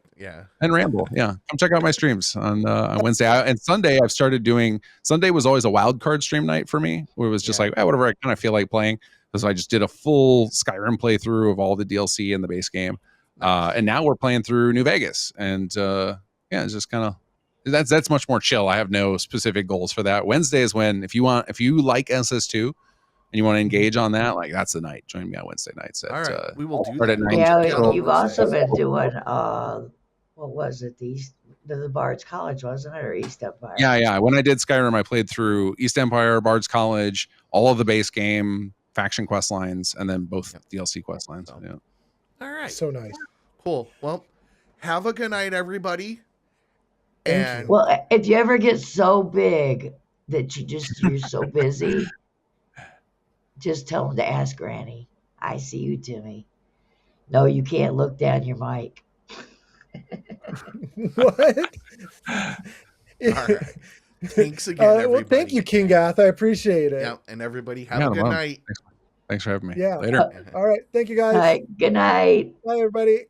And ramble. Yeah. Come check out my streams on Wednesday. And Sunday, I've started doing. Sunday was always a wild card stream night for me, where it was just like, whatever I kind of feel like playing. So I just did a full Skyrim playthrough of all the DLC in the base game. And now we're playing through New Vegas. And it's just kind of that's much more chill. I have no specific goals for that. Wednesday is when if you like SS2 and you want to engage on that, like, that's the night. Join me on Wednesday nights. All right, we will do that. Yeah, you've also been doing what was it? The Bard's College, wasn't it, or East Empire? Yeah. When I did Skyrim, I played through East Empire, Bard's College, all of the base game, faction quest lines, and then both DLC quest lines. Yeah. All right. So nice. Cool. Well, have a good night, everybody. Well, if you ever get so big that you're so busy, just tell them to ask Granny. I see you, Timmy. No, you can't look down your mic. What? All right. Thanks again, everybody. Well, thank you, Kinggath. I appreciate it. Yeah, and everybody have a good night. Thanks for having me. Yeah. Later. All right. Thank you, guys. All right. Good night. Bye, everybody.